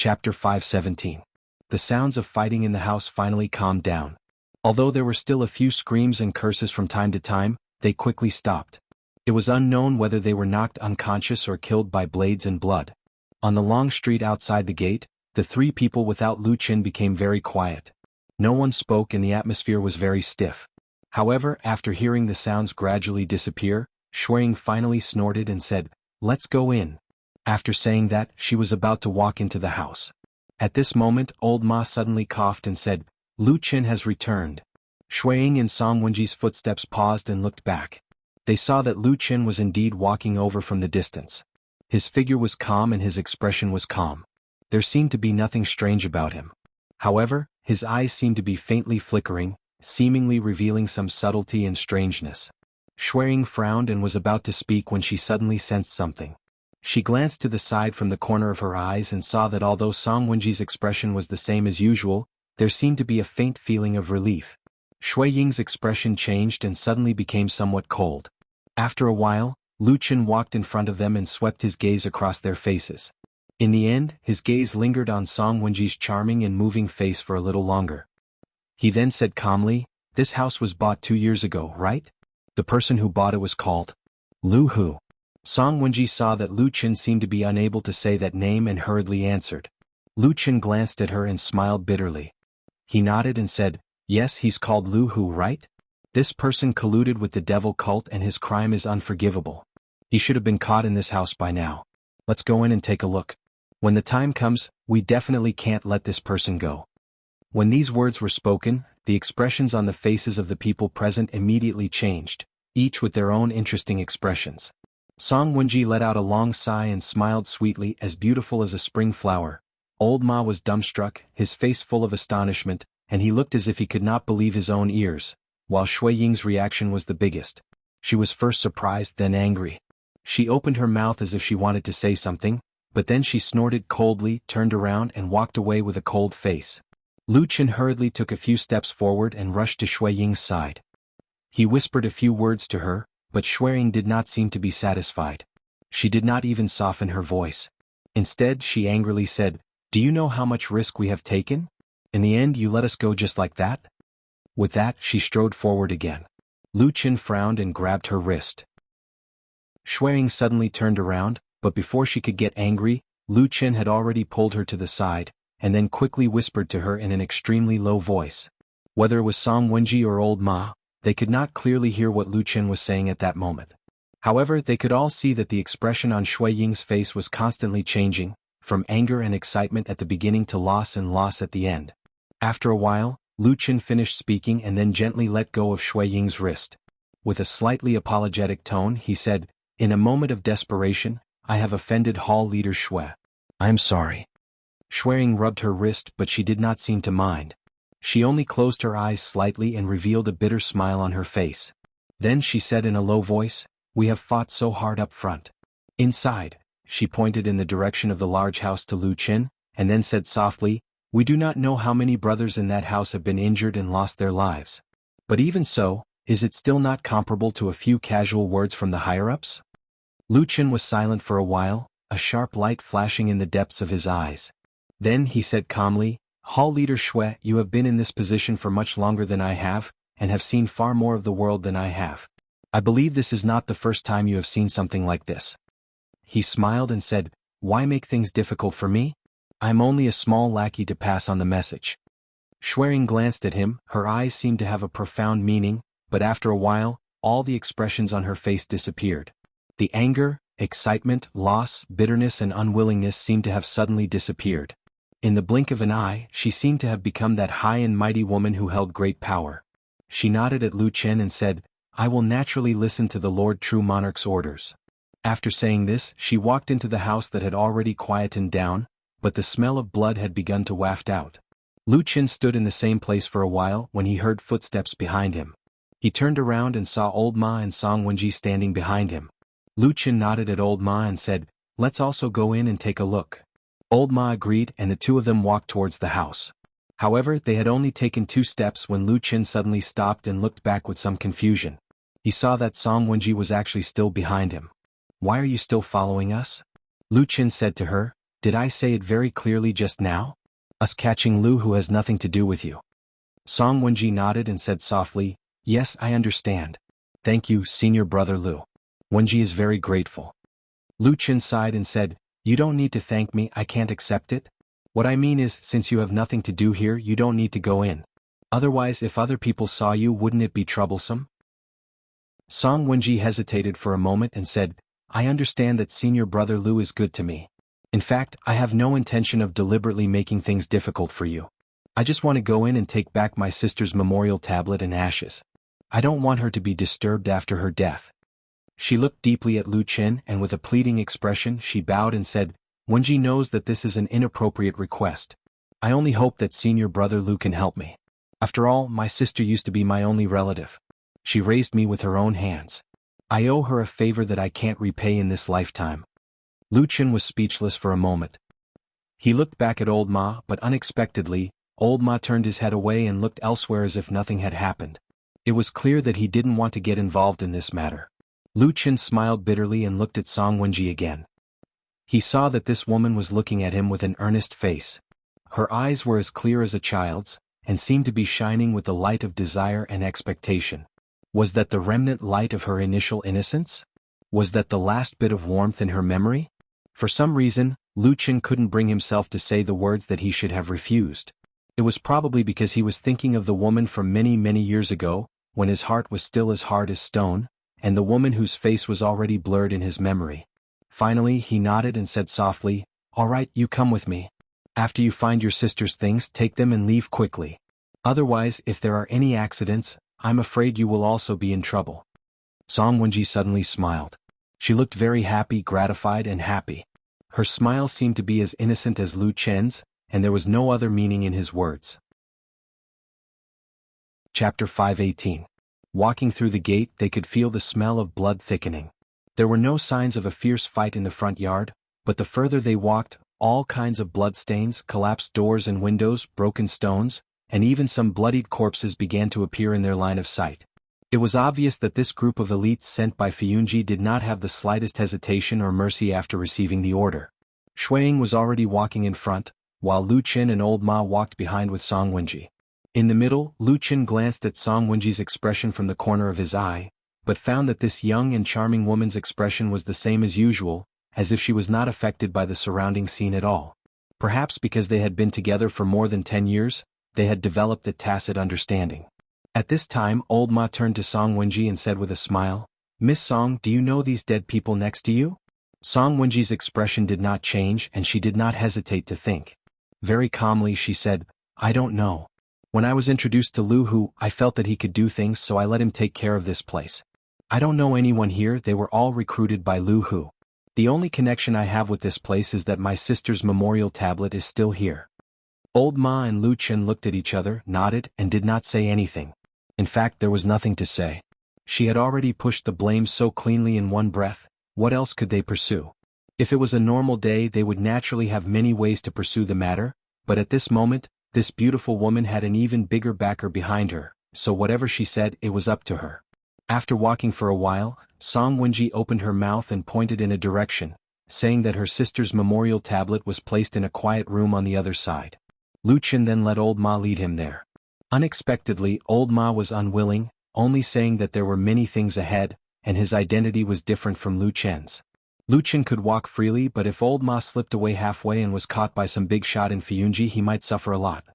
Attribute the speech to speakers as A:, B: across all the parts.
A: Chapter 517. The sounds of fighting in the house finally calmed down. Although there were still a few screams and curses from time to time, they quickly stopped. It was unknown whether they were knocked unconscious or killed by blades and blood. On the long street outside the gate, the three people without Lu Qin became very quiet. No one spoke and the atmosphere was very stiff. However, after hearing the sounds gradually disappear, Shui Ying finally snorted and said, "Let's go in." After saying that, she was about to walk into the house. At this moment, old Ma suddenly coughed and said, "Lu Qin has returned." Shui Ying and Song Wenji's footsteps paused and looked back. They saw that Lu Qin was indeed walking over from the distance. His figure was calm and his expression was calm. There seemed to be nothing strange about him. However, his eyes seemed to be faintly flickering, seemingly revealing some subtlety and strangeness. Shui Ying frowned and was about to speak when she suddenly sensed something. She glanced to the side from the corner of her eyes and saw that although Song Wenji's expression was the same as usual, there seemed to be a faint feeling of relief. Shui Ying's expression changed and suddenly became somewhat cold. After a while, Lu Qin walked in front of them and swept his gaze across their faces. In the end, his gaze lingered on Song Wenji's charming and moving face for a little longer. He then said calmly, "This house was bought 2 years ago, right? The person who bought it was called Lu Hu." Song Wenji saw that Lu Qin seemed to be unable to say that name and hurriedly answered. Lu Qin glanced at her and smiled bitterly. He nodded and said, "Yes, he's called Lu Hu, right? This person colluded with the devil cult and his crime is unforgivable. He should have been caught in this house by now. Let's go in and take a look. When the time comes, we definitely can't let this person go." When these words were spoken, the expressions on the faces of the people present immediately changed, each with their own interesting expressions. Song Wenji let out a long sigh and smiled sweetly, as beautiful as a spring flower. Old Ma was dumbstruck, his face full of astonishment, and he looked as if he could not believe his own ears, while Shui Ying's reaction was the biggest. She was first surprised, then angry. She opened her mouth as if she wanted to say something, but then she snorted coldly, turned around and walked away with a cold face. Lu Qin hurriedly took a few steps forward and rushed to Shui Ying's side. He whispered a few words to her, but Shui Ying did not seem to be satisfied. She did not even soften her voice. Instead, she angrily said, "Do you know how much risk we have taken? In the end, you let us go just like that?" With that, she strode forward again. Lu Qin frowned and grabbed her wrist. Shui Ying suddenly turned around, but before she could get angry, Lu Qin had already pulled her to the side, and then quickly whispered to her in an extremely low voice. Whether it was Song Wenji or old Ma, they could not clearly hear what Lu Qin was saying at that moment. However, they could all see that the expression on Shui Ying's face was constantly changing, from anger and excitement at the beginning to loss and loss at the end. After a while, Lu Qin finished speaking and then gently let go of Shui Ying's wrist. With a slightly apologetic tone, he said, "In a moment of desperation, I have offended Hall Leader Shui. I am sorry." Shui Ying rubbed her wrist, but she did not seem to mind. She only closed her eyes slightly and revealed a bitter smile on her face. Then she said in a low voice, "We have fought so hard up front. Inside," she pointed in the direction of the large house to Lu Qin, and then said softly, "We do not know how many brothers in that house have been injured and lost their lives. But even so, is it still not comparable to a few casual words from the higher-ups?" Lu Qin was silent for a while, a sharp light flashing in the depths of his eyes. Then he said calmly, "Hall Leader Shui, you have been in this position for much longer than I have, and have seen far more of the world than I have. I believe this is not the first time you have seen something like this." He smiled and said, "Why make things difficult for me? I am only a small lackey to pass on the message." Shui Ying glanced at him, her eyes seemed to have a profound meaning, but after a while, all the expressions on her face disappeared. The anger, excitement, loss, bitterness and unwillingness seemed to have suddenly disappeared. In the blink of an eye, she seemed to have become that high and mighty woman who held great power. She nodded at Lu Qin and said, "I will naturally listen to the Lord True Monarch's orders." After saying this, she walked into the house that had already quietened down, but the smell of blood had begun to waft out. Lu Qin stood in the same place for a while when he heard footsteps behind him. He turned around and saw old Ma and Song Wenji standing behind him. Lu Qin nodded at old Ma and said, "Let's also go in and take a look." Old Ma agreed and the two of them walked towards the house. However, they had only taken 2 steps when Lu Qin suddenly stopped and looked back with some confusion. He saw that Song Wenji was actually still behind him. "Why are you still following us?" Lu Qin said to her, Did I say it very clearly just now? Us catching Lu who has nothing to do with you. Song Wenji nodded and said softly, yes, I understand. Thank you, senior brother Lu. Wenji is very grateful. Lu Qin sighed and said, you don't need to thank me, I can't accept it. What I mean is, since you have nothing to do here, you don't need to go in. Otherwise, if other people saw you, wouldn't it be troublesome? Song Wenji hesitated for a moment and said, I understand that senior brother Lu is good to me. In fact, I have no intention of deliberately making things difficult for you. I just want to go in and take back my sister's memorial tablet and ashes. I don't want her to be disturbed after her death. She looked deeply at Lu Qin and with a pleading expression she bowed and said, Wenji knows that this is an inappropriate request. I only hope that senior brother Lu can help me. After all, my sister used to be my only relative. She raised me with her own hands. I owe her a favor that I can't repay in this lifetime. Lu Qin was speechless for a moment. He looked back at old Ma, but unexpectedly, old Ma turned his head away and looked elsewhere as if nothing had happened. It was clear that he didn't want to get involved in this matter. Lu Qin smiled bitterly and looked at Song Wenji again. He saw that this woman was looking at him with an earnest face. Her eyes were as clear as a child's, and seemed to be shining with the light of desire and expectation. Was that the remnant light of her initial innocence? Was that the last bit of warmth in her memory? For some reason, Lu Qin couldn't bring himself to say the words that he should have refused. It was probably because he was thinking of the woman from many, many years ago, when his heart was still as hard as stone, and the woman whose face was already blurred in his memory. Finally, he nodded and said softly, all right, you come with me. After you find your sister's things, take them and leave quickly. Otherwise, if there are any accidents, I'm afraid you will also be in trouble. Song Wenji suddenly smiled. She looked very happy, gratified and happy. Her smile seemed to be as innocent as Lu Qin's, and there was no other meaning in his words. Chapter 5:18. Walking through the gate, they could feel the smell of blood thickening. There were no signs of a fierce fight in the front yard, but the further they walked, all kinds of bloodstains, collapsed doors and windows, broken stones, and even some bloodied corpses began to appear in their line of sight. It was obvious that this group of elites sent by Fiyunji did not have the slightest hesitation or mercy after receiving the order. Shuang was already walking in front, while Lu Qin and old Ma walked behind with Song Wenji. In the middle, Lu Qin glanced at Song Wenji's expression from the corner of his eye, but found that this young and charming woman's expression was the same as usual, as if she was not affected by the surrounding scene at all. Perhaps because they had been together for more than 10 years, they had developed a tacit understanding. At this time, old Ma turned to Song Wenji and said with a smile, Miss Song, do you know these dead people next to you? Song Wenji's expression did not change and she did not hesitate to think. Very calmly she said, I don't know. When I was introduced to Lu Hu, I felt that he could do things, so I let him take care of this place. I don't know anyone here, they were all recruited by Lu Hu. The only connection I have with this place is that my sister's memorial tablet is still here. Old Ma and Lu Qin looked at each other, nodded, and did not say anything. In fact, there was nothing to say. She had already pushed the blame so cleanly in one breath, what else could they pursue? If it was a normal day, they would naturally have many ways to pursue the matter, but at this moment, this beautiful woman had an even bigger backer behind her, so whatever she said, it was up to her. After walking for a while, Song Wenji opened her mouth and pointed in a direction, saying that her sister's memorial tablet was placed in a quiet room on the other side. Lu Qin then let old Ma lead him there. Unexpectedly, old Ma was unwilling, only saying that there were many things ahead, and his identity was different from Lu Qin's. Lu Qin could walk freely, but if old Ma slipped away halfway and was caught by some big shot in Fiyunji, he might suffer a lot.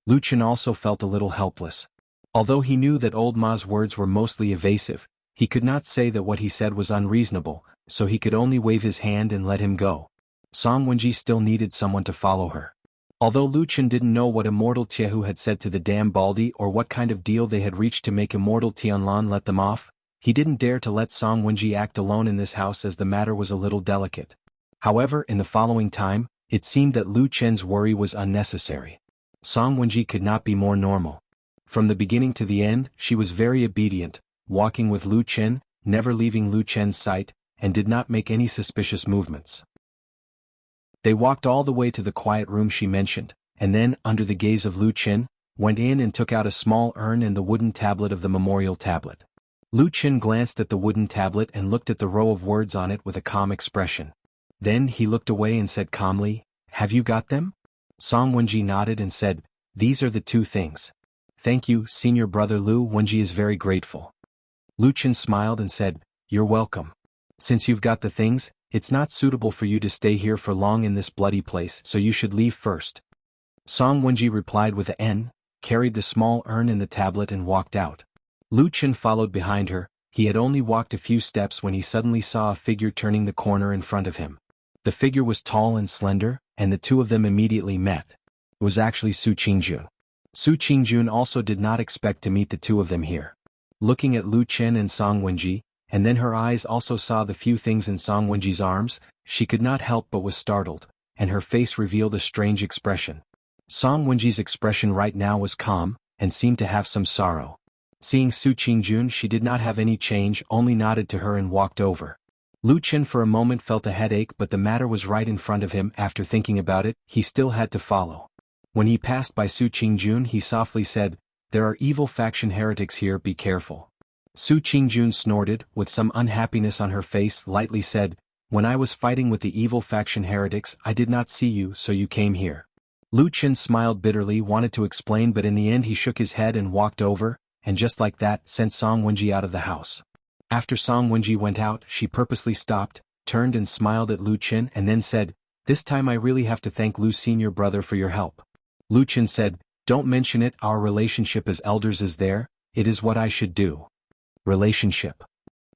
A: Lu Qin also felt a little helpless. Although he knew that old Ma's words were mostly evasive, he could not say that what he said was unreasonable, so he could only wave his hand and let him go. Song Wenji still needed someone to follow her. Although Lu Qin didn't know what Immortal Tiehu had said to the damn Baldi or what kind of deal they had reached to make Immortal Tianlan let them off, he didn't dare to let Song Wenji act alone in this house as the matter was a little delicate. However, in the following time, it seemed that Lu Qin's worry was unnecessary. Song Wenji could not be more normal. From the beginning to the end, she was very obedient, walking with Lu Qin, never leaving Lu Qin's sight, and did not make any suspicious movements. They walked all the way to the quiet room she mentioned, and then, under the gaze of Lu Qin, went in and took out a small urn and the wooden tablet of the memorial tablet. Lu Qin glanced at the wooden tablet and looked at the row of words on it with a calm expression. Then he looked away and said calmly, have you got them? Song Wenji nodded and said, these are the two things. Thank you, senior brother Lu. Wenji is very grateful. Lu Chen smiled and said, you're welcome. Since you've got the things, it's not suitable for you to stay here for long in this bloody place, so you should leave first. Song Wenji replied with a N, carried the small urn and the tablet and walked out. Lu Chen followed behind her. He had only walked a few steps when he suddenly saw a figure turning the corner in front of him. The figure was tall and slender, and the two of them immediately met. It was actually Su Qingjun. Su Qingjun also did not expect to meet the two of them here. Looking at Lu Chen and Song Wenji, and then her eyes also saw the few things in Song Wenji's arms, she could not help but was startled, and her face revealed a strange expression. Song Wenji's expression right now was calm, and seemed to have some sorrow. Seeing Su Qingjun, she did not have any change, only nodded to her and walked over. Lu Chen for a moment felt a headache, but the matter was right in front of him. After thinking about it, he still had to follow. When he passed by Su Qingjun, he softly said, there are evil faction heretics here, be careful. Su Qingjun snorted, with some unhappiness on her face, lightly said, when I was fighting with the evil faction heretics, I did not see you, so you came here. Lu Chen smiled bitterly, wanted to explain, but in the end he shook his head and walked over, and just like that, sent Song Wenji out of the house. After Song Wenji went out, she purposely stopped, turned and smiled at Lu Chen and then said, this time I really have to thank Lu senior brother for your help. Lu Chen said, don't mention it, our relationship as elders is there, it is what I should do. Relationship.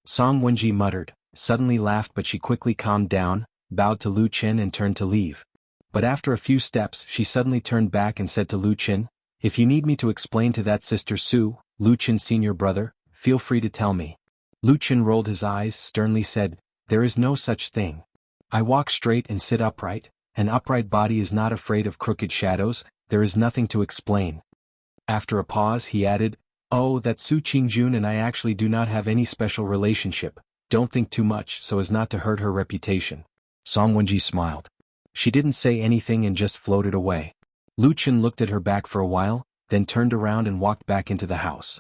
A: Song Wenji muttered, suddenly laughed, but she quickly calmed down, bowed to Lu Chen and turned to leave. But after a few steps she suddenly turned back and said to Lu Chen, if you need me to explain to that sister Su, Lu Chen senior brother, feel free to tell me. Lu Chen rolled his eyes, sternly said, there is no such thing. I walk straight and sit upright, an upright body is not afraid of crooked shadows, there is nothing to explain. After a pause he added, oh, that Su Qingjun and I actually do not have any special relationship, don't think too much so as not to hurt her reputation. Song Wenji smiled. She didn't say anything and just floated away. Lu Chen looked at her back for a while, then turned around and walked back into the house.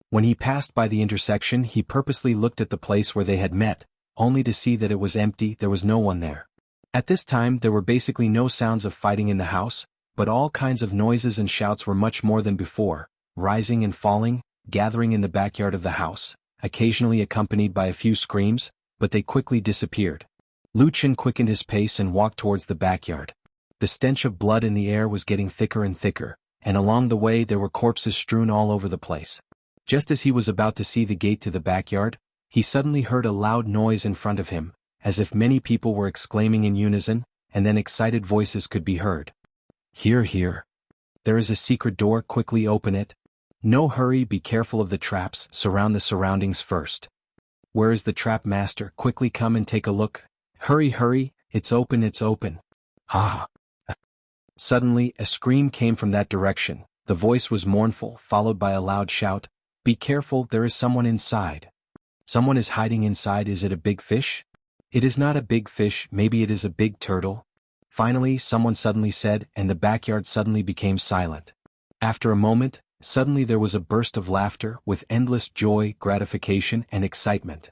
A: When he passed by the intersection, he purposely looked at the place where they had met, only to see that it was empty, there was no one there. At this time there were basically no sounds of fighting in the house, but all kinds of noises and shouts were much more than before, rising and falling, gathering in the backyard of the house, occasionally accompanied by a few screams, but they quickly disappeared. Lu Chen quickened his pace and walked towards the backyard. The stench of blood in the air was getting thicker and thicker, and along the way there were corpses strewn all over the place. Just as he was about to see the gate to the backyard, he suddenly heard a loud noise in front of him, as if many people were exclaiming in unison, and then excited voices could be heard. Here, here. There is a secret door, quickly open it. No hurry, be careful of the traps, surround the surroundings first. Where is the trap master? Quickly come and take a look. Hurry, hurry, it's open, it's open. Ha! Suddenly, a scream came from that direction. The voice was mournful, followed by a loud shout. Be careful, there is someone inside. Someone is hiding inside. Is it a big fish? It is not a big fish, maybe it is a big turtle. Finally, someone suddenly said, and the backyard suddenly became silent. After a moment, suddenly there was a burst of laughter, with endless joy, gratification, and excitement.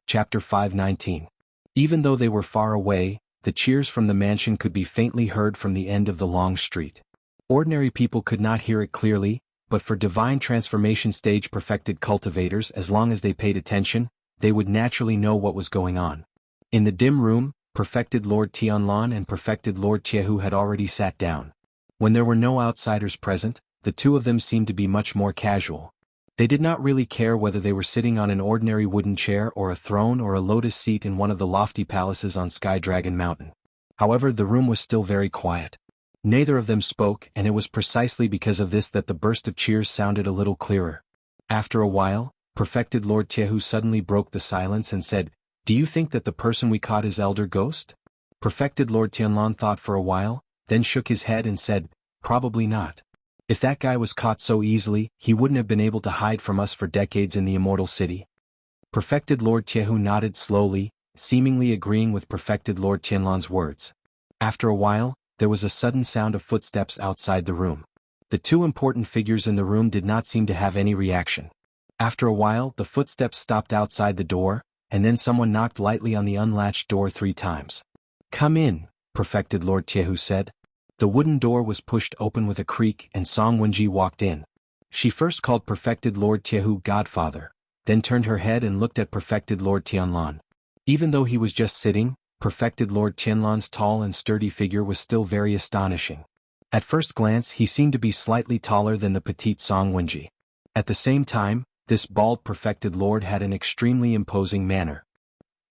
A: Chapter 519. Even though they were far away, the cheers from the mansion could be faintly heard from the end of the long street. Ordinary people could not hear it clearly, but for divine transformation stage perfected cultivators, as long as they paid attention, they would naturally know what was going on. In the dim room, perfected Lord Tianlan and perfected Lord Tiehu had already sat down. When there were no outsiders present, the two of them seemed to be much more casual. They did not really care whether they were sitting on an ordinary wooden chair or a throne or a lotus seat in one of the lofty palaces on Sky Dragon Mountain. However, the room was still very quiet. Neither of them spoke, and it was precisely because of this that the burst of cheers sounded a little clearer. After a while, perfected Lord Tiehu suddenly broke the silence and said, do you think that the person we caught is Elder Ghost? Perfected Lord Tianlan thought for a while, then shook his head and said, probably not. If that guy was caught so easily, he wouldn't have been able to hide from us for decades in the Immortal City. Perfected Lord Tiehu nodded slowly, seemingly agreeing with perfected Lord Tianlan's words. After a while, there was a sudden sound of footsteps outside the room. The two important figures in the room did not seem to have any reaction. After a while, the footsteps stopped outside the door, and then someone knocked lightly on the unlatched door 3 times. "Come in," perfected Lord Tiehu said. The wooden door was pushed open with a creak and Song Wenji walked in. She first called perfected Lord Tiehu godfather, then turned her head and looked at perfected Lord Tianlan. Even though he was just sitting, perfected Lord Tianlan's tall and sturdy figure was still very astonishing. At first glance he seemed to be slightly taller than the petite Song Wenji. At the same time, this bald perfected lord had an extremely imposing manner.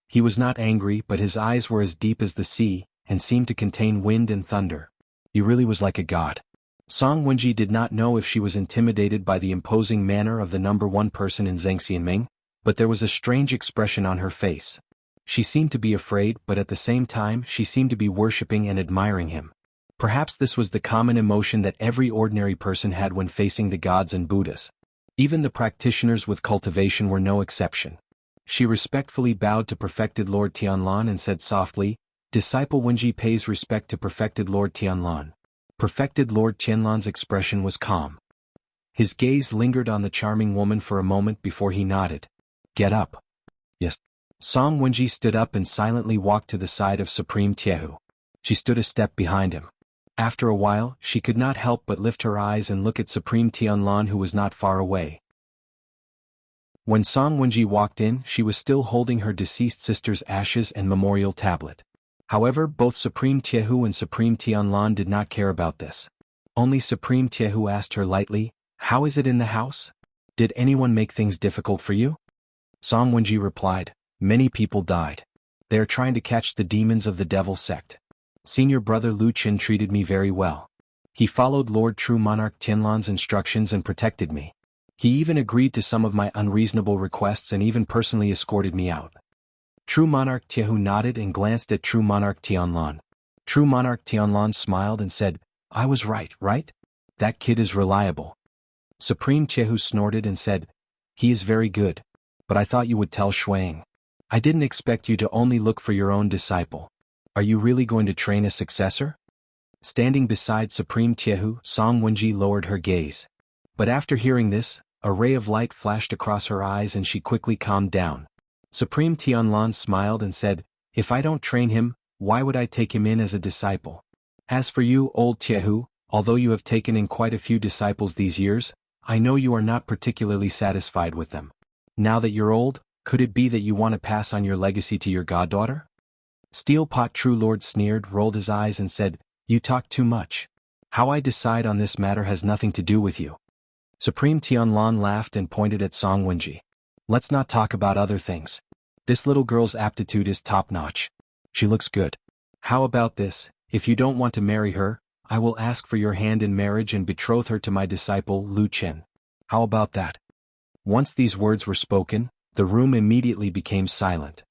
A: He was not angry but his eyes were as deep as the sea, and seemed to contain wind and thunder. He really was like a god. Song Wenji did not know if she was intimidated by the imposing manner of the number 1 person in Zhengxianming, but there was a strange expression on her face. She seemed to be afraid but at the same time she seemed to be worshipping and admiring him. Perhaps this was the common emotion that every ordinary person had when facing the gods and Buddhas. Even the practitioners with cultivation were no exception. She respectfully bowed to perfected Lord Tianlan and said softly, "Disciple Wenji pays respect to perfected Lord Tianlan." Perfected Lord Tianlan's expression was calm. His gaze lingered on the charming woman for a moment before he nodded. "Get up." "Yes." Song Wenji stood up and silently walked to the side of Supreme Tiehu. She stood a step behind him. After a while, she could not help but lift her eyes and look at Supreme Tianlan who was not far away. When Song Wenji walked in, she was still holding her deceased sister's ashes and memorial tablet. However, both Supreme Tiehu and Supreme Tianlan did not care about this. Only Supreme Tiehu asked her lightly, "How is it in the house? Did anyone make things difficult for you?" Song Wenji replied, "Many people died. They are trying to catch the demons of the devil sect. Senior brother Lu Qin treated me very well. He followed Lord True Monarch Tianlan's instructions and protected me. He even agreed to some of my unreasonable requests and even personally escorted me out." True Monarch Tiehu nodded and glanced at True Monarch Tianlan. True Monarch Tianlan smiled and said, "I was right, right? That kid is reliable." Supreme Tiehu snorted and said, "He is very good. But I thought you would tell Shuang. I didn't expect you to only look for your own disciple. Are you really going to train a successor?" Standing beside Supreme Tiehu, Song Wenji lowered her gaze. But after hearing this, a ray of light flashed across her eyes and she quickly calmed down. Supreme Tianlan smiled and said, "If I don't train him, why would I take him in as a disciple? As for you, old Tiehu, although you have taken in quite a few disciples these years, I know you are not particularly satisfied with them. Now that you're old, could it be that you want to pass on your legacy to your goddaughter?" Steel Pot True Lord sneered, rolled his eyes and said, "You talk too much. How I decide on this matter has nothing to do with you." Supreme Tianlan laughed and pointed at Song Wenji. "Let's not talk about other things. This little girl's aptitude is top-notch. She looks good. How about this, if you don't want to marry her, I will ask for your hand in marriage and betroth her to my disciple Lu Qin. How about that?" Once these words were spoken, the room immediately became silent.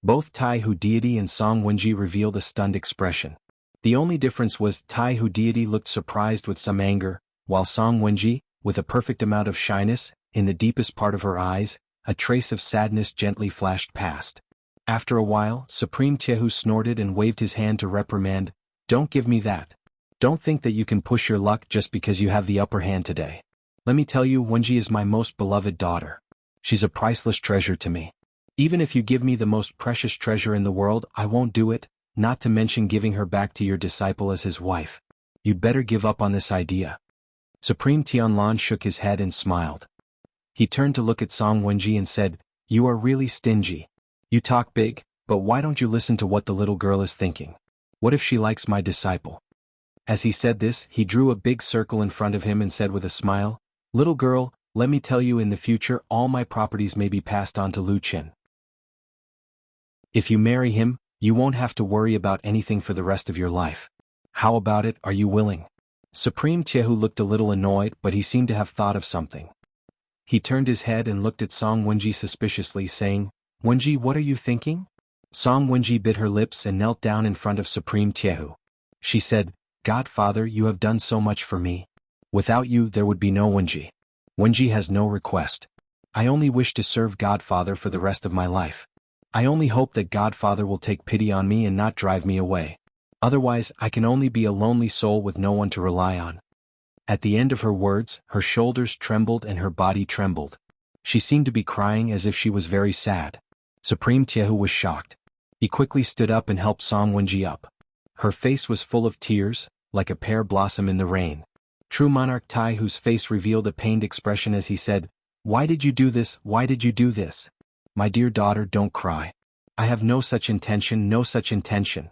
A: Both Taihu deity and Song Wenji revealed a stunned expression. The only difference was Taihu deity looked surprised with some anger, while Song Wenji, with a perfect amount of shyness, in the deepest part of her eyes, a trace of sadness gently flashed past. After a while, Supreme Tiehu snorted and waved his hand to reprimand, "Don't give me that. Don't think that you can push your luck just because you have the upper hand today. Let me tell you, Wenji is my most beloved daughter. She's a priceless treasure to me. Even if you give me the most precious treasure in the world, I won't do it, not to mention giving her back to your disciple as his wife. You'd better give up on this idea." Supreme Tianlan shook his head and smiled. He turned to look at Song Wenji and said, "You are really stingy. You talk big, but why don't you listen to what the little girl is thinking? What if she likes my disciple?" As he said this, he drew a big circle in front of him and said with a smile, "Little girl, let me tell you, in the future all my properties may be passed on to Lu Qin. If you marry him, you won't have to worry about anything for the rest of your life. How about it, are you willing?" Supreme Tiehu looked a little annoyed but he seemed to have thought of something. He turned his head and looked at Song Wenji suspiciously saying, "Wenji, what are you thinking?" Song Wenji bit her lips and knelt down in front of Supreme Tiehu. She said, "Godfather, you have done so much for me. Without you there would be no Wenji. Wenji has no request. I only wish to serve Godfather for the rest of my life. I only hope that Godfather will take pity on me and not drive me away. Otherwise I can only be a lonely soul with no one to rely on." At the end of her words, her shoulders trembled and her body trembled. She seemed to be crying as if she was very sad. Supreme Tiehu was shocked. He quickly stood up and helped Song Wenji up. Her face was full of tears, like a pear blossom in the rain. True Monarch Taihu's face revealed a pained expression as he said, "Why did you do this? Why did you do this? My dear daughter, don't cry. I have no such intention, no such intention."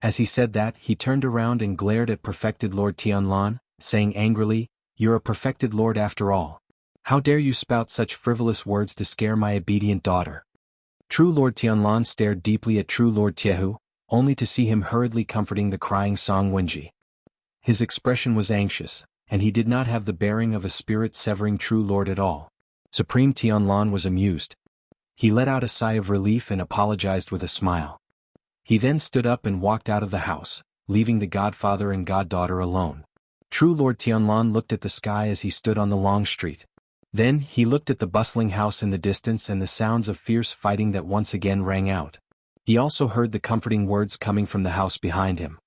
A: As he said that, he turned around and glared at perfected Lord Tianlan, saying angrily, "You're a perfected lord after all. How dare you spout such frivolous words to scare my obedient daughter?" True Lord Tianlan stared deeply at True Lord Tiehu, only to see him hurriedly comforting the crying Song Wenji. His expression was anxious, and he did not have the bearing of a spirit-severing true lord at all. Supreme Tianlan was amused. He let out a sigh of relief and apologized with a smile. He then stood up and walked out of the house, leaving the godfather and goddaughter alone. True Lord Tianlan looked at the sky as he stood on the long street. Then he looked at the bustling house in the distance and the sounds of fierce fighting that once again rang out. He also heard the comforting words coming from the house behind him.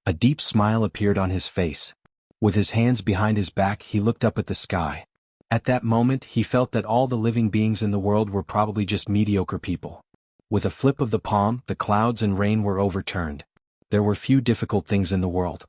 A: A deep smile appeared on his face. With his hands behind his back, he looked up at the sky. At that moment, he felt that all the living beings in the world were probably just mediocre people. With a flip of the palm, the clouds and rain were overturned. There were few difficult things in the world.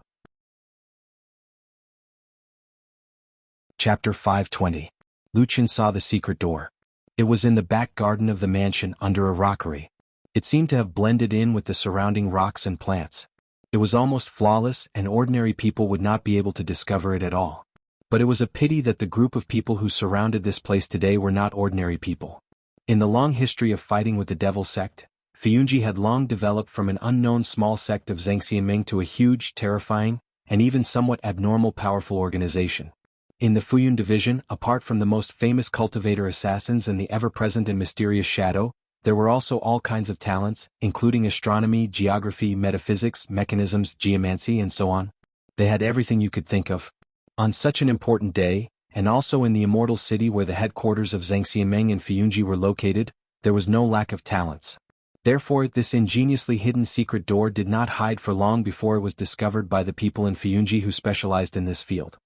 A: Chapter 520. Lu Qin saw the secret door. It was in the back garden of the mansion under a rockery. It seemed to have blended in with the surrounding rocks and plants. It was almost flawless, and ordinary people would not be able to discover it at all. But it was a pity that the group of people who surrounded this place today were not ordinary people. In the long history of fighting with the devil sect, Fuyunji had long developed from an unknown small sect of Zhangxianming to a huge, terrifying, and even somewhat abnormal powerful organization. In the Fuyun division, apart from the most famous cultivator assassins and the ever-present and mysterious shadow, there were also all kinds of talents, including astronomy, geography, metaphysics, mechanisms, geomancy, and so on. They had everything you could think of. On such an important day, and also in the immortal city where the headquarters of Zhangxianming and Fuyunji were located, there was no lack of talents. Therefore, this ingeniously hidden secret door did not hide for long before it was discovered by the people in Fuyunji who specialized in this field.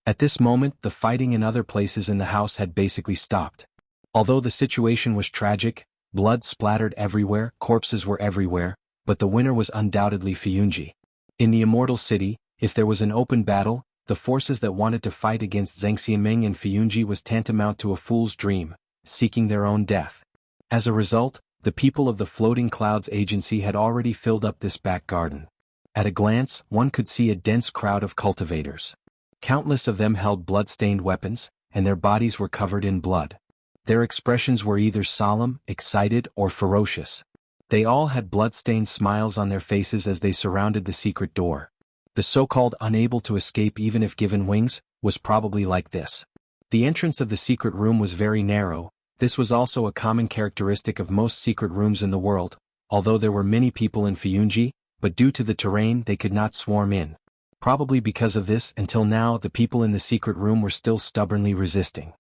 A: At this moment, the fighting in other places in the house had basically stopped. Although the situation was tragic, blood splattered everywhere, corpses were everywhere, but the winner was undoubtedly Fuyunji. In the immortal city, if there was an open battle, the forces that wanted to fight against Zhangxianming and Fuyunji was tantamount to a fool's dream, seeking their own death. As a result, the people of the Floating Clouds Agency had already filled up this back garden. At a glance, one could see a dense crowd of cultivators. Countless of them held blood-stained weapons, and their bodies were covered in blood. Their expressions were either solemn, excited, or ferocious. They all had blood-stained smiles on their faces as they surrounded the secret door. The so-called unable to escape even if given wings, was probably like this. The entrance of the secret room was very narrow. This was also a common characteristic of most secret rooms in the world, although there were many people in Fuyunji, but due to the terrain they could not swarm in. Probably because of this, until now the people in the secret room were still stubbornly resisting.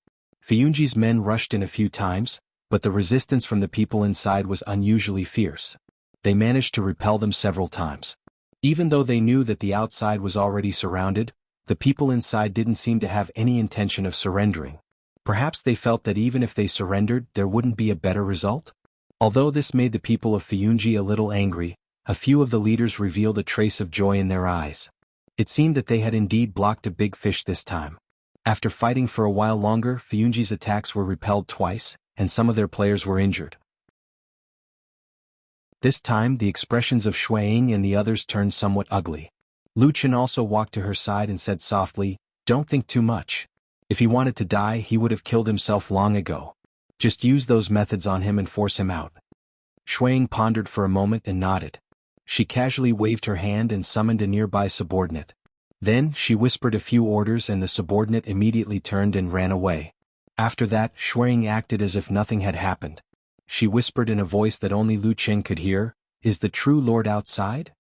A: Fuyunji's men rushed in a few times, but the resistance from the people inside was unusually fierce. They managed to repel them several times. Even though they knew that the outside was already surrounded, the people inside didn't seem to have any intention of surrendering. Perhaps they felt that even if they surrendered, there wouldn't be a better result? Although this made the people of Fuyunji a little angry, a few of the leaders revealed a trace of joy in their eyes. It seemed that they had indeed blocked a big fish this time. After fighting for a while longer, Fuyunji's attacks were repelled twice, and some of their players were injured. This time, the expressions of Shuaying and the others turned somewhat ugly. Lu Qin also walked to her side and said softly, "Don't think too much. If he wanted to die, he would have killed himself long ago. Just use those methods on him and force him out." Shuaying pondered for a moment and nodded. She casually waved her hand and summoned a nearby subordinate. Then, she whispered a few orders and the subordinate immediately turned and ran away. After that, Shuaying acted as if nothing had happened. She whispered in a voice that only Lu Qin could hear, "Is the true lord outside?"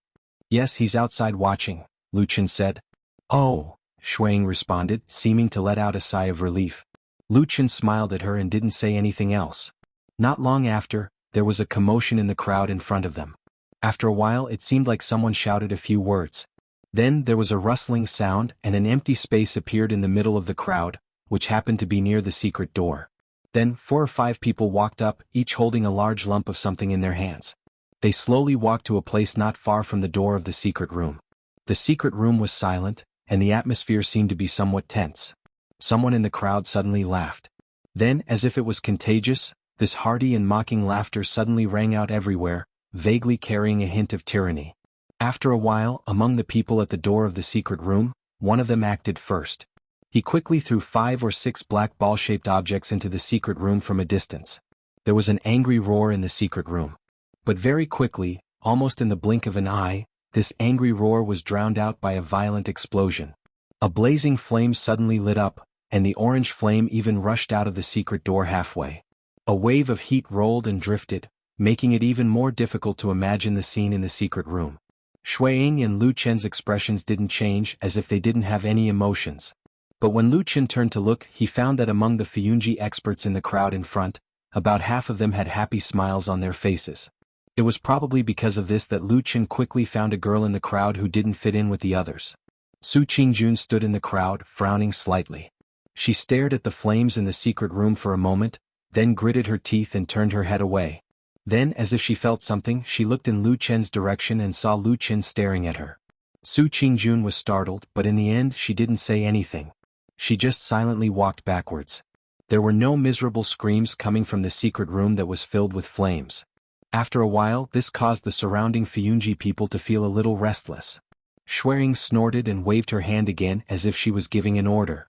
A: "Yes, he's outside watching," Lu Qin said. "Oh," Shuaying responded, seeming to let out a sigh of relief. Lu Qin smiled at her and didn't say anything else. Not long after, there was a commotion in the crowd in front of them. After a while it seemed like someone shouted a few words. Then there was a rustling sound and an empty space appeared in the middle of the crowd, which happened to be near the secret door. Then 4 or 5 people walked up, each holding a large lump of something in their hands. They slowly walked to a place not far from the door of the secret room. The secret room was silent, and the atmosphere seemed to be somewhat tense. Someone in the crowd suddenly laughed. Then, as if it was contagious, this hearty and mocking laughter suddenly rang out everywhere, vaguely carrying a hint of tyranny. After a while, among the people at the door of the secret room, one of them acted first. He quickly threw 5 or 6 black ball-shaped objects into the secret room from a distance. There was an angry roar in the secret room. But very quickly, almost in the blink of an eye, this angry roar was drowned out by a violent explosion. A blazing flame suddenly lit up, and the orange flame even rushed out of the secret door halfway. A wave of heat rolled and drifted, making it even more difficult to imagine the scene in the secret room. Shuiying and Lu Chen's expressions didn't change, as if they didn't have any emotions. But when Lu Chen turned to look, he found that among the Fuyunji experts in the crowd in front, about half of them had happy smiles on their faces. It was probably because of this that Lu Chen quickly found a girl in the crowd who didn't fit in with the others. Su Qingjun stood in the crowd, frowning slightly. She stared at the flames in the secret room for a moment, then gritted her teeth and turned her head away. Then, as if she felt something, she looked in Lu Chen's direction and saw Lu Chen staring at her. Su Qingjun was startled, but in the end she didn't say anything. She just silently walked backwards. There were no miserable screams coming from the secret room that was filled with flames. After a while, this caused the surrounding Fuyunji people to feel a little restless. Shuiying snorted and waved her hand again as if she was giving an order.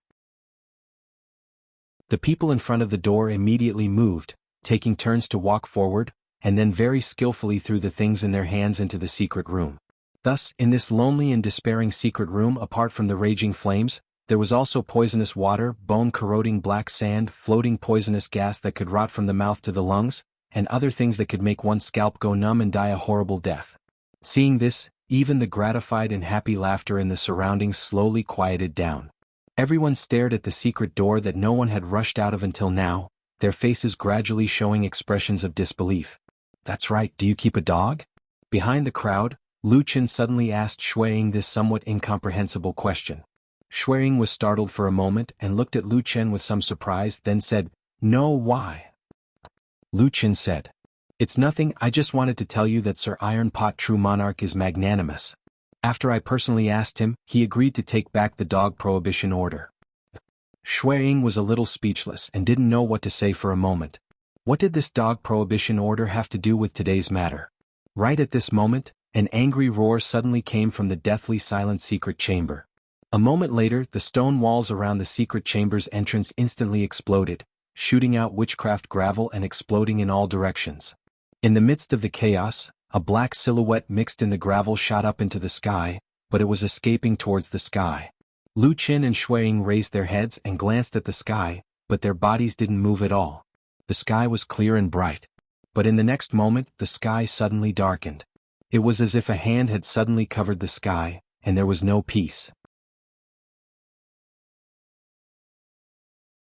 A: The people in front of the door immediately moved, taking turns to walk forward, and then very skillfully threw the things in their hands into the secret room. Thus, in this lonely and despairing secret room, apart from the raging flames, there was also poisonous water, bone-corroding black sand, floating poisonous gas that could rot from the mouth to the lungs, and other things that could make one's scalp go numb and die a horrible death. Seeing this, even the gratified and happy laughter in the surroundings slowly quieted down. Everyone stared at the secret door that no one had rushed out of until now, their faces gradually showing expressions of disbelief. "That's right, do you keep a dog?" Behind the crowd, Lu Chen suddenly asked Shuiying this somewhat incomprehensible question. Shuiying was startled for a moment and looked at Lu Chen with some surprise, then said, "No, why?" Lu Chen said, "It's nothing, I just wanted to tell you that Sir Iron Pot True Monarch is magnanimous. After I personally asked him, he agreed to take back the dog prohibition order." Shuiying was a little speechless and didn't know what to say for a moment. What did this dog prohibition order have to do with today's matter? Right at this moment, an angry roar suddenly came from the deathly silent secret chamber. A moment later, the stone walls around the secret chamber's entrance instantly exploded, shooting out witchcraft gravel and exploding in all directions. In the midst of the chaos, a black silhouette mixed in the gravel shot up into the sky, but it was escaping towards the sky. Lu Chen and Shuiying raised their heads and glanced at the sky, but their bodies didn't move at all. The sky was clear and bright. But in the next moment, the sky suddenly darkened. It was as if a hand had suddenly covered the sky, and there was no peace.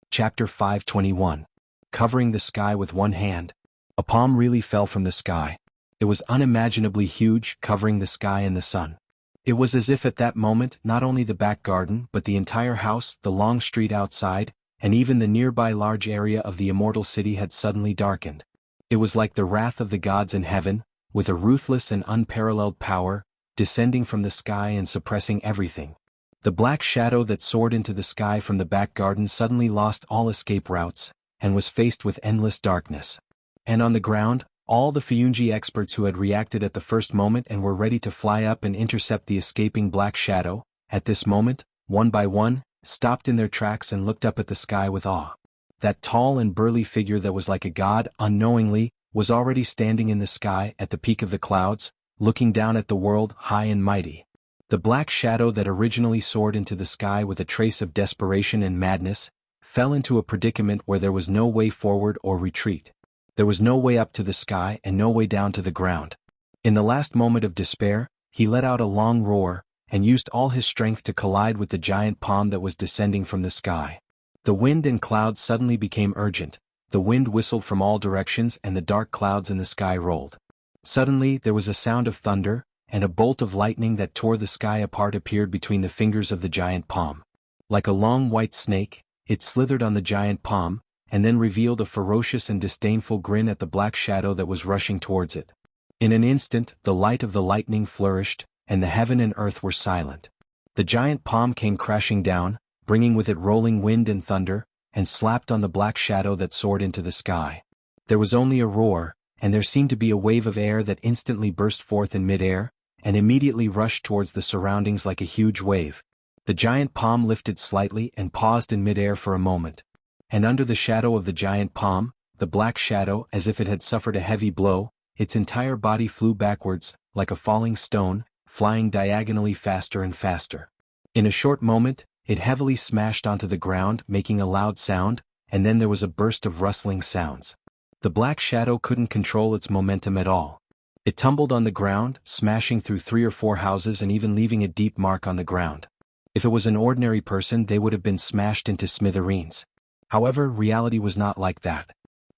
A: Chapter 521. Covering the sky with one hand. A palm really fell from the sky. It was unimaginably huge, covering the sky and the sun. It was as if at that moment not only the back garden but the entire house, the long street outside, and even the nearby large area of the immortal city had suddenly darkened. It was like the wrath of the gods in heaven, with a ruthless and unparalleled power, descending from the sky and suppressing everything. The black shadow that soared into the sky from the back garden suddenly lost all escape routes, and was faced with endless darkness. And on the ground, all the Fuyunji experts who had reacted at the first moment and were ready to fly up and intercept the escaping black shadow, at this moment, one by one, stopped in their tracks and looked up at the sky with awe. That tall and burly figure that was like a god, unknowingly, was already standing in the sky at the peak of the clouds, looking down at the world, high and mighty. The black shadow that originally soared into the sky with a trace of desperation and madness, fell into a predicament where there was no way forward or retreat. There was no way up to the sky and no way down to the ground. In the last moment of despair, he let out a long roar, and used all his strength to collide with the giant palm that was descending from the sky. The wind and clouds suddenly became urgent, the wind whistled from all directions and the dark clouds in the sky rolled. Suddenly there was a sound of thunder, and a bolt of lightning that tore the sky apart appeared between the fingers of the giant palm. Like a long white snake, it slithered on the giant palm, and then revealed a ferocious and disdainful grin at the black shadow that was rushing towards it. In an instant, the light of the lightning flourished, and the heaven and earth were silent. The giant palm came crashing down, bringing with it rolling wind and thunder, and slapped on the black shadow that soared into the sky. There was only a roar, and there seemed to be a wave of air that instantly burst forth in mid-air, and immediately rushed towards the surroundings like a huge wave. The giant palm lifted slightly and paused in mid-air for a moment. And under the shadow of the giant palm, the black shadow, as if it had suffered a heavy blow, its entire body flew backwards, like a falling stone, flying diagonally faster and faster. In a short moment, it heavily smashed onto the ground, making a loud sound, and then there was a burst of rustling sounds. The black shadow couldn't control its momentum at all. It tumbled on the ground, smashing through 3 or 4 houses and even leaving a deep mark on the ground. If it was an ordinary person, they would have been smashed into smithereens. However, reality was not like that.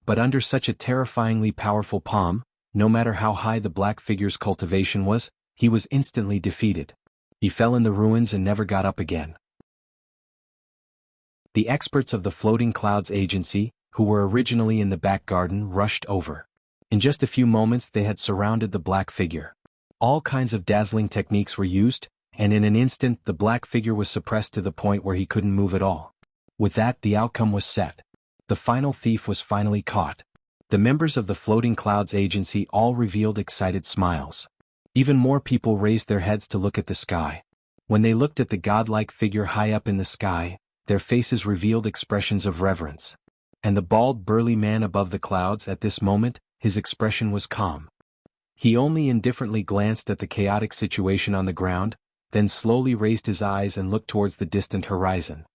A: But under such a terrifyingly powerful palm, no matter how high the black figure's cultivation was, he was instantly defeated. He fell in the ruins and never got up again. The experts of the Floating Clouds Agency, who were originally in the back garden, rushed over. In just a few moments they had surrounded the black figure. All kinds of dazzling techniques were used, and in an instant the black figure was suppressed to the point where he couldn't move at all. With that, the outcome was set. The final thief was finally caught. The members of the Floating Clouds Agency all revealed excited smiles. Even more people raised their heads to look at the sky. When they looked at the godlike figure high up in the sky, their faces revealed expressions of reverence. And the bald, burly man above the clouds, at this moment, his expression was calm. He only indifferently glanced at the chaotic situation on the ground, then slowly raised his eyes and looked towards the distant horizon.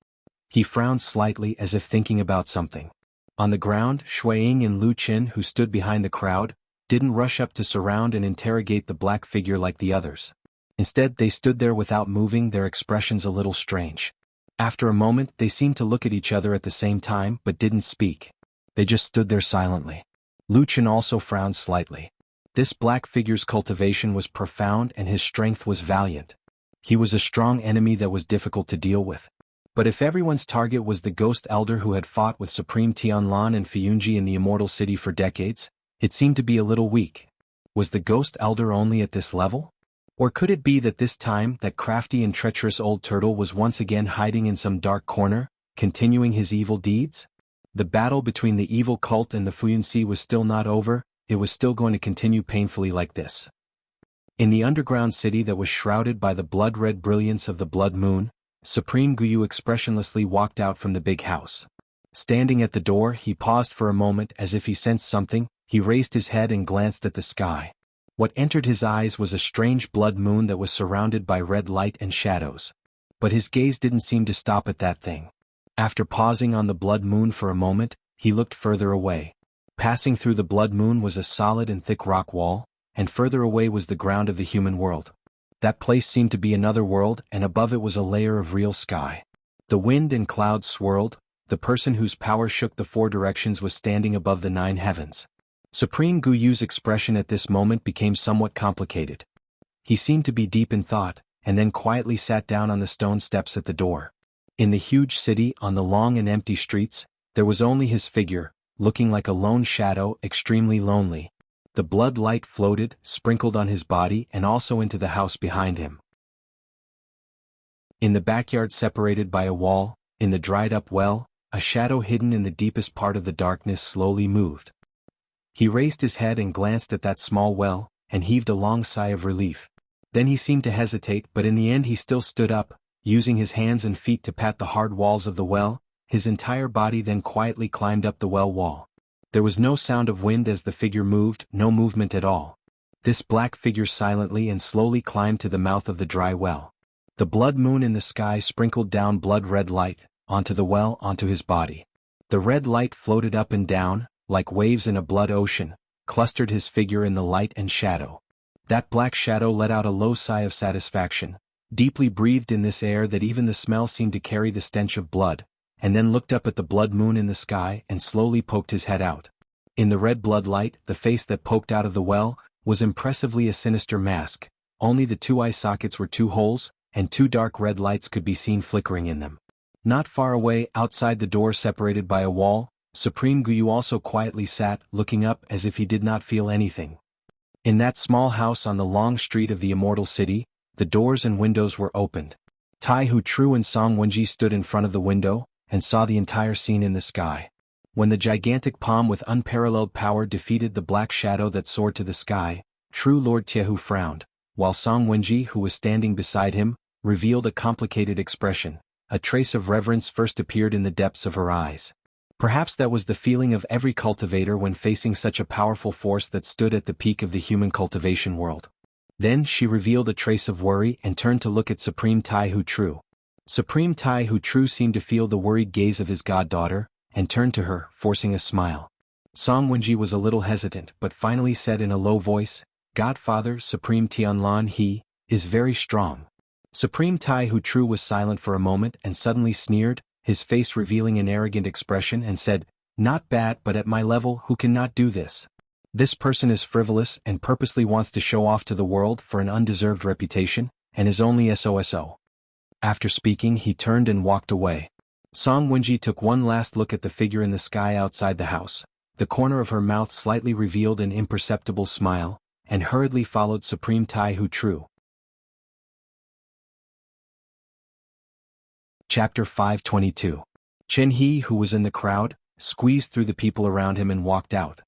A: He frowned slightly as if thinking about something. On the ground, Shuiying and Lu Qin, who stood behind the crowd, didn't rush up to surround and interrogate the black figure like the others. Instead, they stood there without moving, their expressions a little strange. After a moment, they seemed to look at each other at the same time but didn't speak. They just stood there silently. Lu Qin also frowned slightly. This black figure's cultivation was profound and his strength was valiant. He was a strong enemy that was difficult to deal with. But if everyone's target was the ghost elder who had fought with Supreme Tianlan and Fiyunji in the Immortal City for decades, it seemed to be a little weak. Was the ghost elder only at this level? Or could it be that this time that crafty and treacherous old turtle was once again hiding in some dark corner, continuing his evil deeds? The battle between the evil cult and the Fuyunci was still not over, it was still going to continue painfully like this. In the underground city that was shrouded by the blood-red brilliance of the blood moon, Supreme Guyu expressionlessly walked out from the big house. Standing at the door, he paused for a moment as if he sensed something. He raised his head and glanced at the sky. What entered his eyes was a strange blood moon that was surrounded by red light and shadows. But his gaze didn't seem to stop at that thing. After pausing on the blood moon for a moment, he looked further away. Passing through the blood moon was a solid and thick rock wall, and further away was the ground of the human world. That place seemed to be another world, and above it was a layer of real sky. The wind and clouds swirled. The person whose power shook the 4 directions was standing above the 9 heavens. Supreme Guyu's expression at this moment became somewhat complicated. He seemed to be deep in thought, and then quietly sat down on the stone steps at the door. In the huge city, on the long and empty streets, there was only his figure, looking like a lone shadow, extremely lonely. The blood light floated, sprinkled on his body and also into the house behind him. In the backyard separated by a wall, in the dried-up well, a shadow hidden in the deepest part of the darkness slowly moved. He raised his head and glanced at that small well, and heaved a long sigh of relief. Then he seemed to hesitate, but in the end he still stood up, using his hands and feet to pat the hard walls of the well. His entire body then quietly climbed up the well wall. There was no sound of wind as the figure moved, no movement at all. This black figure silently and slowly climbed to the mouth of the dry well. The blood moon in the sky sprinkled down blood-red light, onto the well, onto his body. The red light floated up and down, like waves in a blood ocean, clustered his figure in the light and shadow. That black shadow let out a low sigh of satisfaction, deeply breathed in this air that even the smell seemed to carry the stench of blood, and then looked up at the blood moon in the sky and slowly poked his head out. In the red blood light, the face that poked out of the well was impressively a sinister mask. Only the 2 eye sockets were 2 holes, and 2 dark red lights could be seen flickering in them. Not far away, outside the door separated by a wall, Supreme Guyu also quietly sat, looking up as if he did not feel anything. In that small house on the long street of the immortal city, the doors and windows were opened. Tai Hu Tru and Song Wenji stood in front of the window, and saw the entire scene in the sky. When the gigantic palm with unparalleled power defeated the black shadow that soared to the sky, True Lord Tiehu frowned, while Song Wenji, who was standing beside him, revealed a complicated expression. A trace of reverence first appeared in the depths of her eyes. Perhaps that was the feeling of every cultivator when facing such a powerful force that stood at the peak of the human cultivation world. Then she revealed a trace of worry and turned to look at Supreme Tai Hu Tru. Supreme Tai Hu Tru seemed to feel the worried gaze of his goddaughter, and turned to her, forcing a smile. Song Wenji was a little hesitant but finally said in a low voice, "Godfather Supreme Tianlan He is very strong." Supreme Tai Hu Tru was silent for a moment and suddenly sneered, his face revealing an arrogant expression, and said, "Not bad, but at my level who cannot do this? This person is frivolous and purposely wants to show off to the world for an undeserved reputation, and is only SOSO. After speaking, he turned and walked away. Song Wenji took one last look at the figure in the sky outside the house. The corner of her mouth slightly revealed an imperceptible smile, and hurriedly followed Supreme Tai Hu Tru. Chapter 522. Chen He, who was in the crowd, squeezed through the people around him and walked out.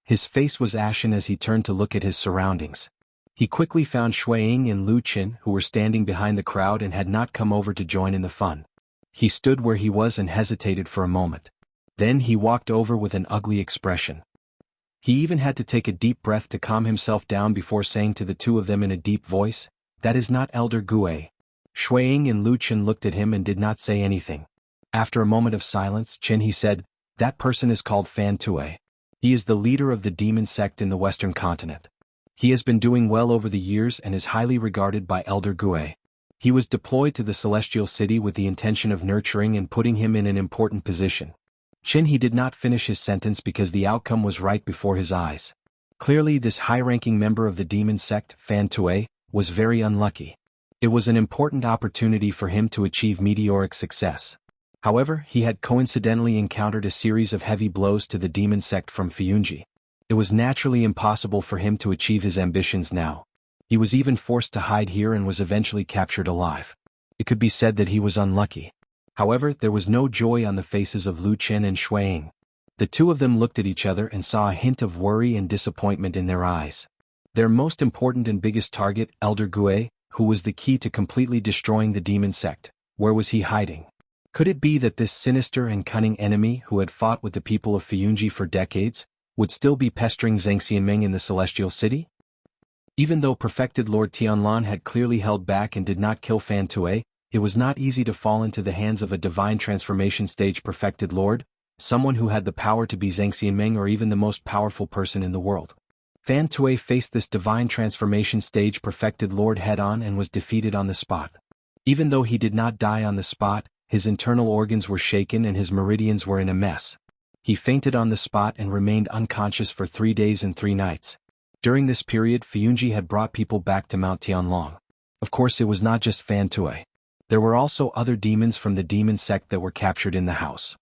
A: His face was ashen as he turned to look at his surroundings. He quickly found Shuiying and Lu Qin, who were standing behind the crowd and had not come over to join in the fun. He stood where he was and hesitated for a moment. Then he walked over with an ugly expression. He even had to take a deep breath to calm himself down before saying to the two of them in a deep voice, "That is not Elder Gue." Shuiying and Lu Qin looked at him and did not say anything. After a moment of silence, Qin He said, "That person is called Fan Tue. He is the leader of the demon sect in the western continent. He has been doing well over the years and is highly regarded by Elder Gue. He was deployed to the Celestial City with the intention of nurturing and putting him in an important position." Qin He did not finish his sentence because the outcome was right before his eyes. Clearly this high-ranking member of the demon sect, Fan Tue, was very unlucky. It was an important opportunity for him to achieve meteoric success. However, he had coincidentally encountered a series of heavy blows to the demon sect from Fuyunji. It was naturally impossible for him to achieve his ambitions now. He was even forced to hide here and was eventually captured alive. It could be said that he was unlucky. However, there was no joy on the faces of Lu Qin and Shuiying. The two of them looked at each other and saw a hint of worry and disappointment in their eyes. Their most important and biggest target, Elder Gue, who was the key to completely destroying the demon sect, where was he hiding? Could it be that this sinister and cunning enemy who had fought with the people of Fuyunji for decades, would still be pestering Zhang Xianming in the Celestial City? Even though perfected Lord Tianlan had clearly held back and did not kill Fan Tue, it was not easy to fall into the hands of a divine transformation stage perfected lord, someone who had the power to be Zhang Xianming or even the most powerful person in the world. Fan Tue faced this divine transformation stage perfected lord head-on and was defeated on the spot. Even though he did not die on the spot, his internal organs were shaken and his meridians were in a mess. He fainted on the spot and remained unconscious for 3 days and 3 nights. During this period, Fuyunji had brought people back to Mount Tianlong. Of course, it was not just Fan Tue. There were also other demons from the demon sect that were captured in the house.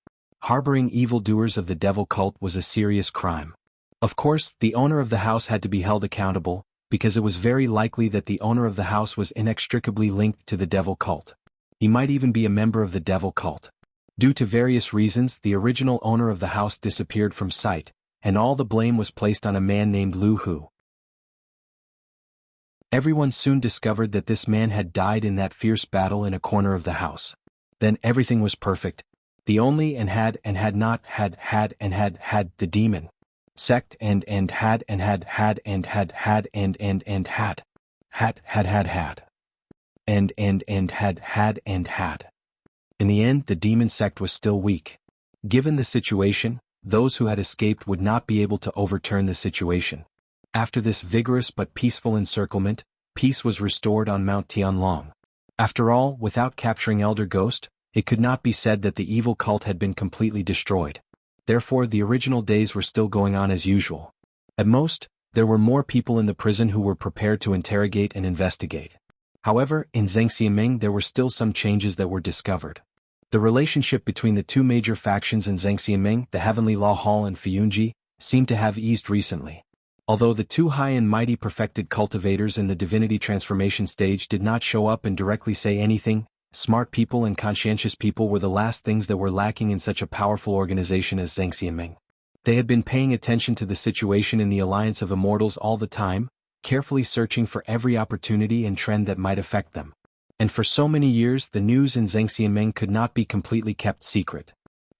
A: Harboring evildoers of the devil cult was a serious crime. Of course, the owner of the house had to be held accountable, because it was very likely that the owner of the house was inextricably linked to the devil cult. He might even be a member of the devil cult. Due to various reasons, the original owner of the house disappeared from sight, and all the blame was placed on a man named Lu Hu. Everyone soon discovered that this man had died in that fierce battle in a corner of the house. Then everything was perfect. The only and had not had the demon sect and had and had and had and had and had and had. In the end, the demon sect was still weak. Given the situation, those who had escaped would not be able to overturn the situation. After this vigorous but peaceful encirclement, peace was restored on Mount Tianlong. After all, without capturing Elder Ghost, it could not be said that the evil cult had been completely destroyed. Therefore, the original days were still going on as usual. At most, there were more people in the prison who were prepared to interrogate and investigate. However, in Zhang Xianming there were still some changes that were discovered. The relationship between the two major factions in Zhangxiameng, the Heavenly Law Hall and Fuyunji, seemed to have eased recently. Although the two high and mighty perfected cultivators in the divinity transformation stage did not show up and directly say anything, smart people and conscientious people were the last things that were lacking in such a powerful organization as Zhangxiameng. They had been paying attention to the situation in the Alliance of Immortals all the time, carefully searching for every opportunity and trend that might affect them. And for so many years the news in Zhangxiameng could not be completely kept secret.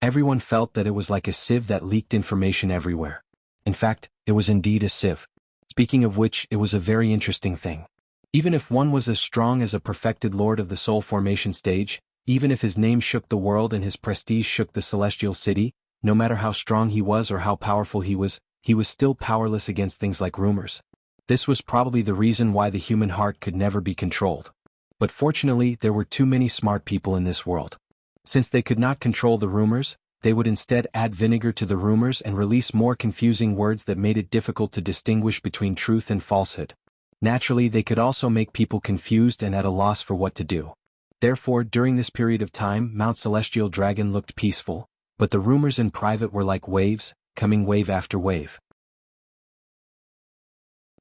A: Everyone felt that it was like a sieve that leaked information everywhere. In fact, it was indeed a sieve. Speaking of which, it was a very interesting thing. Even if one was as strong as a perfected lord of the soul formation stage, even if his name shook the world and his prestige shook the celestial city, no matter how strong he was or how powerful he was still powerless against things like rumors. This was probably the reason why the human heart could never be controlled. But fortunately, there were too many smart people in this world. Since they could not control the rumors, they would instead add vinegar to the rumors and release more confusing words that made it difficult to distinguish between truth and falsehood. Naturally, they could also make people confused and at a loss for what to do. Therefore, during this period of time, Mount Celestial Dragon looked peaceful, but the rumors in private were like waves, coming wave after wave.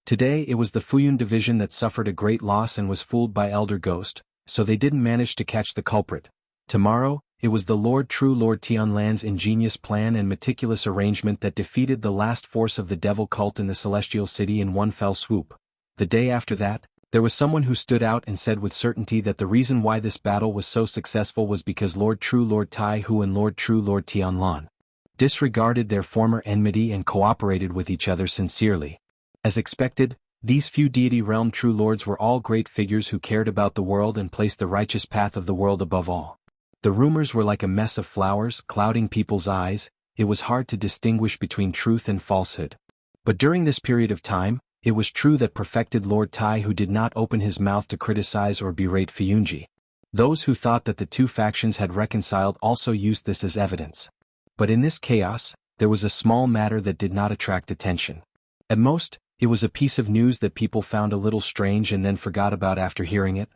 A: Today it was the Fuyun division that suffered a great loss and was fooled by Elder Ghost, so they didn't manage to catch the culprit. Tomorrow, it was the True Lord Tianlan's ingenious plan and meticulous arrangement that defeated the last force of the devil cult in the Celestial City in one fell swoop. The day after that, there was someone who stood out and said with certainty that the reason why this battle was so successful was because True Lord Tai Hu and True Lord Tianlan disregarded their former enmity and cooperated with each other sincerely. As expected, these few deity realm true lords were all great figures who cared about the world and placed the righteous path of the world above all. The rumors were like a mess of flowers, clouding people's eyes. It was hard to distinguish between truth and falsehood. But during this period of time, it was true that perfected Lord Tai Hu did not open his mouth to criticize or berate Fuyunji. Those who thought that the two factions had reconciled also used this as evidence. But in this chaos, there was a small matter that did not attract attention. At most, it was a piece of news that people found a little strange and then forgot about after hearing it.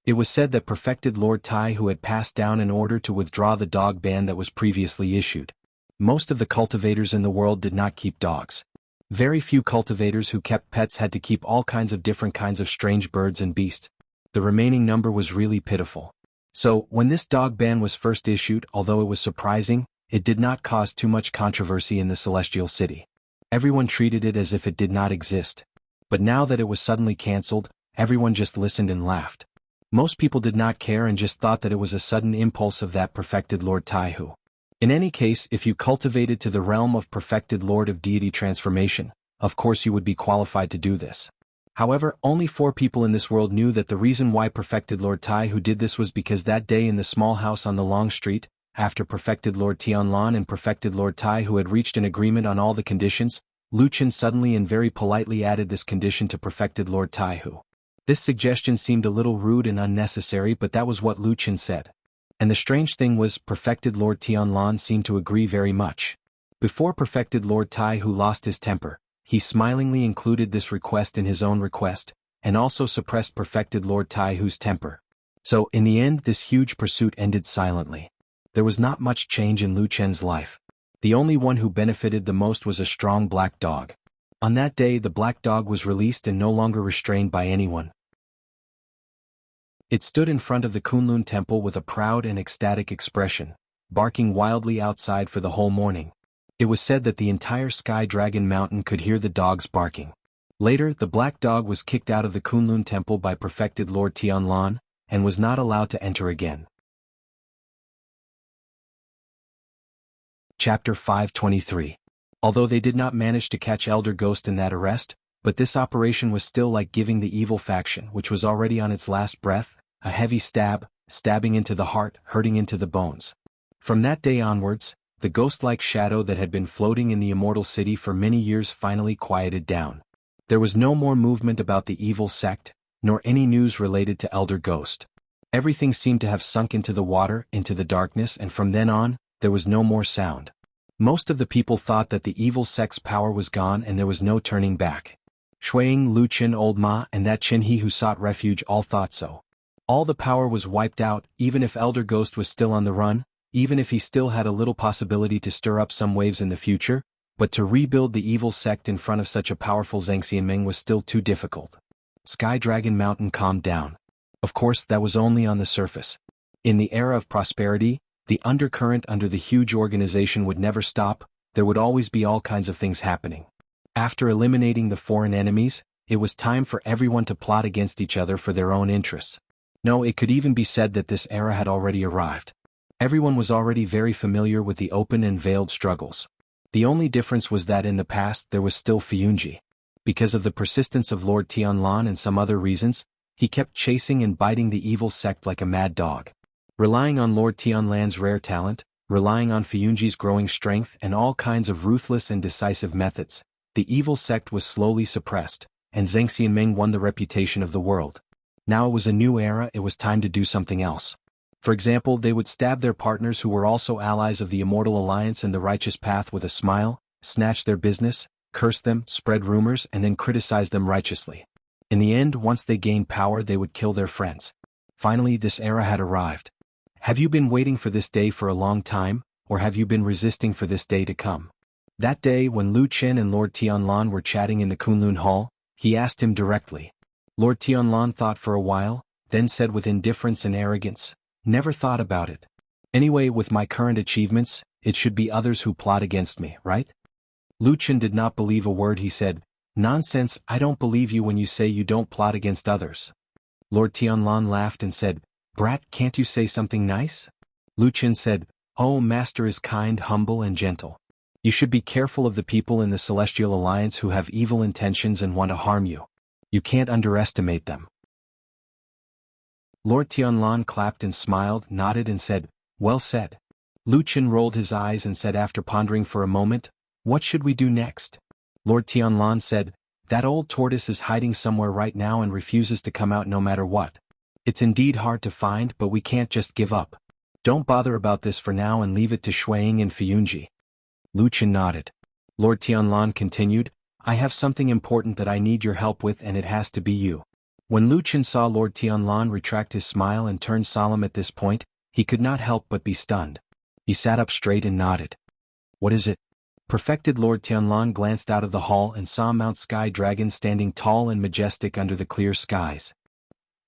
A: It was said that perfected Lord Tai Hu had passed down an order to withdraw the dog ban that was previously issued. Most of the cultivators in the world did not keep dogs. Very few cultivators who kept pets had to keep all kinds of different kinds of strange birds and beasts. The remaining number was really pitiful. So, when this dog ban was first issued, although it was surprising, it did not cause too much controversy in the Celestial City. Everyone treated it as if it did not exist. But now that it was suddenly cancelled, everyone just listened and laughed. Most people did not care and just thought that it was a sudden impulse of that perfected Lord Tai Hu. In any case, if you cultivated to the realm of perfected Lord of Deity Transformation, of course you would be qualified to do this. However, only 4 people in this world knew that the reason why perfected Lord Tai Hu did this was because that day in the small house on the long street, after perfected Lord Tianlan and perfected Lord Tai Hu had reached an agreement on all the conditions, Lu Chen suddenly and very politely added this condition to perfected Lord Tai Hu. This suggestion seemed a little rude and unnecessary, but that was what Lu Chen said. And the strange thing was, perfected Lord Tianlan seemed to agree very much. Before perfected Lord Tai Hu lost his temper, he smilingly included this request in his own request, and also suppressed perfected Lord Tai Hu's temper. So, in the end, this huge pursuit ended silently. There was not much change in Lu Chen's life. The only one who benefited the most was a strong black dog. On that day the black dog was released and no longer restrained by anyone. It stood in front of the Kunlun temple with a proud and ecstatic expression, barking wildly outside for the whole morning. It was said that the entire Sky Dragon Mountain could hear the dog's barking. Later, the black dog was kicked out of the Kunlun temple by perfected Lord Tianlan, and was not allowed to enter again. Chapter 523. Although they did not manage to catch Elder Ghost in that arrest, but this operation was still like giving the evil faction, which was already on its last breath, a heavy stab, stabbing into the heart, hurting into the bones. From that day onwards, the ghost-like shadow that had been floating in the immortal city for many years finally quieted down. There was no more movement about the evil sect, nor any news related to Elder Ghost. Everything seemed to have sunk into the water, into the darkness, and from then on, there was no more sound. Most of the people thought that the evil sect's power was gone and there was no turning back. Shuiying, Lu Chen, Old Ma, and that Chen He who sought refuge all thought so. All the power was wiped out, even if Elder Ghost was still on the run, even if he still had a little possibility to stir up some waves in the future, but to rebuild the evil sect in front of such a powerful Zhang Xianming was still too difficult. Sky Dragon Mountain calmed down. Of course, that was only on the surface. In the era of prosperity, the undercurrent under the huge organization would never stop, there would always be all kinds of things happening. After eliminating the foreign enemies, it was time for everyone to plot against each other for their own interests. No, it could even be said that this era had already arrived. Everyone was already very familiar with the open and veiled struggles. The only difference was that in the past there was still Fiyunji. Because of the persistence of Lord Tianlan and some other reasons, he kept chasing and biting the evil sect like a mad dog. Relying on Lord Tianlan's rare talent, relying on Fiyunji's growing strength and all kinds of ruthless and decisive methods, the evil sect was slowly suppressed, and Zhang Xianming won the reputation of the world. Now it was a new era, it was time to do something else. For example, they would stab their partners who were also allies of the Immortal Alliance and the Righteous Path with a smile, snatch their business, curse them, spread rumors, and then criticize them righteously. In the end, once they gained power, they would kill their friends. Finally, this era had arrived. Have you been waiting for this day for a long time, or have you been resisting for this day to come? That day, when Lu Chen and Lord Tianlan were chatting in the Kunlun Hall, he asked him directly. Lord Tianlan thought for a while, then said with indifference and arrogance, "Never thought about it. Anyway, with my current achievements, it should be others who plot against me, right?" Lu Chen did not believe a word he said. "Nonsense, I don't believe you when you say you don't plot against others." Lord Tianlan laughed and said, "Brat, can't you say something nice?" Lu Chen said, "Oh, Master is kind, humble and gentle. You should be careful of the people in the Celestial Alliance who have evil intentions and want to harm you. You can't underestimate them." Lord Tianlan clapped and smiled, nodded and said, "Well said." Lu Chen rolled his eyes and said after pondering for a moment, "What should we do next?" Lord Tianlan said, "That old tortoise is hiding somewhere right now and refuses to come out no matter what. It's indeed hard to find, but we can't just give up. Don't bother about this for now and leave it to Shuiying and Fiyunji." Lu Chen nodded. Lord Tianlan continued, "I have something important that I need your help with, and it has to be you." When Lu Chen saw Lord Tianlan retract his smile and turn solemn at this point, he could not help but be stunned. He sat up straight and nodded. "What is it?" Perfected Lord Tianlan glanced out of the hall and saw Mount Sky Dragon standing tall and majestic under the clear skies.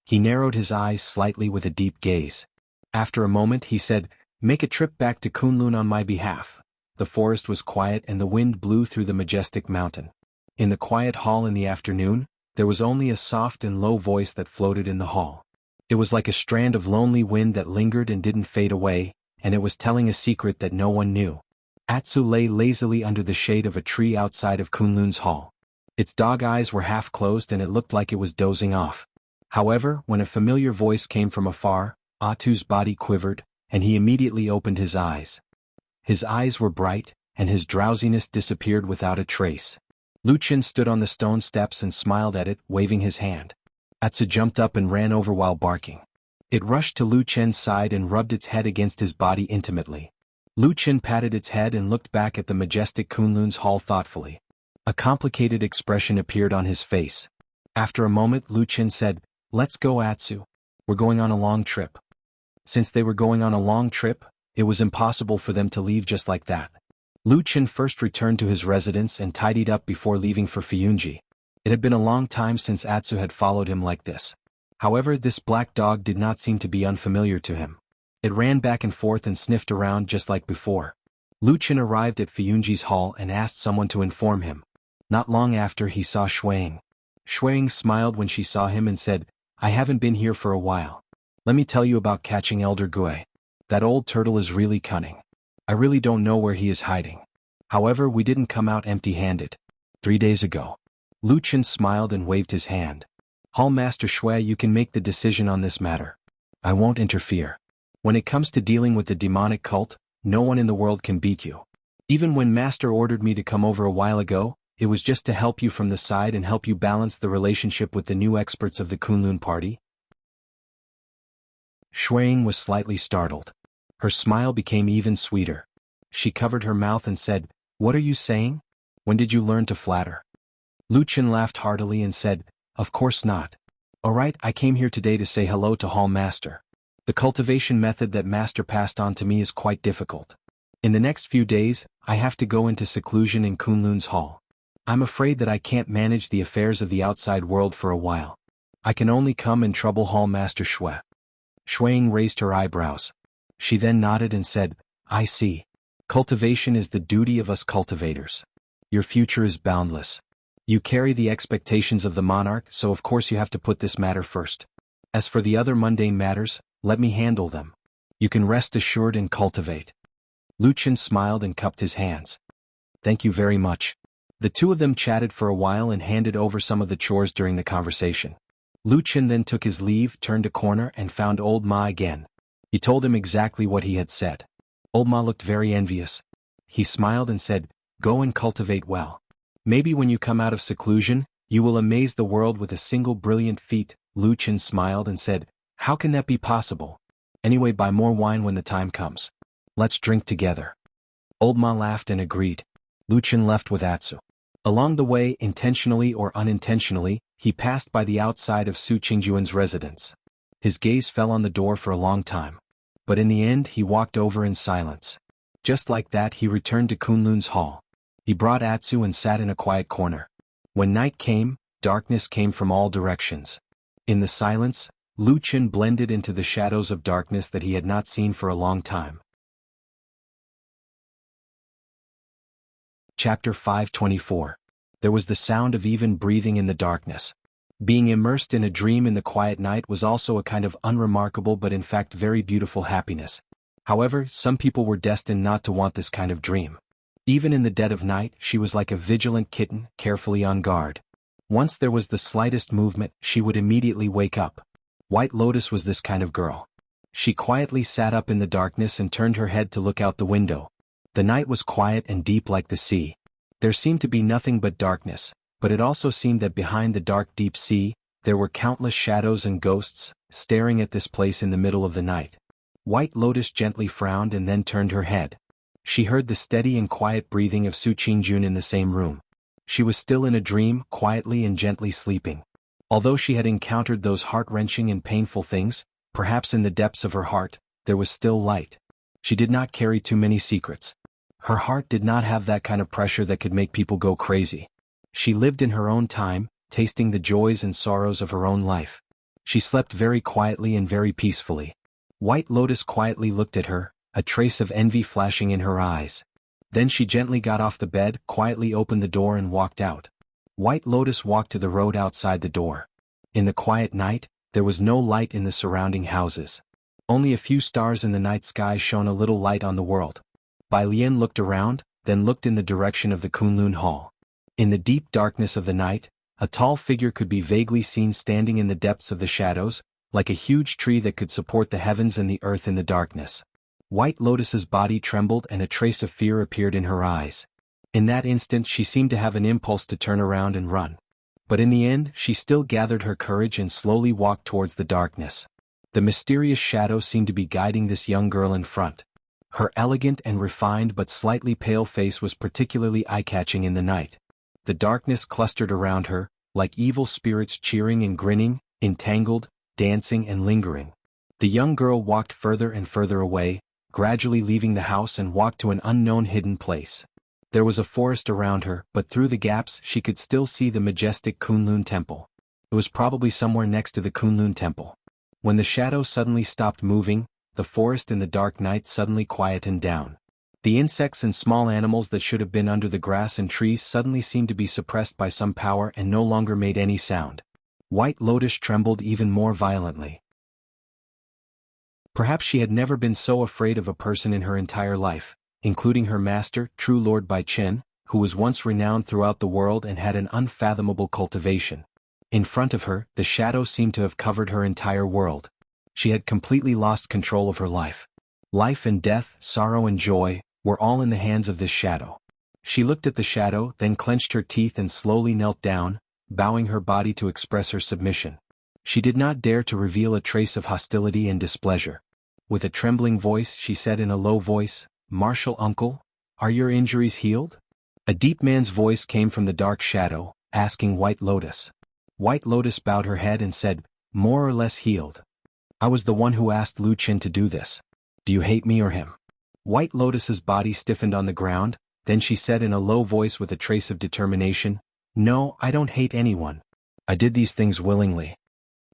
A: He narrowed his eyes slightly with a deep gaze. After a moment he said, "Make a trip back to Kunlun on my behalf." The forest was quiet and the wind blew through the majestic mountain. In the quiet hall in the afternoon, there was only a soft and low voice that floated in the hall. It was like a strand of lonely wind that lingered and didn't fade away, and it was telling a secret that no one knew. Atsu lay lazily under the shade of a tree outside of Kunlun's hall. Its dog eyes were half closed and it looked like it was dozing off. However, when a familiar voice came from afar, Atsu's body quivered, and he immediately opened his eyes. His eyes were bright, and his drowsiness disappeared without a trace. Lu Chen stood on the stone steps and smiled at it, waving his hand. Atsu jumped up and ran over while barking. It rushed to Lu Chen's side and rubbed its head against his body intimately. Lu Chen patted its head and looked back at the majestic Kunlun's hall thoughtfully. A complicated expression appeared on his face. After a moment Lu Chen said, "Let's go, Atsu. We're going on a long trip." Since they were going on a long trip, it was impossible for them to leave just like that. Lu Chen first returned to his residence and tidied up before leaving for Fiyunji. It had been a long time since Atsu had followed him like this. However, this black dog did not seem to be unfamiliar to him. It ran back and forth and sniffed around just like before. Lu Chen arrived at Fiyunji's hall and asked someone to inform him. Not long after he saw Shuiying. Shuiying smiled when she saw him and said, "I haven't been here for a while. Let me tell you about catching Elder Gui. That old turtle is really cunning. I really don't know where he is hiding. However, we didn't come out empty-handed. 3 days ago." Lu Chen smiled and waved his hand. "Hall Master Shui, you can make the decision on this matter. I won't interfere. When it comes to dealing with the demonic cult, no one in the world can beat you. Even when Master ordered me to come over a while ago, it was just to help you from the side and help you balance the relationship with the new experts of the Kunlun party." Shuiying was slightly startled. Her smile became even sweeter. She covered her mouth and said, "What are you saying? When did you learn to flatter?" Lu Chen laughed heartily and said, "Of course not. Alright, I came here today to say hello to Hall Master. The cultivation method that Master passed on to me is quite difficult. In the next few days, I have to go into seclusion in Kunlun's hall. I'm afraid that I can't manage the affairs of the outside world for a while. I can only come and trouble Hall Master Shui. Shuiying raised her eyebrows. She then nodded and said, I see. Cultivation is the duty of us cultivators. Your future is boundless. You carry the expectations of the monarch, so of course you have to put this matter first. As for the other mundane matters, let me handle them. You can rest assured and cultivate. Luchin smiled and cupped his hands. Thank you very much. The two of them chatted for a while and handed over some of the chores during the conversation. Luchin then took his leave, turned a corner and found Old Ma again. He told him exactly what he had said. Old Ma looked very envious. He smiled and said, Go and cultivate well. Maybe when you come out of seclusion, you will amaze the world with a single brilliant feat. Luchin smiled and said, How can that be possible? Anyway, buy more wine when the time comes. Let's drink together. Old Ma laughed and agreed. Luchin left with Atsu. Along the way, intentionally or unintentionally, he passed by the outside of Su Qingjuan's residence. His gaze fell on the door for a long time. But in the end he walked over in silence. Just like that he returned to Kunlun's hall. He brought Atsu and sat in a quiet corner. When night came, darkness came from all directions. In the silence, Luchin blended into the shadows of darkness that he had not seen for a long time. Chapter 524. There was the sound of even breathing in the darkness. Being immersed in a dream in the quiet night was also a kind of unremarkable but in fact very beautiful happiness. However, some people were destined not to want this kind of dream. Even in the dead of night, she was like a vigilant kitten, carefully on guard. Once there was the slightest movement, she would immediately wake up. White Lotus was this kind of girl. She quietly sat up in the darkness and turned her head to look out the window. The night was quiet and deep like the sea. There seemed to be nothing but darkness, but it also seemed that behind the dark deep sea, there were countless shadows and ghosts, staring at this place in the middle of the night. White Lotus gently frowned and then turned her head. She heard the steady and quiet breathing of Su Qingjun in the same room. She was still in a dream, quietly and gently sleeping. Although she had encountered those heart-wrenching and painful things, perhaps in the depths of her heart, there was still light. She did not carry too many secrets. Her heart did not have that kind of pressure that could make people go crazy. She lived in her own time, tasting the joys and sorrows of her own life. She slept very quietly and very peacefully. White Lotus quietly looked at her, a trace of envy flashing in her eyes. Then she gently got off the bed, quietly opened the door and walked out. White Lotus walked to the road outside the door. In the quiet night, there was no light in the surrounding houses. Only a few stars in the night sky shone a little light on the world. Bai Lian looked around, then looked in the direction of the Kunlun Hall. In the deep darkness of the night, a tall figure could be vaguely seen standing in the depths of the shadows, like a huge tree that could support the heavens and the earth in the darkness. White Lotus's body trembled and a trace of fear appeared in her eyes. In that instant she seemed to have an impulse to turn around and run. But in the end she still gathered her courage and slowly walked towards the darkness. The mysterious shadow seemed to be guiding this young girl in front. Her elegant and refined but slightly pale face was particularly eye-catching in the night. The darkness clustered around her, like evil spirits cheering and grinning, entangled, dancing and lingering. The young girl walked further and further away, gradually leaving the house and walked to an unknown hidden place. There was a forest around her, but through the gaps she could still see the majestic Kunlun Temple. It was probably somewhere next to the Kunlun Temple. When the shadow suddenly stopped moving, the forest in the dark night suddenly quietened down. The insects and small animals that should have been under the grass and trees suddenly seemed to be suppressed by some power and no longer made any sound. White Lotus trembled even more violently. Perhaps she had never been so afraid of a person in her entire life, including her master, true Lord Bai Chen, who was once renowned throughout the world and had an unfathomable cultivation. In front of her, the shadow seemed to have covered her entire world. She had completely lost control of her life. Life and death, sorrow and joy, were all in the hands of this shadow. She looked at the shadow, then clenched her teeth and slowly knelt down, bowing her body to express her submission. She did not dare to reveal a trace of hostility and displeasure. With a trembling voice she said in a low voice, "Martial uncle, are your injuries healed?" A deep man's voice came from the dark shadow, asking White Lotus. White Lotus bowed her head and said, more or less healed. I was the one who asked Lu Qin to do this. Do you hate me or him? White Lotus's body stiffened on the ground, then she said in a low voice with a trace of determination, No, I don't hate anyone. I did these things willingly.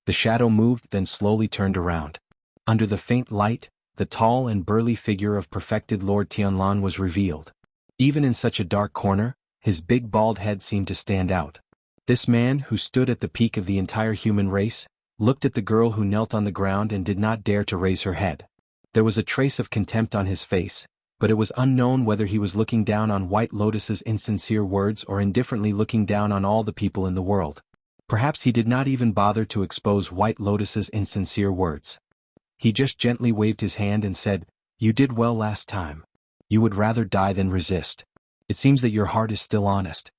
A: The shadow moved then slowly turned around. Under the faint light, the tall and burly figure of perfected Lord Tianlan was revealed. Even in such a dark corner, his big bald head seemed to stand out. This man, who stood at the peak of the entire human race, looked at the girl who knelt on the ground and did not dare to raise her head. There was a trace of contempt on his face, but it was unknown whether he was looking down on White Lotus's insincere words or indifferently looking down on all the people in the world. Perhaps he did not even bother to expose White Lotus's insincere words. He just gently waved his hand and said, You did well last time. You would rather die than resist. It seems that your heart is still honest.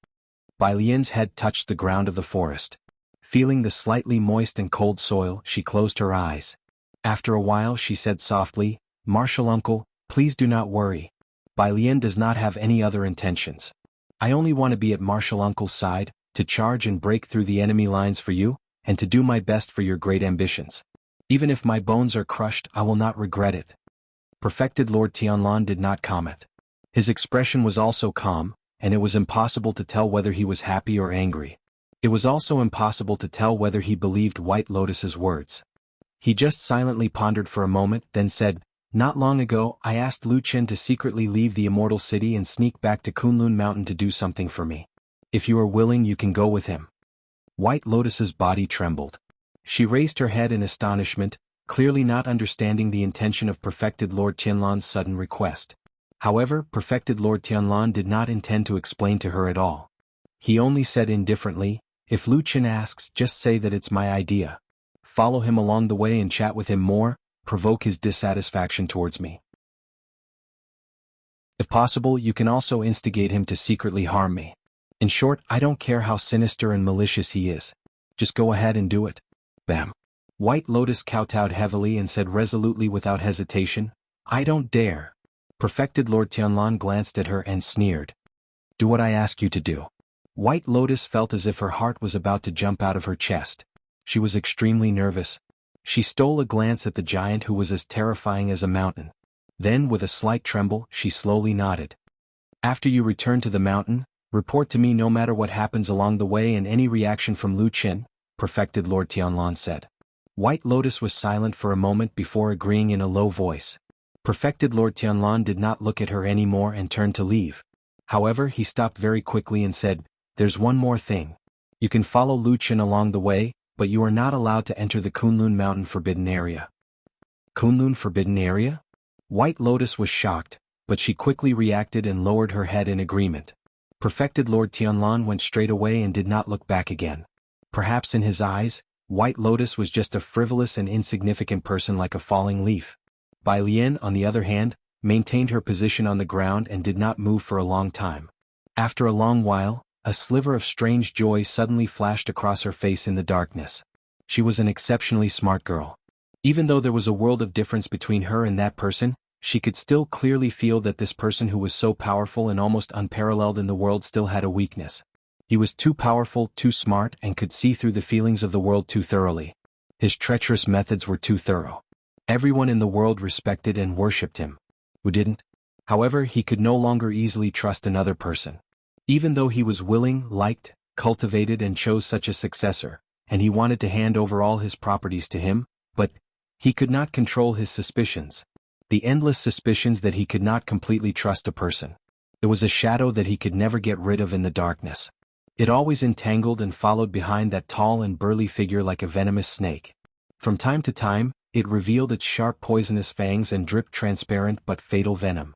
A: Bai Lian's head touched the ground of the forest. Feeling the slightly moist and cold soil, she closed her eyes. After a while she said softly, Martial uncle, please do not worry. Bai Lian does not have any other intentions. I only want to be at Martial uncle's side, to charge and break through the enemy lines for you, and to do my best for your great ambitions. Even if my bones are crushed, I will not regret it. Perfected Lord Tianlan did not comment. His expression was also calm, and it was impossible to tell whether he was happy or angry. It was also impossible to tell whether he believed White Lotus's words. He just silently pondered for a moment, then said, Not long ago, I asked Lu Qin to secretly leave the Immortal City and sneak back to Kunlun Mountain to do something for me. If you are willing, you can go with him. White Lotus's body trembled. She raised her head in astonishment, clearly not understanding the intention of Perfected Lord Tianlan's sudden request. However, Perfected Lord Tianlan did not intend to explain to her at all. He only said indifferently, If Lu Qin asks, just say that it's my idea. Follow him along the way and chat with him more, provoke his dissatisfaction towards me. If possible, you can also instigate him to secretly harm me. In short, I don't care how sinister and malicious he is. Just go ahead and do it. Bam. White Lotus kowtowed heavily and said resolutely without hesitation, I don't dare. Perfected Lord Tianlan glanced at her and sneered. Do what I ask you to do. White Lotus felt as if her heart was about to jump out of her chest. She was extremely nervous. She stole a glance at the giant who was as terrifying as a mountain. Then, with a slight tremble, she slowly nodded. After you return to the mountain, report to me no matter what happens along the way and any reaction from Lu Qin, Perfected Lord Tianlan said. White Lotus was silent for a moment before agreeing in a low voice. Perfected Lord Tianlan did not look at her anymore and turned to leave. However, he stopped very quickly and said, There's one more thing. You can follow Lu Qin along the way, but you are not allowed to enter the Kunlun Mountain Forbidden Area. Kunlun Forbidden Area? White Lotus was shocked, but she quickly reacted and lowered her head in agreement. Perfected Lord Tianlan went straight away and did not look back again. Perhaps in his eyes, White Lotus was just a frivolous and insignificant person like a falling leaf. Bai Lian, on the other hand, maintained her position on the ground and did not move for a long time. After a long while, a sliver of strange joy suddenly flashed across her face in the darkness. She was an exceptionally smart girl. Even though there was a world of difference between her and that person, she could still clearly feel that this person who was so powerful and almost unparalleled in the world still had a weakness. He was too powerful, too smart, and could see through the feelings of the world too thoroughly. His treacherous methods were too thorough. Everyone in the world respected and worshipped him. Who didn't? However, he could no longer easily trust another person. Even though he was willing, liked, cultivated and chose such a successor, and he wanted to hand over all his properties to him, but he could not control his suspicions. The endless suspicions that he could not completely trust a person. It was a shadow that he could never get rid of in the darkness. It always entangled and followed behind that tall and burly figure like a venomous snake. From time to time, it revealed its sharp poisonous fangs and dripped transparent but fatal venom.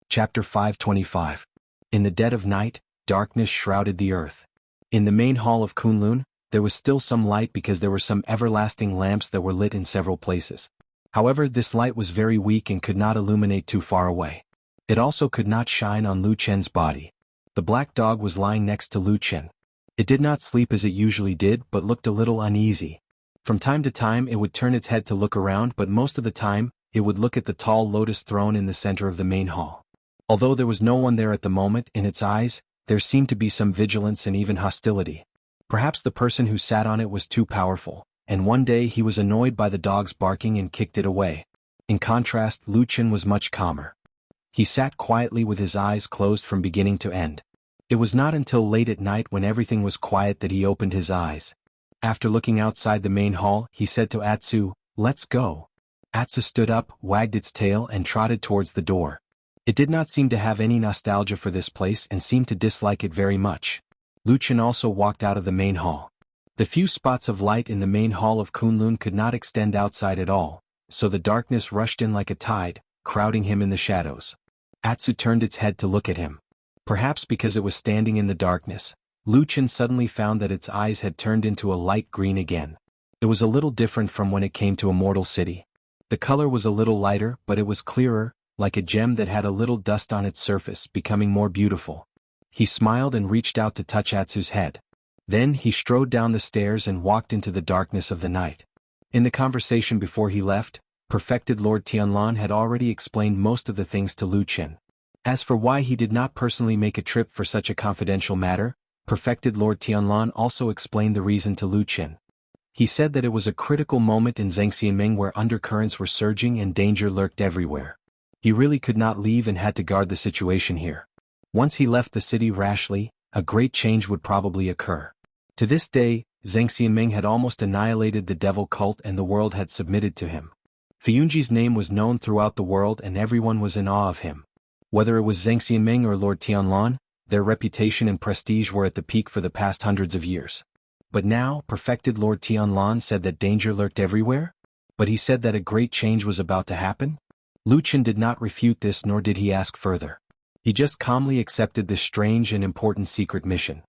A: Chapter 525. In the dead of night, darkness shrouded the earth. In the main hall of Kunlun, there was still some light because there were some everlasting lamps that were lit in several places. However, this light was very weak and could not illuminate too far away. It also could not shine on Lu Chen's body. The black dog was lying next to Lu Chen. It did not sleep as it usually did but looked a little uneasy. From time to time it would turn its head to look around, but most of the time, it would look at the tall lotus throne in the center of the main hall. Although there was no one there at the moment, in its eyes, there seemed to be some vigilance and even hostility. Perhaps the person who sat on it was too powerful, and one day he was annoyed by the dog's barking and kicked it away. In contrast, Lucien was much calmer. He sat quietly with his eyes closed from beginning to end. It was not until late at night when everything was quiet that he opened his eyes. After looking outside the main hall, he said to Atsu, "Let's go." Atsu stood up, wagged its tail and trotted towards the door. It did not seem to have any nostalgia for this place and seemed to dislike it very much. Lucien also walked out of the main hall. The few spots of light in the main hall of Kunlun could not extend outside at all, so the darkness rushed in like a tide, crowding him in the shadows. Atsu turned its head to look at him. Perhaps because it was standing in the darkness, Lucien suddenly found that its eyes had turned into a light green again. It was a little different from when it came to Immortal City. The color was a little lighter, but it was clearer, like a gem that had a little dust on its surface, becoming more beautiful. He smiled and reached out to touch Atsu's head. Then he strode down the stairs and walked into the darkness of the night. In the conversation before he left, Perfected Lord Tianlan had already explained most of the things to Lucien. As for why he did not personally make a trip for such a confidential matter, Perfected Lord Tianlan also explained the reason to Lucien. He said that it was a critical moment in Zhangxianming where undercurrents were surging and danger lurked everywhere. He really could not leave and had to guard the situation here. Once he left the city rashly, a great change would probably occur. To this day, Zhangxianming had almost annihilated the devil cult and the world had submitted to him. Fiyunji's name was known throughout the world and everyone was in awe of him. Whether it was Zhangxianming or Lord Tianlan, their reputation and prestige were at the peak for the past hundreds of years. But now, Perfected Lord Tianlan said that danger lurked everywhere? But he said that a great change was about to happen? Lucien did not refute this nor did he ask further. He just calmly accepted this strange and important secret mission.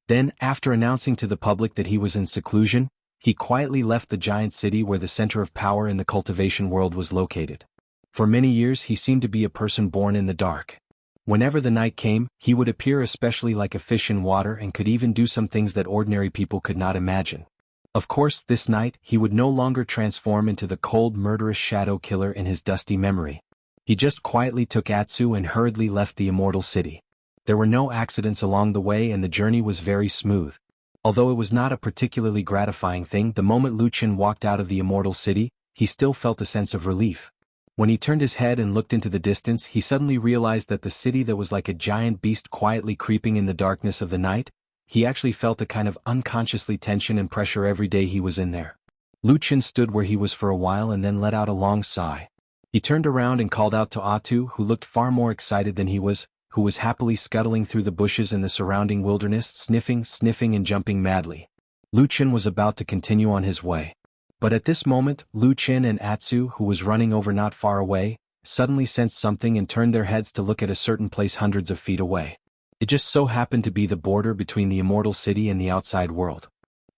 A: Then, after announcing to the public that he was in seclusion, he quietly left the giant city where the center of power in the cultivation world was located. For many years he seemed to be a person born in the dark. Whenever the night came, he would appear especially like a fish in water and could even do some things that ordinary people could not imagine. Of course, this night, he would no longer transform into the cold murderous shadow killer in his dusty memory. He just quietly took Atsu and hurriedly left the immortal city. There were no accidents along the way and the journey was very smooth. Although it was not a particularly gratifying thing, the moment Lucien walked out of the immortal city, he still felt a sense of relief. When he turned his head and looked into the distance, he suddenly realized that the city that was like a giant beast quietly creeping in the darkness of the night, he actually felt a kind of unconsciously tension and pressure every day he was in there. Lucien stood where he was for a while and then let out a long sigh. He turned around and called out to Atu, who looked far more excited than he was, who was happily scuttling through the bushes in the surrounding wilderness, sniffing and jumping madly. Lucien was about to continue on his way. But at this moment, Lucien and Atsu, who was running over not far away, suddenly sensed something and turned their heads to look at a certain place hundreds of feet away. It just so happened to be the border between the immortal city and the outside world.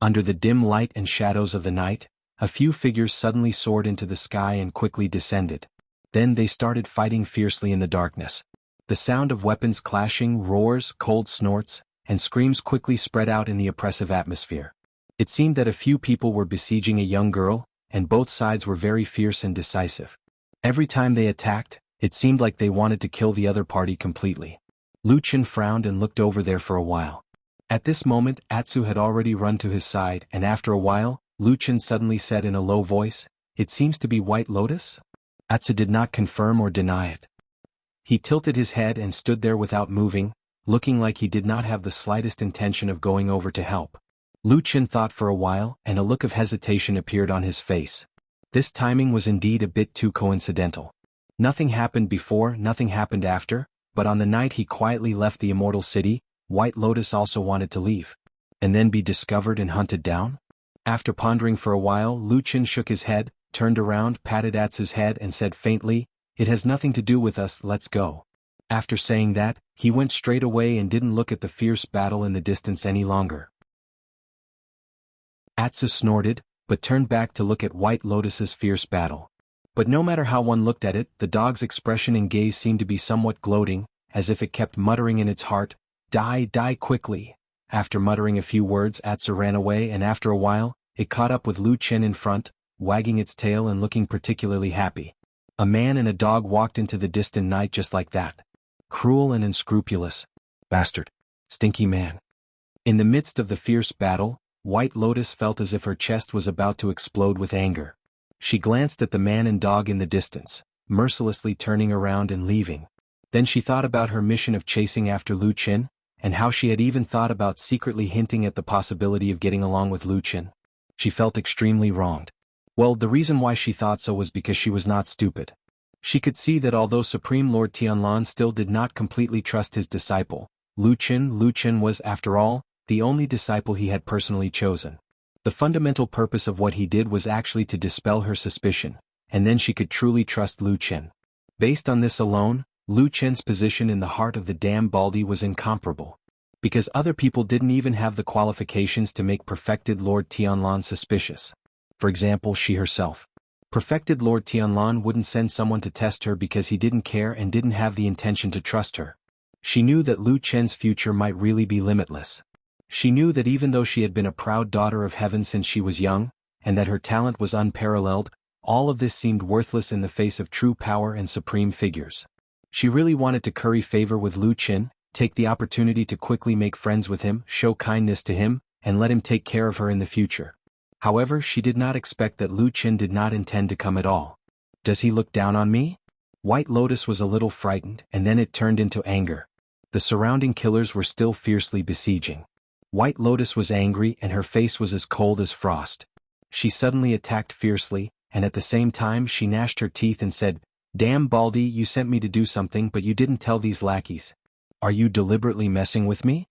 A: Under the dim light and shadows of the night, a few figures suddenly soared into the sky and quickly descended. Then they started fighting fiercely in the darkness. The sound of weapons clashing, roars, cold snorts, and screams quickly spread out in the oppressive atmosphere. It seemed that a few people were besieging a young girl, and both sides were very fierce and decisive. Every time they attacked, it seemed like they wanted to kill the other party completely. Lucien frowned and looked over there for a while. At this moment, Atsu had already run to his side, and after a while, Lucien suddenly said in a low voice, "It seems to be White Lotus?" Atsu did not confirm or deny it. He tilted his head and stood there without moving, looking like he did not have the slightest intention of going over to help. Lucien thought for a while, and a look of hesitation appeared on his face. This timing was indeed a bit too coincidental. Nothing happened before, nothing happened after, but on the night he quietly left the immortal city, White Lotus also wanted to leave. And then be discovered and hunted down? After pondering for a while, Lucien shook his head, turned around, patted Atsu's head and said faintly, "It has nothing to do with us, let's go." After saying that, he went straight away and didn't look at the fierce battle in the distance any longer. Atsu snorted, but turned back to look at White Lotus's fierce battle. But no matter how one looked at it, the dog's expression and gaze seemed to be somewhat gloating, as if it kept muttering in its heart, "Die, die quickly." After muttering a few words, Atsu ran away and after a while, it caught up with Lucien in front, wagging its tail and looking particularly happy. A man and a dog walked into the distant night just like that. Cruel and unscrupulous. Bastard. Stinky man. In the midst of the fierce battle, White Lotus felt as if her chest was about to explode with anger. She glanced at the man and dog in the distance, mercilessly turning around and leaving. Then she thought about her mission of chasing after Lu Qin, and how she had even thought about secretly hinting at the possibility of getting along with Lu Qin. She felt extremely wronged. Well, the reason why she thought so was because she was not stupid. She could see that although Supreme Lord Tianlan still did not completely trust his disciple, Lu Qin was, after all, the only disciple he had personally chosen. The fundamental purpose of what he did was actually to dispel her suspicion, and then she could truly trust Lu Qin. Based on this alone, Lu Qin's position in the heart of the damn Baldi was incomparable. Because other people didn't even have the qualifications to make perfected Lord Tianlan suspicious. For example, she herself. Perfected Lord Tianlan wouldn't send someone to test her because he didn't care and didn't have the intention to trust her. She knew that Lu Qin's future might really be limitless. She knew that even though she had been a proud daughter of heaven since she was young, and that her talent was unparalleled, all of this seemed worthless in the face of true power and supreme figures. She really wanted to curry favor with Lu Qin, take the opportunity to quickly make friends with him, show kindness to him, and let him take care of her in the future. However, she did not expect that Lu Qin did not intend to come at all. Does he look down on me? White Lotus was a little frightened, and then it turned into anger. The surrounding killers were still fiercely besieging. White Lotus was angry and her face was as cold as frost. She suddenly attacked fiercely, and at the same time she gnashed her teeth and said, "Damn Baldi, you sent me to do something but you didn't tell these lackeys. Are you deliberately messing with me?"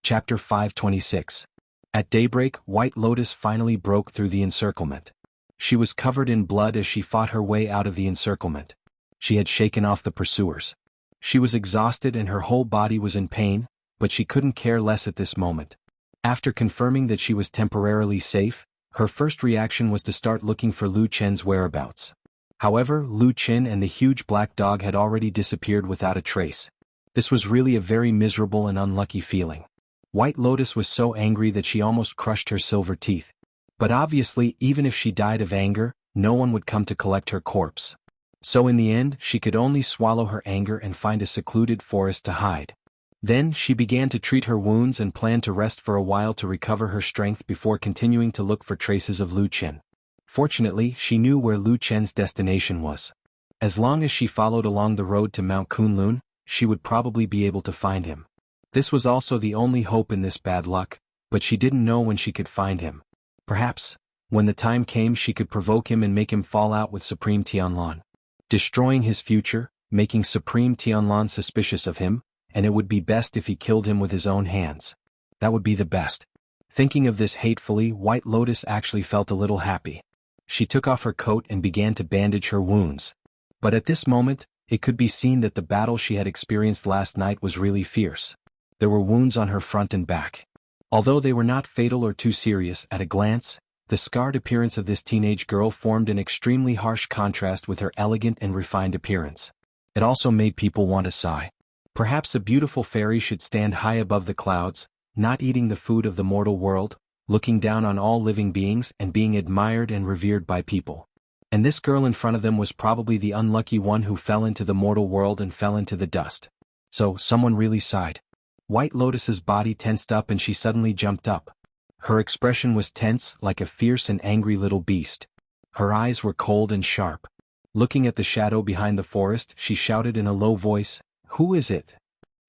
A: Chapter 526. At daybreak, White Lotus finally broke through the encirclement. She was covered in blood as she fought her way out of the encirclement. She had shaken off the pursuers. She was exhausted and her whole body was in pain, but she couldn't care less at this moment. After confirming that she was temporarily safe, her first reaction was to start looking for Lu Qin's whereabouts. However, Lu Qin and the huge black dog had already disappeared without a trace. This was really a very miserable and unlucky feeling. White Lotus was so angry that she almost crushed her silver teeth. But obviously, even if she died of anger, no one would come to collect her corpse. So in the end, she could only swallow her anger and find a secluded forest to hide. Then she began to treat her wounds and planned to rest for a while to recover her strength before continuing to look for traces of Lu Qin. Fortunately, she knew where Lu Qin's destination was. As long as she followed along the road to Mount Kunlun, she would probably be able to find him. This was also the only hope in this bad luck, but she didn't know when she could find him. Perhaps, when the time came, she could provoke him and make him fall out with Supreme Tianlan, destroying his future, making Supreme Tianlan suspicious of him, and it would be best if he killed him with his own hands. That would be the best. Thinking of this hatefully, White Lotus actually felt a little happy. She took off her coat and began to bandage her wounds. But at this moment, it could be seen that the battle she had experienced last night was really fierce. There were wounds on her front and back. Although they were not fatal or too serious, at a glance, the scarred appearance of this teenage girl formed an extremely harsh contrast with her elegant and refined appearance. It also made people want to sigh. Perhaps a beautiful fairy should stand high above the clouds, not eating the food of the mortal world, looking down on all living beings and being admired and revered by people. And this girl in front of them was probably the unlucky one who fell into the mortal world and fell into the dust. So, someone really sighed. White Lotus's body tensed up and she suddenly jumped up. Her expression was tense, like a fierce and angry little beast. Her eyes were cold and sharp. Looking at the shadow behind the forest, she shouted in a low voice, "Who is it?"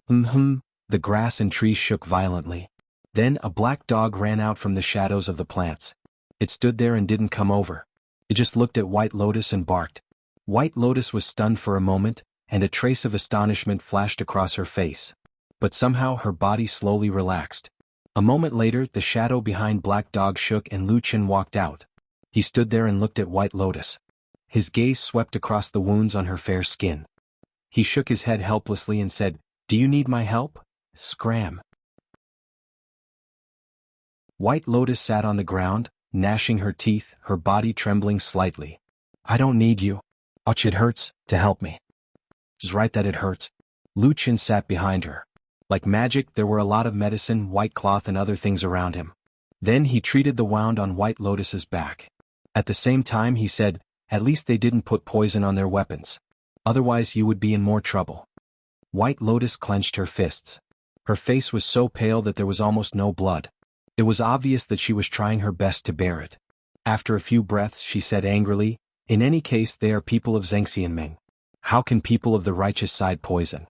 A: The grass and trees shook violently. Then a black dog ran out from the shadows of the plants. It stood there and didn't come over. It just looked at White Lotus and barked. White Lotus was stunned for a moment, and a trace of astonishment flashed across her face. But somehow her body slowly relaxed. A moment later, the shadow behind Black Dog shook and Lu Qin walked out. He stood there and looked at White Lotus. His gaze swept across the wounds on her fair skin. He shook his head helplessly and said, "Do you need my help?" Scram. White Lotus sat on the ground, gnashing her teeth, her body trembling slightly. "I don't need you. Ouch, it hurts, to help me." "Just right that it hurts." Lu Qin sat behind her. Like magic, there were a lot of medicine, white cloth and other things around him. Then he treated the wound on White Lotus's back. At the same time he said, At least they didn't put poison on their weapons. Otherwise you would be in more trouble. White Lotus clenched her fists. Her face was so pale that there was almost no blood. It was obvious that she was trying her best to bear it. After a few breaths she said angrily, "In any case they are people of Zhengxianming. How can people of the righteous side poison?"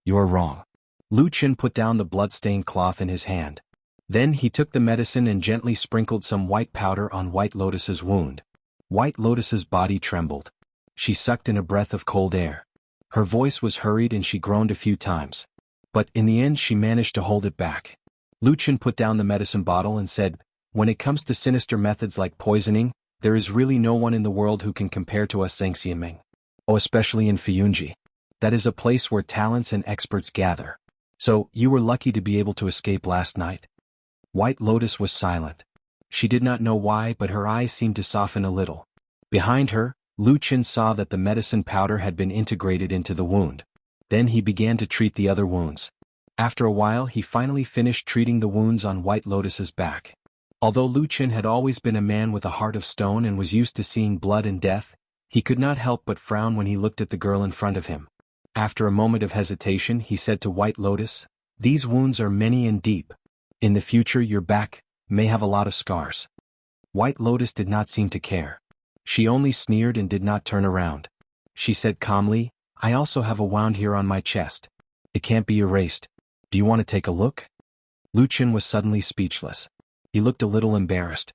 A: "You're wrong." Lu Qin put down the blood-stained cloth in his hand. Then he took the medicine and gently sprinkled some white powder on White Lotus's wound. White Lotus's body trembled. She sucked in a breath of cold air. Her voice was hurried and she groaned a few times. But in the end she managed to hold it back. Lu Qin put down the medicine bottle and said, "When it comes to sinister methods like poisoning, there is really no one in the world who can compare to us Zhengxianming. Oh, especially in Fiyunji. That is a place where talents and experts gather. So, you were lucky to be able to escape last night." White Lotus was silent. She did not know why, but her eyes seemed to soften a little. Behind her, Lu Qin saw that the medicine powder had been integrated into the wound. Then he began to treat the other wounds. After a while he finally finished treating the wounds on White Lotus's back. Although Lu Qin had always been a man with a heart of stone and was used to seeing blood and death, he could not help but frown when he looked at the girl in front of him. After a moment of hesitation he said to White Lotus, "These wounds are many and deep. In the future your back may have a lot of scars." White Lotus did not seem to care. She only sneered and did not turn around. She said calmly, "I also have a wound here on my chest. It can't be erased. Do you want to take a look?" Lu Qin was suddenly speechless. He looked a little embarrassed.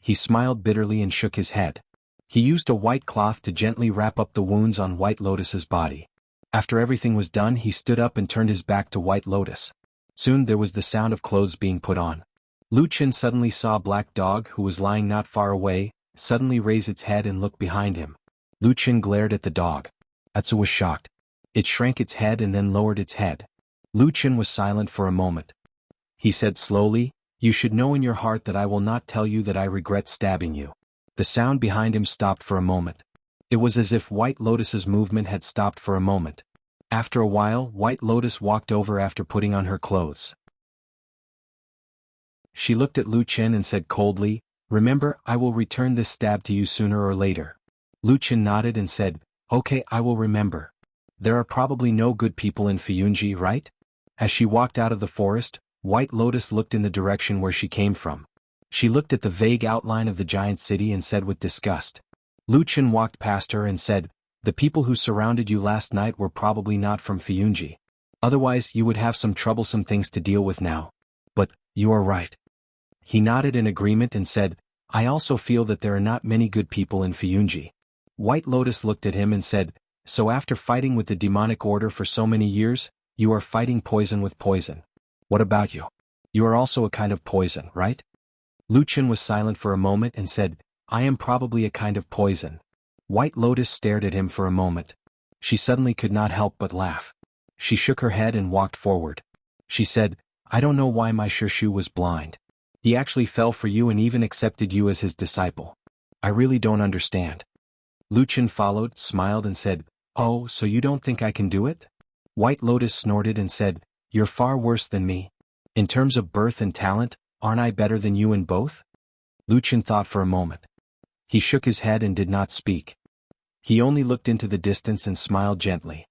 A: He smiled bitterly and shook his head. He used a white cloth to gently wrap up the wounds on White Lotus's body. After everything was done he stood up and turned his back to White Lotus. Soon there was the sound of clothes being put on. Lu Qin suddenly saw a black dog who was lying not far away, suddenly raise its head and look behind him. Lu Qin glared at the dog. Atsu was shocked. It shrank its head and then lowered its head. Lu Qin was silent for a moment. He said slowly, "You should know in your heart that I will not tell you that I regret stabbing you." The sound behind him stopped for a moment. It was as if White Lotus's movement had stopped for a moment. After a while White Lotus walked over after putting on her clothes. She looked at Lu Qin and said coldly, "Remember, I will return this stab to you sooner or later." Lu Qin nodded and said, "Okay, I will remember. There are probably no good people in Fiyunji, right?" As she walked out of the forest, White Lotus looked in the direction where she came from. She looked at the vague outline of the giant city and said with disgust. Lu Qin walked past her and said, "The people who surrounded you last night were probably not from Fiyunji. Otherwise you would have some troublesome things to deal with now. But, you are right." He nodded in agreement and said, "I also feel that there are not many good people in Fiyunji." White Lotus looked at him and said, "So after fighting with the demonic order for so many years, you are fighting poison with poison. What about you? You are also a kind of poison, right?" Lu Qin was silent for a moment and said, "I am probably a kind of poison." White Lotus stared at him for a moment. She suddenly could not help but laugh. She shook her head and walked forward. She said, "I don't know why my Shishu was blind. He actually fell for you and even accepted you as his disciple. I really don't understand." Lu Qin followed, smiled and said, "Oh, so you don't think I can do it?" White Lotus snorted and said, "You're far worse than me. In terms of birth and talent, aren't I better than you in both?" Lu Qin thought for a moment. He shook his head and did not speak. He only looked into the distance and smiled gently.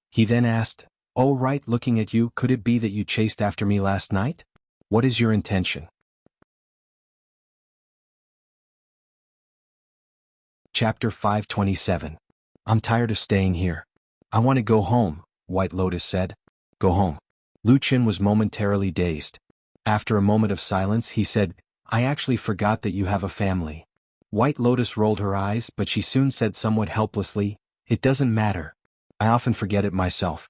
A: He then asked, "Oh right, looking at you, could it be that you chased after me last night? What is your intention?" Chapter 527. "I'm tired of staying here. I want to go home," White Lotus said. "Go home." Lu Qin was momentarily dazed. After a moment of silence he said, "I actually forgot that you have a family." White Lotus rolled her eyes but she soon said somewhat helplessly, "It doesn't matter. I often forget it myself."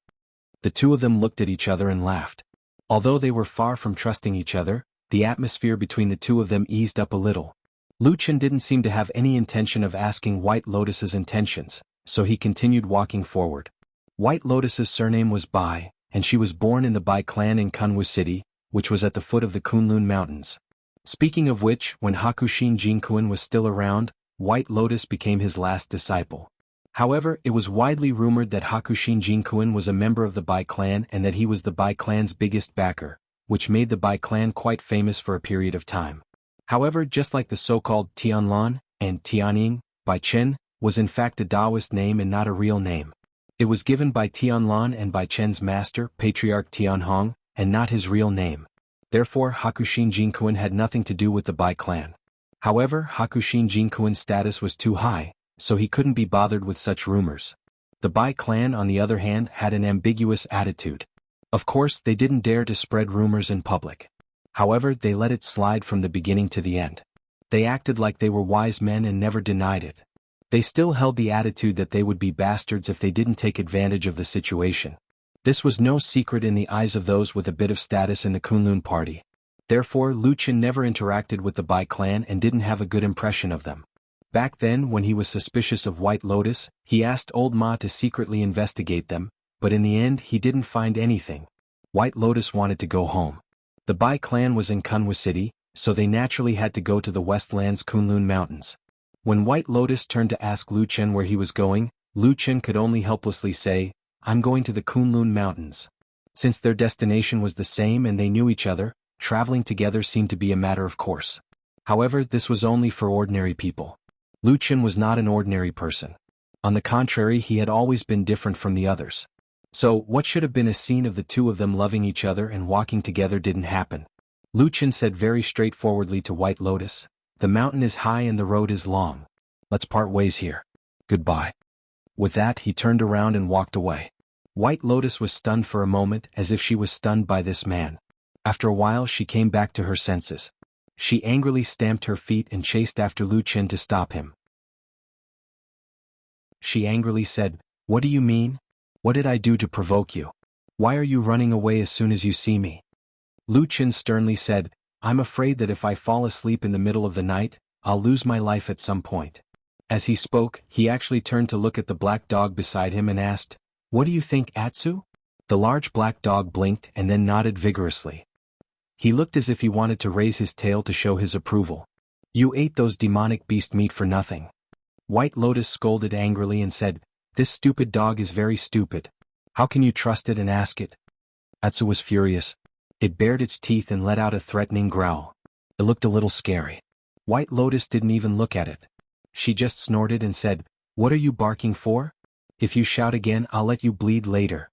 A: The two of them looked at each other and laughed. Although they were far from trusting each other, the atmosphere between the two of them eased up a little. Lu Qin didn't seem to have any intention of asking White Lotus's intentions, so he continued walking forward. White Lotus's surname was Bai, and she was born in the Bai clan in Kunwu City, which was at the foot of the Kunlun Mountains. Speaking of which, when Hakushin Jinkuan was still around, White Lotus became his last disciple. However, it was widely rumored that Hakushin Jinkuan was a member of the Bai clan and that he was the Bai clan's biggest backer, which made the Bai clan quite famous for a period of time. However, just like the so-called Tianlan and Tianying, Bai Chen, was in fact a Taoist name and not a real name. It was given by Tianlan and Bai Chen's master, Patriarch Tianhong, and not his real name. Therefore, Hakushin Jinkuan had nothing to do with the Bai clan. However, Hakushin Jinkuan's status was too high, so he couldn't be bothered with such rumors. The Bai clan, on the other hand, had an ambiguous attitude. Of course, they didn't dare to spread rumors in public. However, they let it slide from the beginning to the end. They acted like they were wise men and never denied it. They still held the attitude that they would be bastards if they didn't take advantage of the situation. This was no secret in the eyes of those with a bit of status in the Kunlun party. Therefore, Lu Chen never interacted with the Bai clan and didn't have a good impression of them. Back then, when he was suspicious of White Lotus, he asked Old Ma to secretly investigate them, but in the end he didn't find anything. White Lotus wanted to go home. The Bai clan was in Kunwa City, so they naturally had to go to the Westland's Kunlun Mountains. When White Lotus turned to ask Lu Chen where he was going, Lu Chen could only helplessly say, "I'm going to the Kunlun Mountains." Since their destination was the same and they knew each other, traveling together seemed to be a matter of course. However, this was only for ordinary people. Lu Chen was not an ordinary person. On the contrary, he had always been different from the others. So, what should have been a scene of the two of them loving each other and walking together didn't happen. Lu Chen said very straightforwardly to White Lotus, "The mountain is high and the road is long. Let's part ways here. Goodbye." With that, he turned around and walked away. White Lotus was stunned for a moment, as if she was stunned by this man. After a while, she came back to her senses. She angrily stamped her feet and chased after Lu Chen to stop him. She angrily said, "What do you mean? What did I do to provoke you? Why are you running away as soon as you see me?" Lu Chen sternly said, "I'm afraid that if I fall asleep in the middle of the night, I'll lose my life at some point." As he spoke, he actually turned to look at the black dog beside him and asked, "What do you think, Atsu?" The large black dog blinked and then nodded vigorously. He looked as if he wanted to raise his tail to show his approval. "You ate those demonic beast meat for nothing." White Lotus scolded angrily and said, "This stupid dog is very stupid. How can you trust it and ask it?" Atsu was furious. It bared its teeth and let out a threatening growl. It looked a little scary. White Lotus didn't even look at it. She just snorted and said, "What are you barking for? If you shout again, I'll let you bleed later."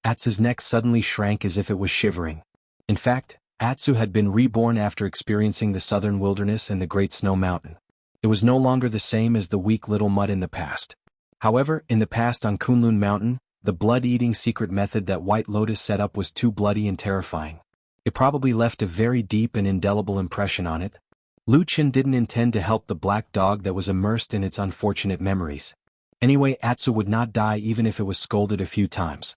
A: Atsu's neck suddenly shrank as if it was shivering. In fact, Atsu had been reborn after experiencing the southern wilderness and the Great Snow Mountain. It was no longer the same as the weak little mud in the past. However, in the past on Kunlun Mountain, the blood-eating secret method that White Lotus set up was too bloody and terrifying. It probably left a very deep and indelible impression on it. Lu Chen didn't intend to help the black dog that was immersed in its unfortunate memories. Anyway, Atsu would not die even if it was scolded a few times.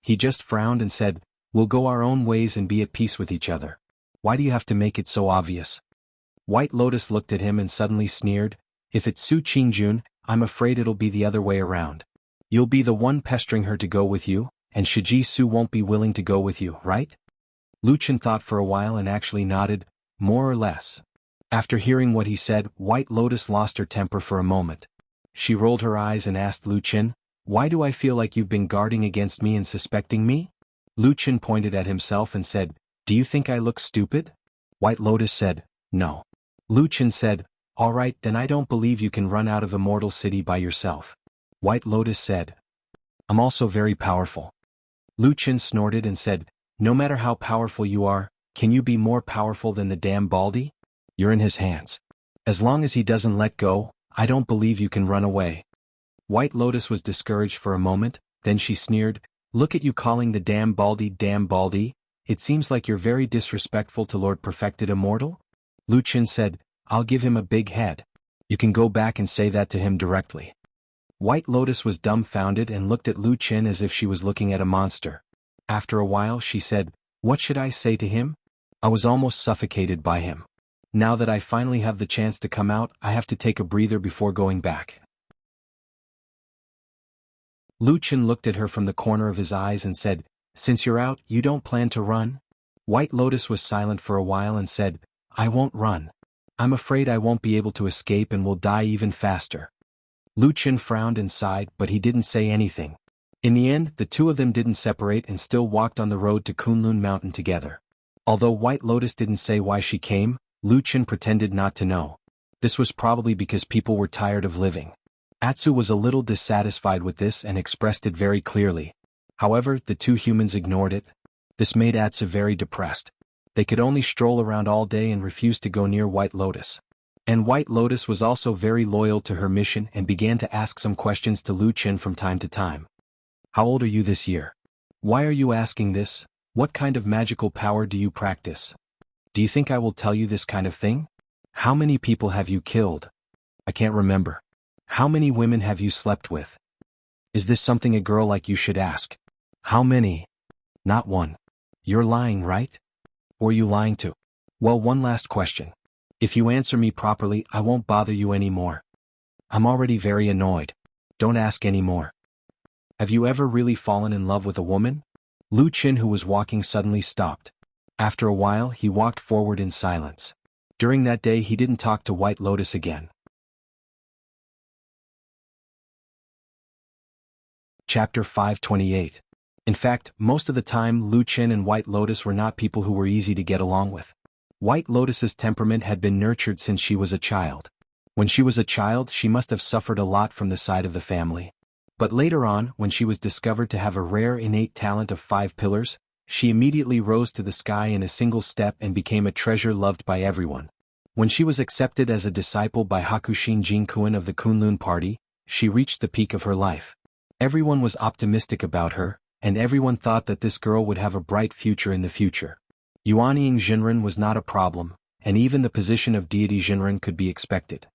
A: He just frowned and said, "We'll go our own ways and be at peace with each other. Why do you have to make it so obvious?" White Lotus looked at him and suddenly sneered, "If it's Su Qingjun, I'm afraid it'll be the other way around. You'll be the one pestering her to go with you, and Shiji Su won't be willing to go with you, right?" Lu Chen thought for a while and actually nodded, more or less. After hearing what he said, White Lotus lost her temper for a moment. She rolled her eyes and asked Lu Chen, "Why do I feel like you've been guarding against me and suspecting me?" Lu Chen pointed at himself and said, "Do you think I look stupid?" White Lotus said, "No." Lu Chen said, "All right, then I don't believe you can run out of Immortal City by yourself." White Lotus said, "I'm also very powerful." Lu Chen snorted and said, "No matter how powerful you are, can you be more powerful than the damn Baldy? You're in his hands. As long as he doesn't let go, I don't believe you can run away." White Lotus was discouraged for a moment, then she sneered, "Look at you calling the damn Baldy. It seems like you're very disrespectful to Lord Perfected Immortal." Lu Chen said, "I'll give him a big head. You can go back and say that to him directly." White Lotus was dumbfounded and looked at Lu Chen as if she was looking at a monster. After a while she said, "What should I say to him? I was almost suffocated by him. Now that I finally have the chance to come out, I have to take a breather before going back." Lu Chen looked at her from the corner of his eyes and said, "Since you're out, you don't plan to run?" White Lotus was silent for a while and said, "I won't run. I'm afraid I won't be able to escape and will die even faster." Lu Chen frowned and sighed, but he didn't say anything. In the end, the two of them didn't separate and still walked on the road to Kunlun Mountain together. Although White Lotus didn't say why she came, Lu Chen pretended not to know. This was probably because people were tired of living. Atsu was a little dissatisfied with this and expressed it very clearly. However, the two humans ignored it. This made Atsu very depressed. They could only stroll around all day and refused to go near White Lotus. And White Lotus was also very loyal to her mission and began to ask some questions to Lu Qin from time to time. How old are you this year? Why are you asking this? What kind of magical power do you practice? Do you think I will tell you this kind of thing? How many people have you killed? I can't remember. How many women have you slept with? Is this something a girl like you should ask? How many? Not one. You're lying, right? Or are you lying too? Well, one last question. If you answer me properly, I won't bother you anymore. I'm already very annoyed. Don't ask any more. Have you ever really fallen in love with a woman? Lu Qin, who was walking, suddenly stopped. After a while, he walked forward in silence. During that day, he didn't talk to White Lotus again. Chapter 528. In fact, most of the time, Lu Qin and White Lotus were not people who were easy to get along with. White Lotus's temperament had been nurtured since she was a child. When she was a child, she must have suffered a lot from the side of the family. But later on, when she was discovered to have a rare innate talent of 5 pillars, she immediately rose to the sky in a single step and became a treasure loved by everyone. When she was accepted as a disciple by Hakushin Jinkuin of the Kunlun party, she reached the peak of her life. Everyone was optimistic about her, and everyone thought that this girl would have a bright future in the future. Yuanying Jinren was not a problem, and even the position of deity Jinren could be expected.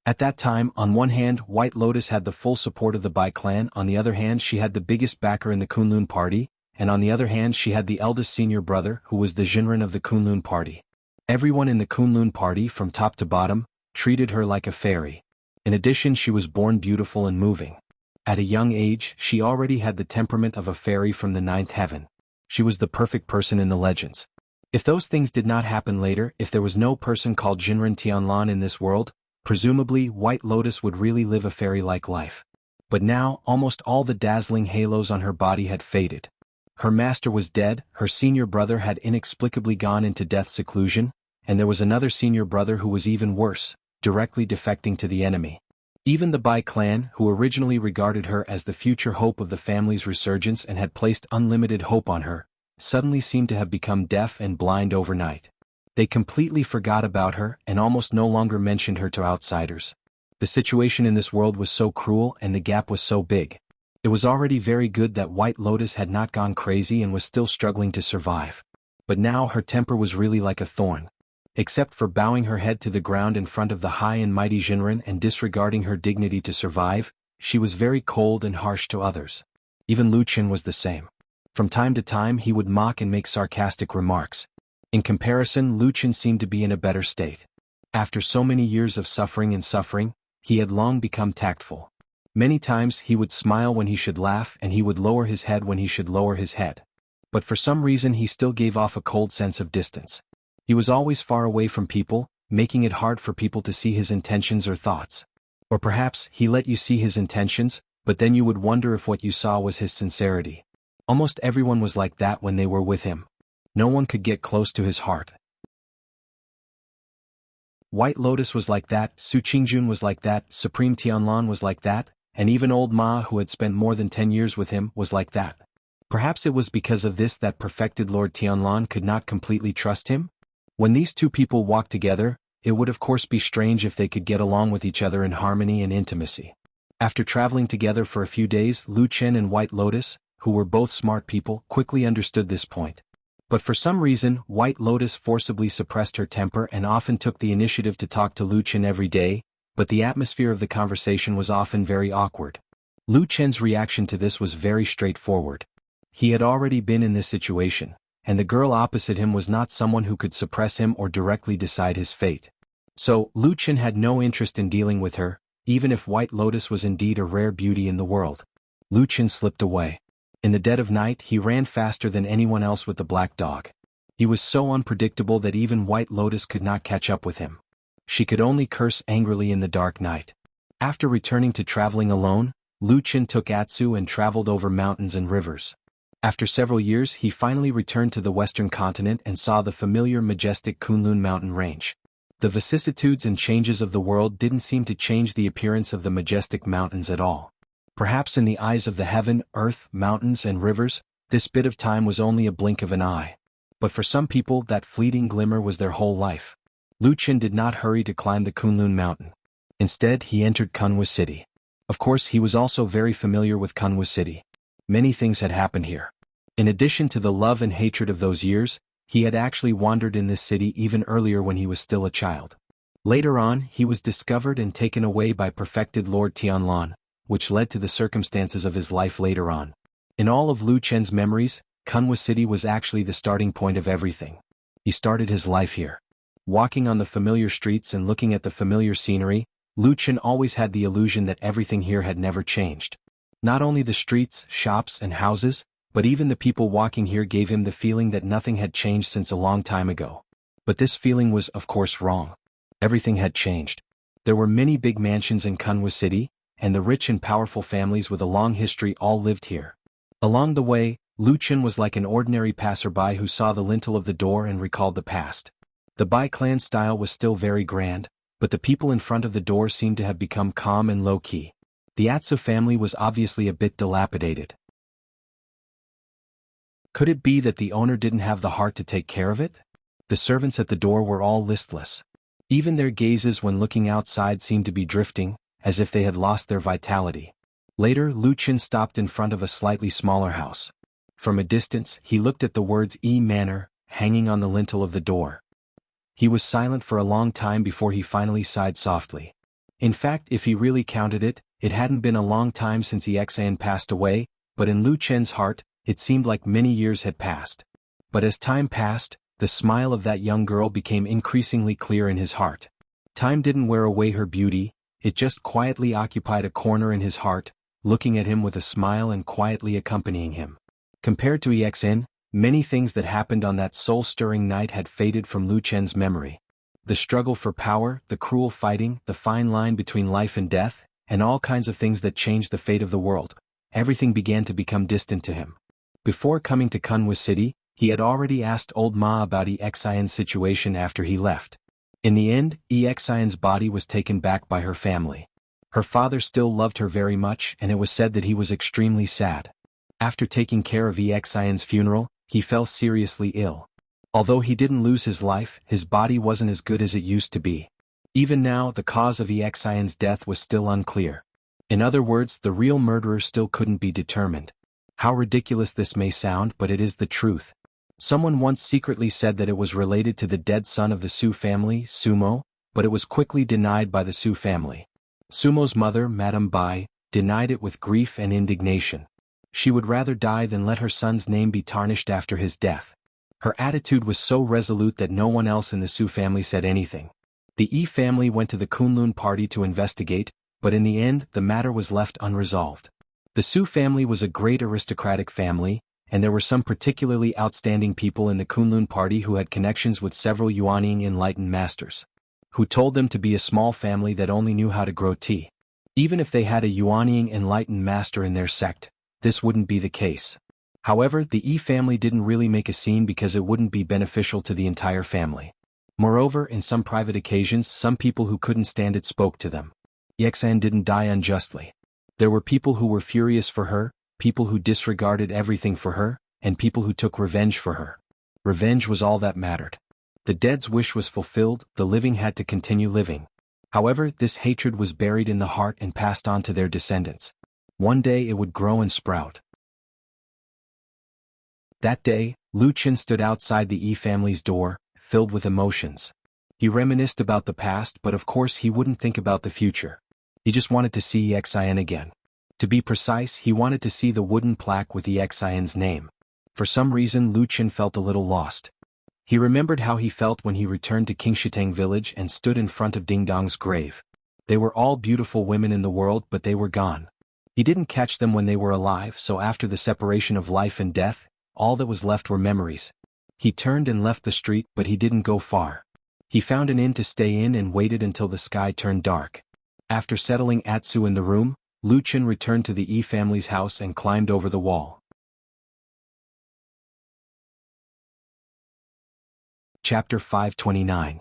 A: At that time, on one hand, White Lotus had the full support of the Bai clan, on the other hand she had the biggest backer in the Kunlun party, and on the other hand she had the eldest senior brother who was the Jinren of the Kunlun party. Everyone in the Kunlun party, from top to bottom, treated her like a fairy. In addition, she was born beautiful and moving. At a young age, she already had the temperament of a fairy from the 9th heaven. She was the perfect person in the legends. If those things did not happen later, if there was no person called Jinren Tianlan in this world, presumably White Lotus would really live a fairy-like life. But now, almost all the dazzling halos on her body had faded. Her master was dead, her senior brother had inexplicably gone into death seclusion, and there was another senior brother who was even worse, directly defecting to the enemy. Even the Bai clan, who originally regarded her as the future hope of the family's resurgence and had placed unlimited hope on her, suddenly seemed to have become deaf and blind overnight. They completely forgot about her and almost no longer mentioned her to outsiders. The situation in this world was so cruel and the gap was so big. It was already very good that White Lotus had not gone crazy and was still struggling to survive. But now her temper was really like a thorn. Except for bowing her head to the ground in front of the high and mighty Jinren and disregarding her dignity to survive, she was very cold and harsh to others. Even Lu Qin was the same. From time to time he would mock and make sarcastic remarks. In comparison, Lu Qin seemed to be in a better state. After so many years of suffering, he had long become tactful. Many times he would smile when he should laugh and he would lower his head when he should lower his head. But for some reason he still gave off a cold sense of distance. He was always far away from people, making it hard for people to see his intentions or thoughts. Or perhaps he let you see his intentions, but then you would wonder if what you saw was his sincerity. Almost everyone was like that when they were with him. No one could get close to his heart. White Lotus was like that, Su Qingjun was like that, Supreme Tianlan was like that, and even old Ma, who had spent more than 10 years with him, was like that. Perhaps it was because of this that perfected Lord Tianlan could not completely trust him? When these two people walked together, it would of course be strange if they could get along with each other in harmony and intimacy. After traveling together for a few days, Lu Qin and White Lotus, who were both smart people, quickly understood this point. But for some reason, White Lotus forcibly suppressed her temper and often took the initiative to talk to Lu Qin every day, but the atmosphere of the conversation was often very awkward. Lu Qin's reaction to this was very straightforward. He had already been in this situation, and the girl opposite him was not someone who could suppress him or directly decide his fate. So, Lu Qin had no interest in dealing with her, even if White Lotus was indeed a rare beauty in the world. Lu Qin slipped away. In the dead of night he ran faster than anyone else with the black dog. He was so unpredictable that even White Lotus could not catch up with him. She could only curse angrily in the dark night. After returning to traveling alone, Lu Qin took Atsu and traveled over mountains and rivers. After several years he finally returned to the western continent and saw the familiar majestic Kunlun mountain range. The vicissitudes and changes of the world didn't seem to change the appearance of the majestic mountains at all. Perhaps in the eyes of the heaven, earth, mountains and rivers, this bit of time was only a blink of an eye. But for some people that fleeting glimmer was their whole life. Lu Qin did not hurry to climb the Kunlun mountain. Instead, he entered Kunwa City. Of course, he was also very familiar with Kunwa City. Many things had happened here. In addition to the love and hatred of those years, he had actually wandered in this city even earlier when he was still a child. Later on, he was discovered and taken away by perfected Lord Tianlan, which led to the circumstances of his life later on. In all of Lu Chen's memories, Kunwa City was actually the starting point of everything. He started his life here. Walking on the familiar streets and looking at the familiar scenery, Lu Chen always had the illusion that everything here had never changed. Not only the streets, shops and houses, but even the people walking here gave him the feeling that nothing had changed since a long time ago. But this feeling was, of course, wrong. Everything had changed. There were many big mansions in Kunwa City, and the rich and powerful families with a long history all lived here. Along the way, Lu Chen was like an ordinary passerby who saw the lintel of the door and recalled the past. The Bai clan style was still very grand, but the people in front of the door seemed to have become calm and low-key. The Atsu family was obviously a bit dilapidated. Could it be that the owner didn't have the heart to take care of it? The servants at the door were all listless. Even their gazes when looking outside seemed to be drifting, as if they had lost their vitality. Later, Lu Chen stopped in front of a slightly smaller house. From a distance, he looked at the words "E Manor" hanging on the lintel of the door. He was silent for a long time before he finally sighed softly. In fact, if he really counted it, it hadn't been a long time since Exan passed away, but in Lu Chen's heart, it seemed like many years had passed. But as time passed, the smile of that young girl became increasingly clear in his heart. Time didn't wear away her beauty, it just quietly occupied a corner in his heart, looking at him with a smile and quietly accompanying him. Compared to Exin, many things that happened on that soul-stirring night had faded from Lu Chen's memory. The struggle for power, the cruel fighting, the fine line between life and death, and all kinds of things that changed the fate of the world. Everything began to become distant to him. Before coming to Kunwa City, he had already asked old Ma about Exion's situation after he left. In the end, Exion's body was taken back by her family. Her father still loved her very much, and it was said that he was extremely sad. After taking care of Exion's funeral, he fell seriously ill. Although he didn't lose his life, his body wasn't as good as it used to be. Even now, the cause of Exion's death was still unclear. In other words, the real murderer still couldn't be determined. How ridiculous this may sound, but it is the truth. Someone once secretly said that it was related to the dead son of the Su family, Sumo, but it was quickly denied by the Su family. Sumo's mother, Madame Bai, denied it with grief and indignation. She would rather die than let her son's name be tarnished after his death. Her attitude was so resolute that no one else in the Su family said anything. The Yi family went to the Kunlun party to investigate, but in the end, the matter was left unresolved. The Su family was a great aristocratic family, and there were some particularly outstanding people in the Kunlun party who had connections with several Yuanying enlightened masters, who told them to be a small family that only knew how to grow tea. Even if they had a Yuanying enlightened master in their sect, this wouldn't be the case. However, the Yi family didn't really make a scene because it wouldn't be beneficial to the entire family. Moreover, in some private occasions, some people who couldn't stand it spoke to them. Yexan didn't die unjustly. There were people who were furious for her, people who disregarded everything for her, and people who took revenge for her. Revenge was all that mattered. The dead's wish was fulfilled, the living had to continue living. However, this hatred was buried in the heart and passed on to their descendants. One day it would grow and sprout. That day, Lu Chen stood outside the Yi family's door, filled with emotions. He reminisced about the past, but of course he wouldn't think about the future. He just wanted to see Exien again. To be precise, he wanted to see the wooden plaque with Exien's name. For some reason, Lu Chen felt a little lost. He remembered how he felt when he returned to Qingshitang village and stood in front of Ding Dong's grave. They were all beautiful women in the world, but they were gone. He didn't catch them when they were alive, so after the separation of life and death, all that was left were memories. He turned and left the street, but he didn't go far. He found an inn to stay in and waited until the sky turned dark. After settling Atsu in the room, Lu Chen returned to the Yi family's house and climbed over the wall. Chapter 529.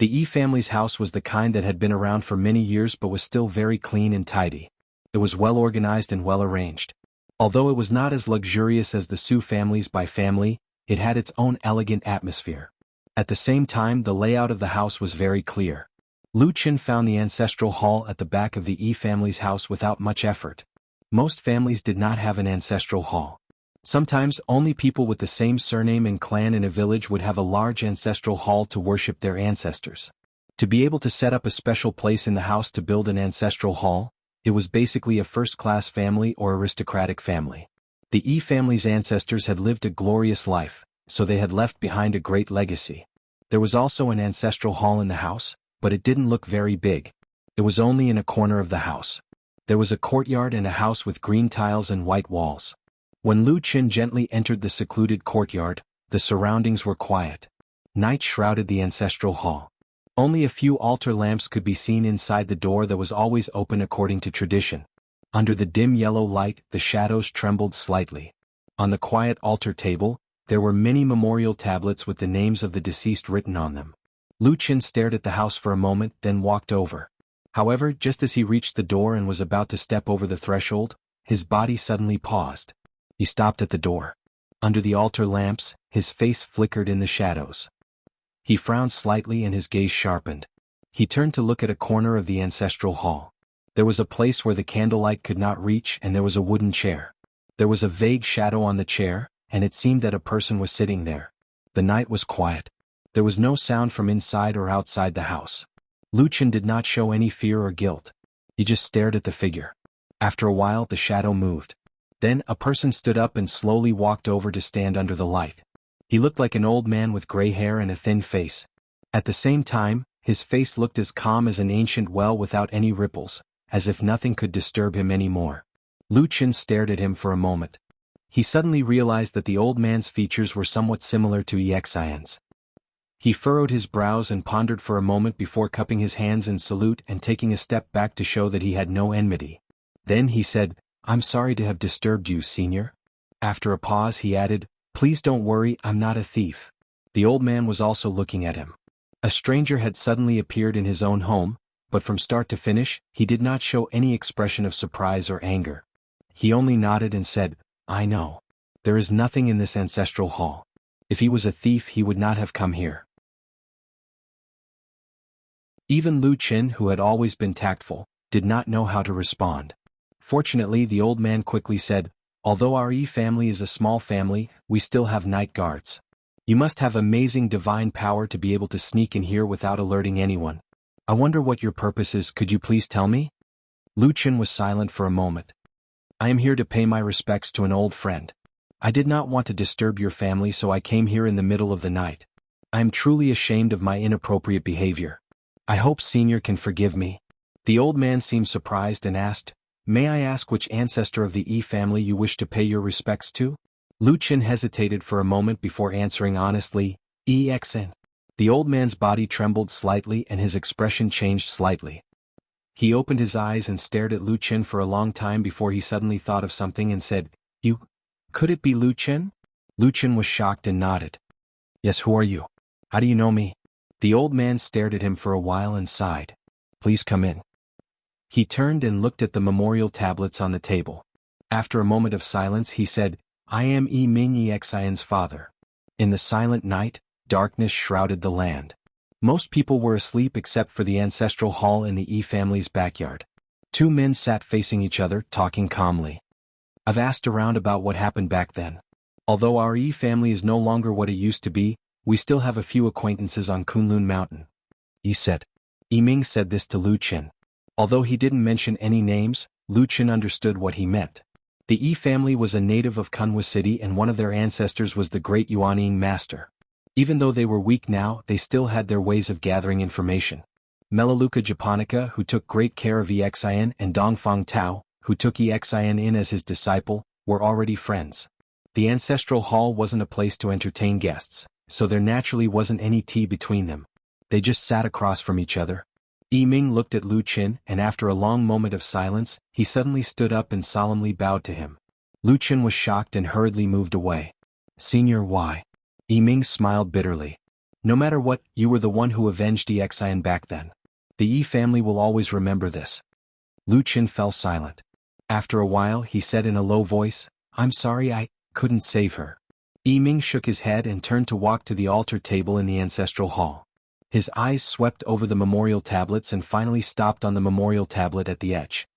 A: The Yi family's house was the kind that had been around for many years but was still very clean and tidy. It was well organized and well arranged. Although it was not as luxurious as the Su family's by family, it had its own elegant atmosphere. At the same time, the layout of the house was very clear. Lu Qin found the ancestral hall at the back of the Yi family's house without much effort. Most families did not have an ancestral hall. Sometimes only people with the same surname and clan in a village would have a large ancestral hall to worship their ancestors. To be able to set up a special place in the house to build an ancestral hall, it was basically a first-class family or aristocratic family. The Yi family's ancestors had lived a glorious life, so they had left behind a great legacy. There was also an ancestral hall in the house, but it didn't look very big. It was only in a corner of the house. There was a courtyard and a house with green tiles and white walls. When Lu Qin gently entered the secluded courtyard, the surroundings were quiet. Night shrouded the ancestral hall. Only a few altar lamps could be seen inside the door that was always open according to tradition. Under the dim yellow light, the shadows trembled slightly. On the quiet altar table, there were many memorial tablets with the names of the deceased written on them. Lu Qin stared at the house for a moment, then walked over. However, just as he reached the door and was about to step over the threshold, his body suddenly paused. He stopped at the door. Under the altar lamps, his face flickered in the shadows. He frowned slightly and his gaze sharpened. He turned to look at a corner of the ancestral hall. There was a place where the candlelight could not reach and there was a wooden chair. There was a vague shadow on the chair, and it seemed that a person was sitting there. The night was quiet. There was no sound from inside or outside the house. Lu Qin did not show any fear or guilt. He just stared at the figure. After a while, the shadow moved. Then, a person stood up and slowly walked over to stand under the light. He looked like an old man with gray hair and a thin face. At the same time, his face looked as calm as an ancient well without any ripples, as if nothing could disturb him anymore. Lu Qin stared at him for a moment. He suddenly realized that the old man's features were somewhat similar to Xian's. He furrowed his brows and pondered for a moment before cupping his hands in salute and taking a step back to show that he had no enmity. Then he said, "I'm sorry to have disturbed you, Senior." After a pause he added, "Please don't worry, I'm not a thief." The old man was also looking at him. A stranger had suddenly appeared in his own home, but from start to finish, he did not show any expression of surprise or anger. He only nodded and said, "I know. There is nothing in this ancestral hall. If he was a thief he would not have come here." Even Lu Qin, who had always been tactful, did not know how to respond. Fortunately, the old man quickly said, "Although our Yi family is a small family, we still have night guards. You must have amazing divine power to be able to sneak in here without alerting anyone. I wonder what your purpose is, could you please tell me?" Lu Qin was silent for a moment. "I am here to pay my respects to an old friend. I did not want to disturb your family, so I came here in the middle of the night. I am truly ashamed of my inappropriate behavior. I hope Senior can forgive me." The old man seemed surprised and asked, "May I ask which ancestor of the Yi family you wish to pay your respects to?" Lu Qin hesitated for a moment before answering honestly, "Exn." The old man's body trembled slightly and his expression changed slightly. He opened his eyes and stared at Lu Qin for a long time before he suddenly thought of something and said, "You? Could it be Lu Qin?" Lu Qin was shocked and nodded. "Yes, who are you? How do you know me?" The old man stared at him for a while and sighed. "Please come in." He turned and looked at the memorial tablets on the table. After a moment of silence he said, "I am Yi Ming Xian's father." In the silent night, darkness shrouded the land. Most people were asleep except for the ancestral hall in the Yi family's backyard. Two men sat facing each other, talking calmly. "I've asked around about what happened back then. Although our Yi family is no longer what it used to be, we still have a few acquaintances on Kunlun Mountain," Yi said. Yi Ming said this to Lu Qin. Although he didn't mention any names, Lu Qin understood what he meant. The Yi family was a native of Kunhua City and one of their ancestors was the great Yuanying master. Even though they were weak now, they still had their ways of gathering information. Melaleuca Japonica, who took great care of Exin, and Dongfang Tao, who took Exin in as his disciple, were already friends. The ancestral hall wasn't a place to entertain guests, so there naturally wasn't any tea between them. They just sat across from each other. Yi Ming looked at Lu Qin and after a long moment of silence, he suddenly stood up and solemnly bowed to him. Lu Qin was shocked and hurriedly moved away. "Senior, why?" Yi Ming smiled bitterly. No matter what, you were the one who avenged Exian back then. The Yi family will always remember this. Lu Qin fell silent. After a while he said in a low voice, I'm sorry I couldn't save her. Yi Ming shook his head and turned to walk to the altar table in the ancestral hall. His eyes swept over the memorial tablets and finally stopped on the memorial tablet at the edge.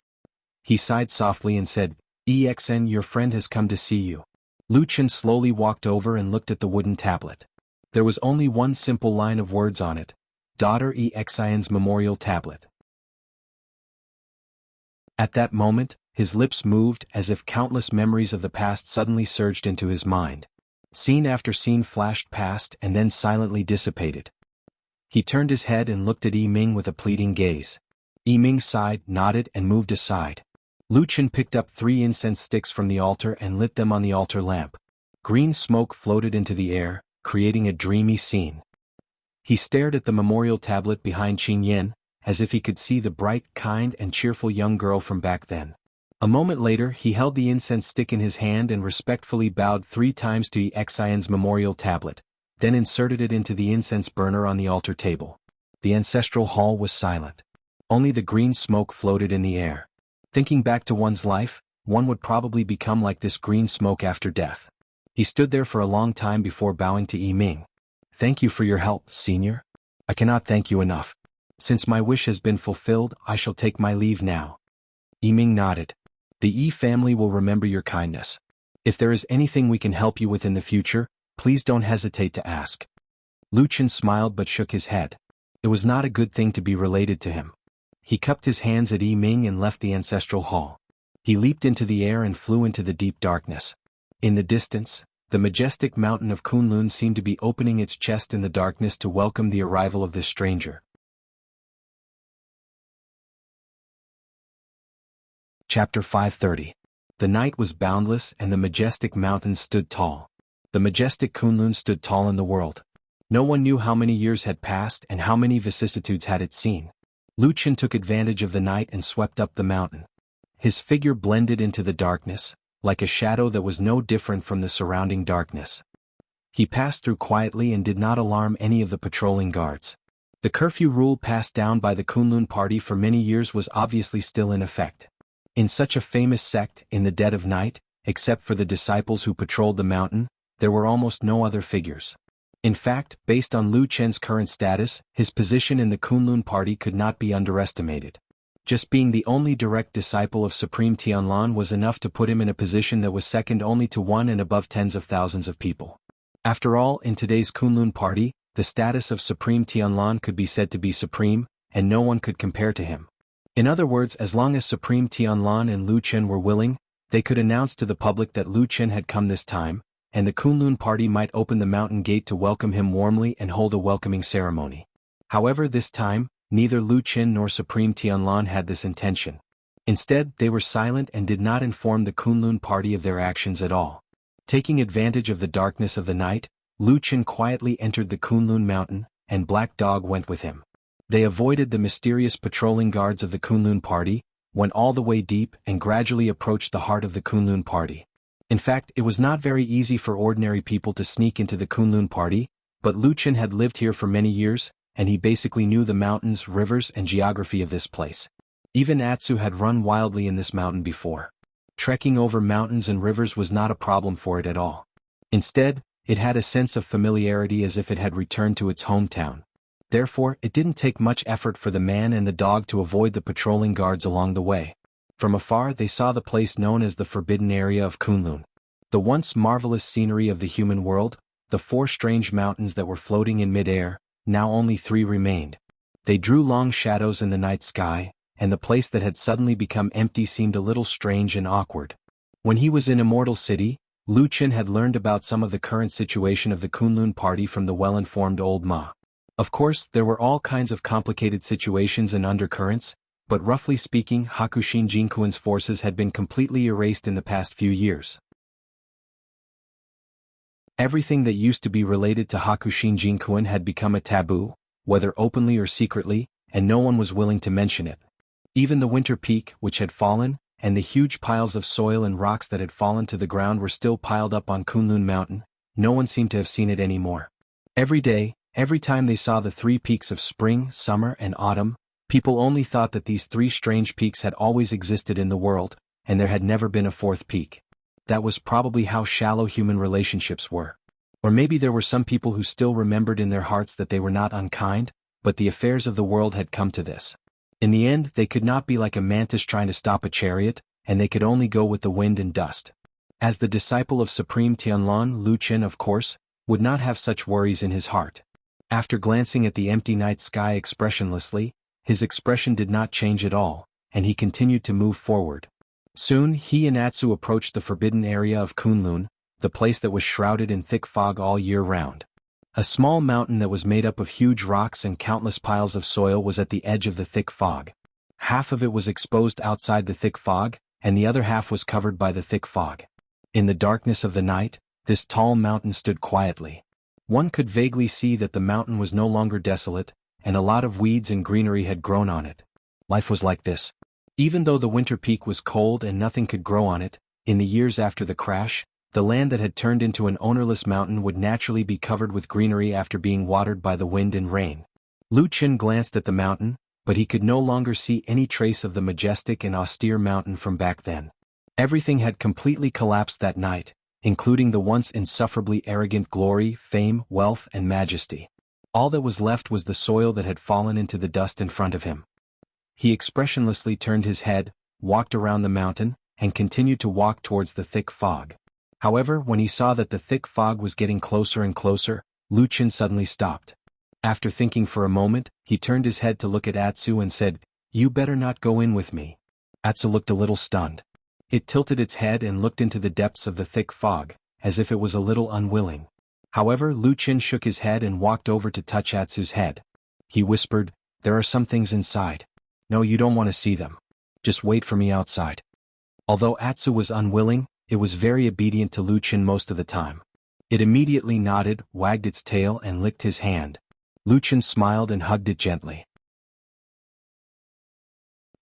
A: He sighed softly and said, Exn, your friend has come to see you. Lu Qin slowly walked over and looked at the wooden tablet. There was only one simple line of words on it, Daughter Exian's memorial tablet. At that moment, his lips moved as if countless memories of the past suddenly surged into his mind. Scene after scene flashed past and then silently dissipated. He turned his head and looked at Yi Ming with a pleading gaze. Yi Ming sighed, nodded and moved aside. Lu Qin picked up 3 incense sticks from the altar and lit them on the altar lamp. Green smoke floated into the air, creating a dreamy scene. He stared at the memorial tablet behind Qing Yin, as if he could see the bright, kind and cheerful young girl from back then. A moment later he held the incense stick in his hand and respectfully bowed 3 times to Exian's memorial tablet, then inserted it into the incense burner on the altar table. The ancestral hall was silent. Only the green smoke floated in the air. Thinking back to one's life, one would probably become like this green smoke after death. He stood there for a long time before bowing to Yi Ming. Thank you for your help, senior. I cannot thank you enough. Since my wish has been fulfilled, I shall take my leave now. Yi Ming nodded. The Yi family will remember your kindness. If there is anything we can help you with in the future, please don't hesitate to ask. Lu Qin smiled but shook his head. It was not a good thing to be related to him. He cupped his hands at Yi Ming and left the ancestral hall. He leaped into the air and flew into the deep darkness. In the distance, the majestic mountain of Kunlun seemed to be opening its chest in the darkness to welcome the arrival of this stranger. Chapter 530. The night was boundless and the majestic mountains stood tall. The majestic Kunlun stood tall in the world. No one knew how many years had passed and how many vicissitudes had it seen. Lu Qin took advantage of the night and swept up the mountain. His figure blended into the darkness, like a shadow that was no different from the surrounding darkness. He passed through quietly and did not alarm any of the patrolling guards. The curfew rule passed down by the Kunlun party for many years was obviously still in effect. In such a famous sect, in the dead of night, except for the disciples who patrolled the mountain, there were almost no other figures. In fact, based on Lu Chen's current status, his position in the Kunlun party could not be underestimated. Just being the only direct disciple of Supreme Tianlan was enough to put him in a position that was second only to one and above tens of thousands of people. After all, in today's Kunlun party, the status of Supreme Tianlan could be said to be supreme, and no one could compare to him. In other words, as long as Supreme Tianlan and Lu Chen were willing, they could announce to the public that Lu Chen had come this time, and the Kunlun party might open the mountain gate to welcome him warmly and hold a welcoming ceremony. However, this time, neither Lu Chen nor Supreme Tianlan had this intention. Instead, they were silent and did not inform the Kunlun party of their actions at all. Taking advantage of the darkness of the night, Lu Chen quietly entered the Kunlun mountain, and Black Dog went with him. They avoided the mysterious patrolling guards of the Kunlun party, went all the way deep and gradually approached the heart of the Kunlun party. In fact, it was not very easy for ordinary people to sneak into the Kunlun party, but Lu Chen had lived here for many years, and he basically knew the mountains, rivers, and geography of this place. Even Atsu had run wildly in this mountain before. Trekking over mountains and rivers was not a problem for it at all. Instead, it had a sense of familiarity as if it had returned to its hometown. Therefore, it didn't take much effort for the man and the dog to avoid the patrolling guards along the way. From afar they saw the place known as the Forbidden Area of Kunlun. The once marvelous scenery of the human world, the 4 strange mountains that were floating in mid-air, now only 3 remained. They drew long shadows in the night sky, and the place that had suddenly become empty seemed a little strange and awkward. When he was in Immortal City, Lu Chen had learned about some of the current situation of the Kunlun party from the well-informed old Ma. Of course, there were all kinds of complicated situations and undercurrents, but roughly speaking, Hakushin Jinkuan's forces had been completely erased in the past few years. Everything that used to be related to Hakushin Jinkuan had become a taboo, whether openly or secretly, and no one was willing to mention it. Even the winter peak, which had fallen, and the huge piles of soil and rocks that had fallen to the ground were still piled up on Kunlun Mountain, no one seemed to have seen it anymore. Every day, Every time they saw the three peaks of spring, summer, and autumn, people only thought that these three strange peaks had always existed in the world, and there had never been a fourth peak. That was probably how shallow human relationships were. Or maybe there were some people who still remembered in their hearts that they were not unkind, but the affairs of the world had come to this. In the end, they could not be like a mantis trying to stop a chariot, and they could only go with the wind and dust. As the disciple of Supreme Tianlong, Lu Chen, of course, would not have such worries in his heart. After glancing at the empty night sky expressionlessly, his expression did not change at all, and he continued to move forward. Soon he and Atsu approached the forbidden area of Kunlun, the place that was shrouded in thick fog all year round. A small mountain that was made up of huge rocks and countless piles of soil was at the edge of the thick fog. Half of it was exposed outside the thick fog, and the other half was covered by the thick fog. In the darkness of the night, this tall mountain stood quietly. One could vaguely see that the mountain was no longer desolate, and a lot of weeds and greenery had grown on it. Life was like this. Even though the winter peak was cold and nothing could grow on it, in the years after the crash, the land that had turned into an ownerless mountain would naturally be covered with greenery after being watered by the wind and rain. Lu Chen glanced at the mountain, but he could no longer see any trace of the majestic and austere mountain from back then. Everything had completely collapsed that night, including the once insufferably arrogant glory, fame, wealth, and majesty. All that was left was the soil that had fallen into the dust in front of him. He expressionlessly turned his head, walked around the mountain, and continued to walk towards the thick fog. However, when he saw that the thick fog was getting closer and closer, Lu Chen suddenly stopped. After thinking for a moment, he turned his head to look at Atsu and said, "You better not go in with me." Atsu looked a little stunned. It tilted its head and looked into the depths of the thick fog, as if it was a little unwilling. However, Lu Chen shook his head and walked over to touch Atsu's head. He whispered, "There are some things inside. No, you don't want to see them. Just wait for me outside." Although Atsu was unwilling, it was very obedient to Lu Chen most of the time. It immediately nodded, wagged its tail and licked his hand. Lu Chen smiled and hugged it gently.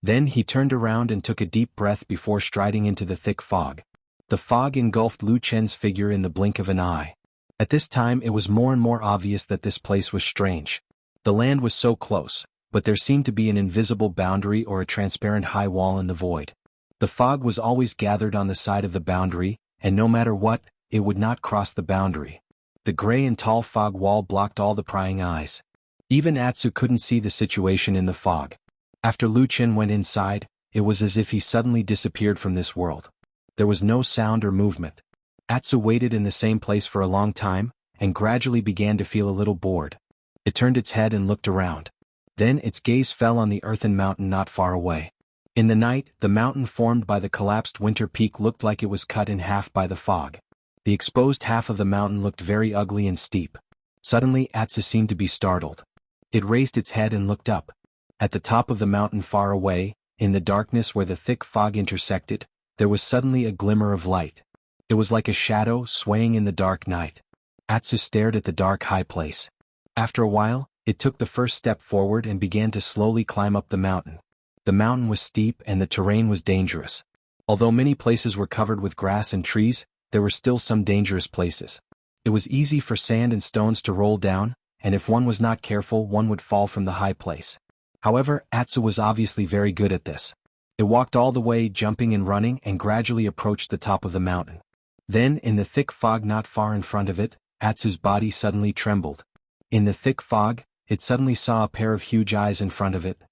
A: Then he turned around and took a deep breath before striding into the thick fog. The fog engulfed Lu Chen's figure in the blink of an eye. At this time it was more and more obvious that this place was strange. The land was so close, but there seemed to be an invisible boundary or a transparent high wall in the void. The fog was always gathered on the side of the boundary, and no matter what, it would not cross the boundary. The gray and tall fog wall blocked all the prying eyes. Even Atsu couldn't see the situation in the fog. After Lu Chen went inside, it was as if he suddenly disappeared from this world. There was no sound or movement. Atsu waited in the same place for a long time, and gradually began to feel a little bored. It turned its head and looked around. Then its gaze fell on the earthen mountain not far away. In the night, the mountain formed by the collapsed winter peak looked like it was cut in half by the fog. The exposed half of the mountain looked very ugly and steep. Suddenly Atsu seemed to be startled. It raised its head and looked up. At the top of the mountain far away, in the darkness where the thick fog intersected, there was suddenly a glimmer of light. It was like a shadow swaying in the dark night. Atsu stared at the dark high place. After a while, it took the first step forward and began to slowly climb up the mountain. The mountain was steep and the terrain was dangerous. Although many places were covered with grass and trees, there were still some dangerous places. It was easy for sand and stones to roll down, and if one was not careful, one would fall from the high place. However, Atsu was obviously very good at this. It walked all the way, jumping and running, and gradually approached the top of the mountain. Then, in the thick fog not far in front of it, Atsu's body suddenly trembled. In the thick fog, it suddenly saw a pair of huge eyes in front of it.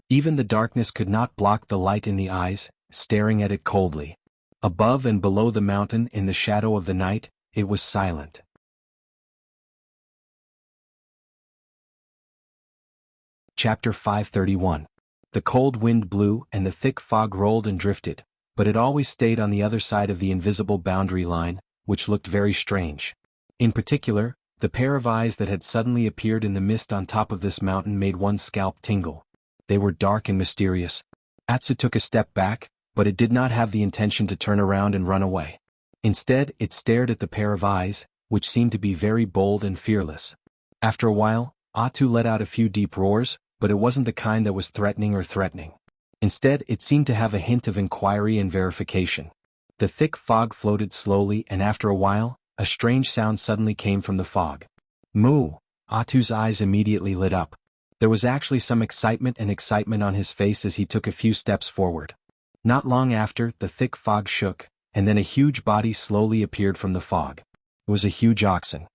A: Even the darkness could not block the light in the eyes, staring at it coldly. Above and below the mountain, in the shadow of the night, it was silent. Chapter 531. The cold wind blew and the thick fog rolled and drifted, but it always stayed on the other side of the invisible boundary line, which looked very strange. In particular, the pair of eyes that had suddenly appeared in the mist on top of this mountain made one's scalp tingle. They were dark and mysterious. Atsu took a step back, but it did not have the intention to turn around and run away. Instead, it stared at the pair of eyes, which seemed to be very bold and fearless. After a while, Atsu let out a few deep roars, but it wasn't the kind that was threatening. Instead, it seemed to have a hint of inquiry and verification. The thick fog floated slowly, and after a while, a strange sound suddenly came from the fog. "Moo! Atu's eyes immediately lit up. There was actually some excitement on his face as he took a few steps forward. Not long after, the thick fog shook, and then a huge body slowly appeared from the fog. It was a huge oxen.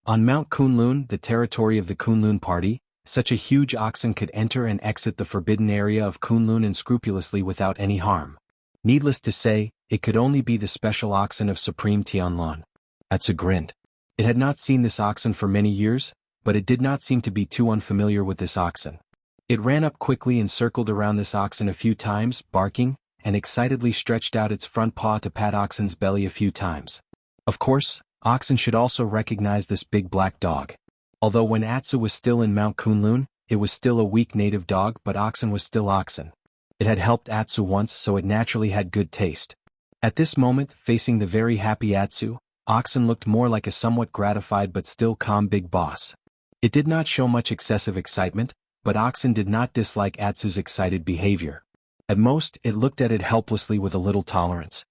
A: On Mount Kunlun, the territory of the Kunlun party, such a huge oxen could enter and exit the forbidden area of Kunlun unscrupulously without any harm. Needless to say, it could only be the special oxen of Supreme Tianlan. Atsu grinned. It had not seen this oxen for many years, but it did not seem to be too unfamiliar with this oxen. It ran up quickly and circled around this oxen a few times, barking, and excitedly stretched out its front paw to pat Oxen's belly a few times. Of course, Oxen should also recognize this big black dog. Although when Atsu was still in Mount Kunlun, it was still a weak native dog, but Oxen was still Oxen. It had helped Atsu once, so it naturally had good taste. At this moment, facing the very happy Atsu, Oxen looked more like a somewhat gratified but still calm big boss. It did not show much excessive excitement, but Oxen did not dislike Atsu's excited behavior. At most, it looked at it helplessly with a little tolerance.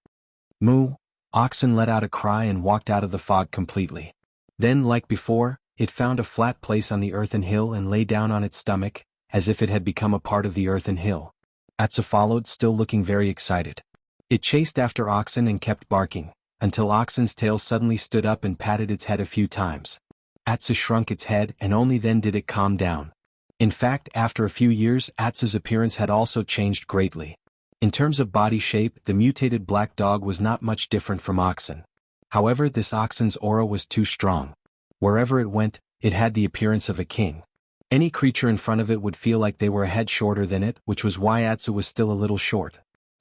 A: Moo! Oxen let out a cry and walked out of the fog completely. Then, like before, it found a flat place on the earthen hill and lay down on its stomach, as if it had become a part of the earthen hill. Atsu followed, still looking very excited. It chased after Oxen and kept barking, until Oxen's tail suddenly stood up and patted its head a few times. Atsu shrunk its head, and only then did it calm down. In fact, after a few years, Atsu's appearance had also changed greatly. In terms of body shape, the mutated black dog was not much different from Oxen. However, this Oxen's aura was too strong. Wherever it went, it had the appearance of a king. Any creature in front of it would feel like they were a head shorter than it, which was why Atsu was still a little short.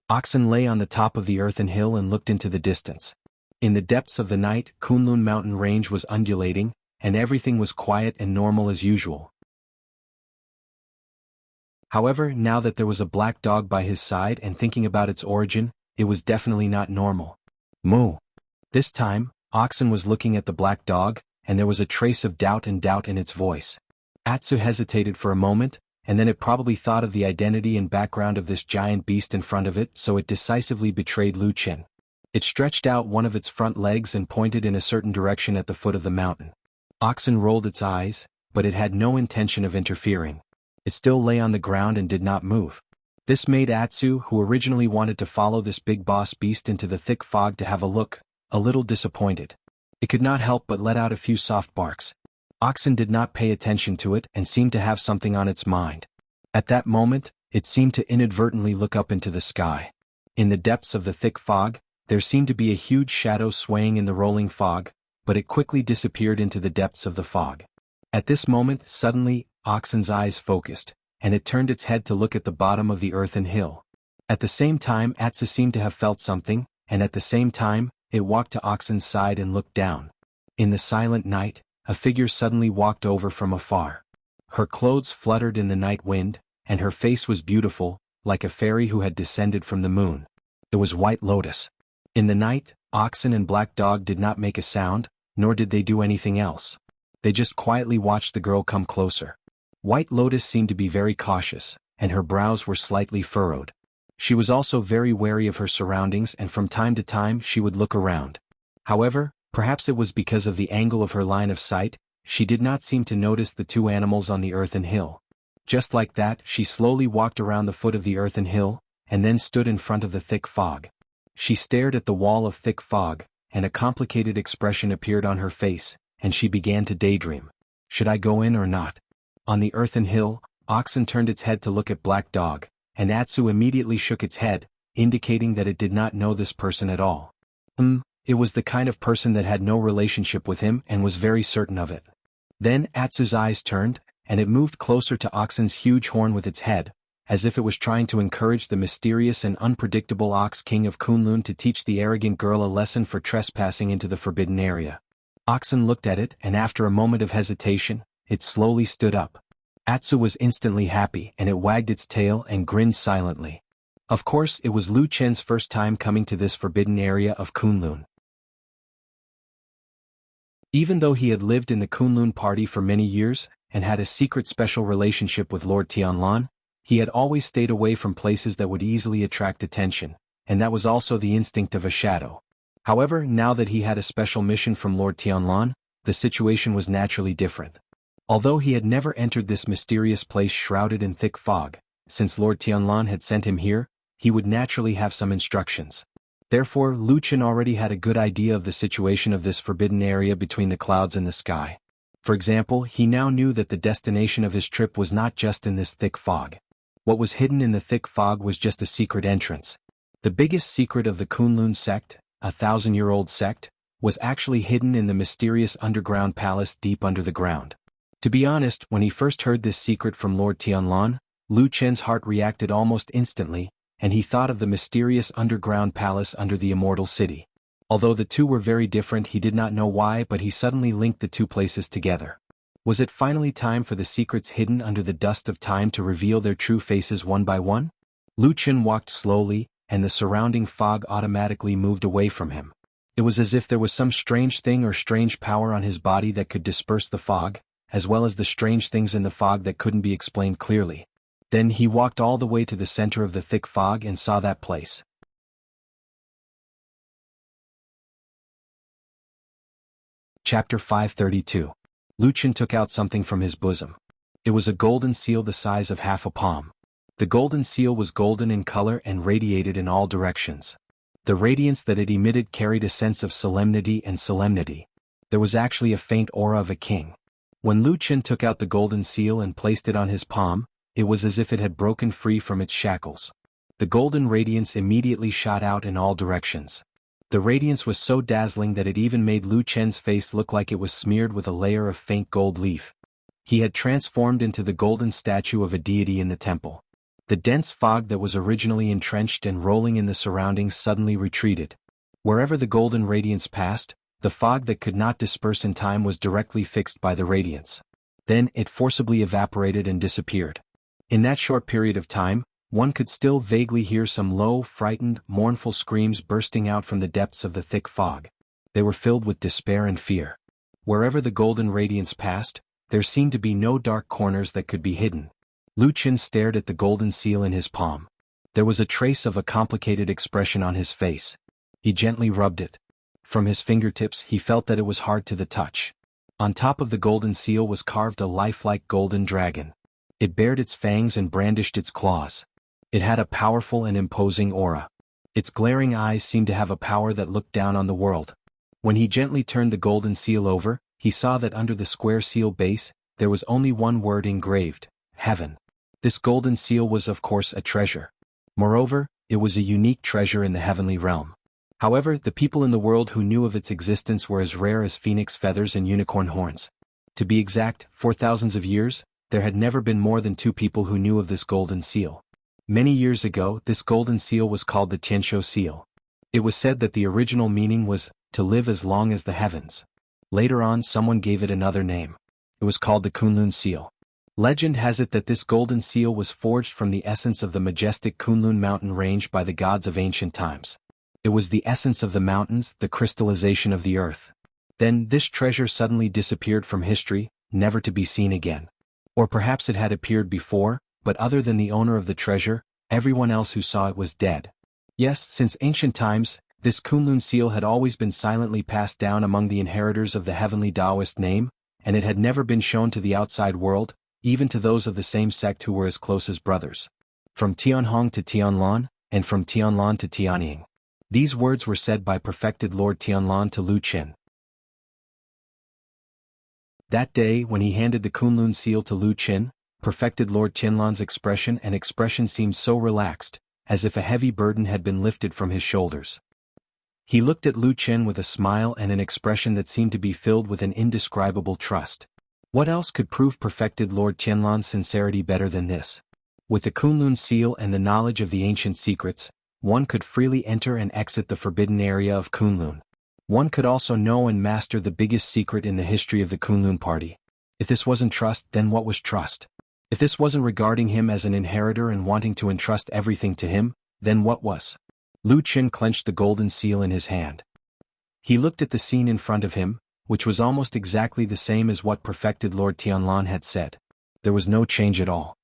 A: Oxen lay on the top of the earthen hill and looked into the distance. In the depths of the night, Kunlun mountain range was undulating, and everything was quiet and normal as usual. However, now that there was a black dog by his side and thinking about its origin, it was definitely not normal. Moo! This time, Oxen was looking at the black dog, and there was a trace of doubt in its voice. Atsu hesitated for a moment, and then it probably thought of the identity and background of this giant beast in front of it, so it decisively betrayed Lu Chen. It stretched out one of its front legs and pointed in a certain direction at the foot of the mountain. Oxen rolled its eyes, but it had no intention of interfering. It still lay on the ground and did not move. This made Atsu, who originally wanted to follow this big boss beast into the thick fog to have a look, a little disappointed. It could not help but let out a few soft barks. Oxen did not pay attention to it and seemed to have something on its mind. At that moment, it seemed to inadvertently look up into the sky. In the depths of the thick fog, there seemed to be a huge shadow swaying in the rolling fog, but it quickly disappeared into the depths of the fog. At this moment, suddenly, Oxen's eyes focused, and it turned its head to look at the bottom of the earthen hill. At the same time, Atsu seemed to have felt something, and at the same time, it walked to Oxen's side and looked down. In the silent night, a figure suddenly walked over from afar. Her clothes fluttered in the night wind, and her face was beautiful, like a fairy who had descended from the moon. It was White Lotus. In the night, Oxen and Black Dog did not make a sound, nor did they do anything else. They just quietly watched the girl come closer. White Lotus seemed to be very cautious, and her brows were slightly furrowed. She was also very wary of her surroundings, and from time to time she would look around. However, perhaps it was because of the angle of her line of sight, she did not seem to notice the two animals on the earthen hill. Just like that, she slowly walked around the foot of the earthen hill, and then stood in front of the thick fog. She stared at the wall of thick fog, and a complicated expression appeared on her face, and she began to daydream. Should I go in or not? On the earthen hill, Oxen turned its head to look at Black Dog, and Atsu immediately shook its head, indicating that it did not know this person at all. It was the kind of person that had no relationship with him and was very certain of it. Then Atsu's eyes turned, and it moved closer to Oxen's huge horn with its head, as if it was trying to encourage the mysterious and unpredictable Ox King of Kunlun to teach the arrogant girl a lesson for trespassing into the forbidden area. Oxen looked at it, and after a moment of hesitation, it slowly stood up. Atsu was instantly happy, and it wagged its tail and grinned silently. Of course, it was Lu Chen's first time coming to this forbidden area of Kunlun. Even though he had lived in the Kunlun party for many years, and had a secret special relationship with Lord Tianlan, he had always stayed away from places that would easily attract attention, and that was also the instinct of a shadow. However, now that he had a special mission from Lord Tianlan, the situation was naturally different. Although he had never entered this mysterious place shrouded in thick fog, since Lord Tianlan had sent him here, he would naturally have some instructions. Therefore, Lu Qin already had a good idea of the situation of this forbidden area between the clouds and the sky. For example, he now knew that the destination of his trip was not just in this thick fog. What was hidden in the thick fog was just a secret entrance. The biggest secret of the Kunlun sect, a 1,000-year-old sect, was actually hidden in the mysterious underground palace deep under the ground. To be honest, when he first heard this secret from Lord Tianlan, Lu Qin's heart reacted almost instantly, and he thought of the mysterious underground palace under the immortal city. Although the two were very different, he did not know why, but he suddenly linked the two places together. Was it finally time for the secrets hidden under the dust of time to reveal their true faces one by one? Lu Qin walked slowly, and the surrounding fog automatically moved away from him. It was as if there was some strange thing or strange power on his body that could disperse the fog, as well as the strange things in the fog that couldn't be explained clearly. Then he walked all the way to the center of the thick fog and saw that place. Chapter 532. Lu Qin took out something from his bosom. It was a golden seal the size of half a palm. The golden seal was golden in color and radiated in all directions. The radiance that it emitted carried a sense of solemnity and solemnity. There was actually a faint aura of a king. When Lu Qin took out the golden seal and placed it on his palm, it was as if it had broken free from its shackles. The golden radiance immediately shot out in all directions. The radiance was so dazzling that it even made Lu Qin's face look like it was smeared with a layer of faint gold leaf. He had transformed into the golden statue of a deity in the temple. The dense fog that was originally entrenched and rolling in the surroundings suddenly retreated. Wherever the golden radiance passed, the fog that could not disperse in time was directly fixed by the radiance. Then it forcibly evaporated and disappeared. In that short period of time, one could still vaguely hear some low, frightened, mournful screams bursting out from the depths of the thick fog. They were filled with despair and fear. Wherever the golden radiance passed, there seemed to be no dark corners that could be hidden. Lu Qin stared at the golden seal in his palm. There was a trace of a complicated expression on his face. He gently rubbed it. From his fingertips he felt that it was hard to the touch. On top of the golden seal was carved a lifelike golden dragon. It bared its fangs and brandished its claws. It had a powerful and imposing aura. Its glaring eyes seemed to have a power that looked down on the world. When he gently turned the golden seal over, he saw that under the square seal base, there was only one word engraved: heaven. This golden seal was of course a treasure. Moreover, it was a unique treasure in the heavenly realm. However, the people in the world who knew of its existence were as rare as phoenix feathers and unicorn horns. To be exact, for thousands of years, there had never been more than 2 people who knew of this golden seal. Many years ago, this golden seal was called the Tianshou seal. It was said that the original meaning was, to live as long as the heavens. Later on, someone gave it another name. It was called the Kunlun seal. Legend has it that this golden seal was forged from the essence of the majestic Kunlun mountain range by the gods of ancient times. It was the essence of the mountains, the crystallization of the earth. Then this treasure suddenly disappeared from history, never to be seen again. Or perhaps it had appeared before, but other than the owner of the treasure, everyone else who saw it was dead. Yes, since ancient times, this Kunlun seal had always been silently passed down among the inheritors of the heavenly Taoist name, and it had never been shown to the outside world, even to those of the same sect who were as close as brothers. From Tianhong to Tianlan, and from Tianlan to Tianying. These words were said by perfected Lord Tianlan to Lu Qin. That day, when he handed the Kunlun seal to Lu Qin, perfected Lord Tianlan's expression seemed so relaxed, as if a heavy burden had been lifted from his shoulders. He looked at Lu Qin with a smile and an expression that seemed to be filled with an indescribable trust. What else could prove perfected Lord Tianlan's sincerity better than this? With the Kunlun seal and the knowledge of the ancient secrets, one could freely enter and exit the forbidden area of Kunlun. One could also know and master the biggest secret in the history of the Kunlun party. If this wasn't trust, then what was trust? If this wasn't regarding him as an inheritor and wanting to entrust everything to him, then what was? Lu Qin clenched the golden seal in his hand. He looked at the scene in front of him, which was almost exactly the same as what perfected Lord Tianlan had said. There was no change at all.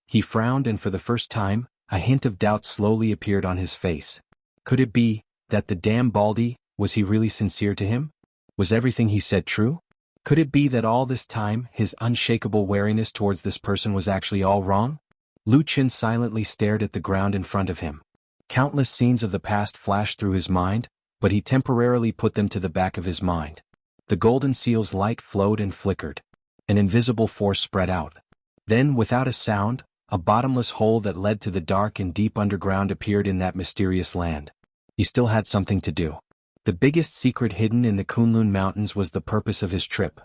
A: He frowned, and for the first time, a hint of doubt slowly appeared on his face. Could it be that the damn Baldy, was he really sincere to him? Was everything he said true? Could it be that all this time, his unshakable wariness towards this person was actually all wrong? Lu Qin silently stared at the ground in front of him. Countless scenes of the past flashed through his mind, but he temporarily put them to the back of his mind. The golden seal's light flowed and flickered. An invisible force spread out. Then, without a sound, a bottomless hole that led to the dark and deep underground appeared in that mysterious land. He still had something to do. The biggest secret hidden in the Kunlun Mountains was the purpose of his trip.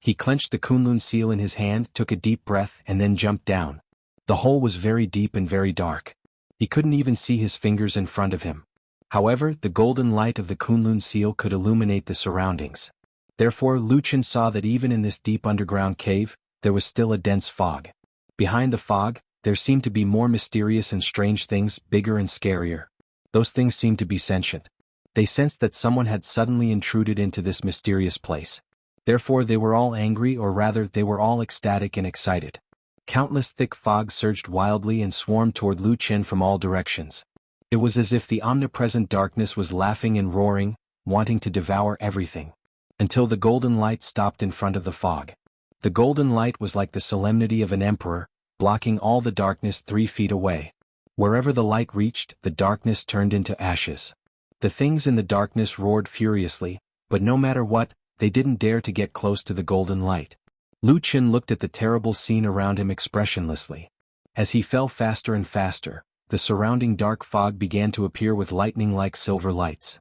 A: He clenched the Kunlun seal in his hand, took a deep breath, and then jumped down. The hole was very deep and very dark. He couldn't even see his fingers in front of him. However, the golden light of the Kunlun seal could illuminate the surroundings. Therefore, Lu Qin saw that even in this deep underground cave, there was still a dense fog. Behind the fog, there seemed to be more mysterious and strange things, bigger and scarier. Those things seemed to be sentient. They sensed that someone had suddenly intruded into this mysterious place. Therefore they were all angry, or rather they were all ecstatic and excited. Countless thick fog surged wildly and swarmed toward Lu Qin from all directions. It was as if the omnipresent darkness was laughing and roaring, wanting to devour everything. Until the golden light stopped in front of the fog. The golden light was like the solemnity of an emperor, blocking all the darkness 3 feet away. Wherever the light reached, the darkness turned into ashes. The things in the darkness roared furiously, but no matter what, they didn't dare to get close to the golden light. Lu Qin looked at the terrible scene around him expressionlessly. As he fell faster and faster, the surrounding dark fog began to appear with lightning-like silver lights.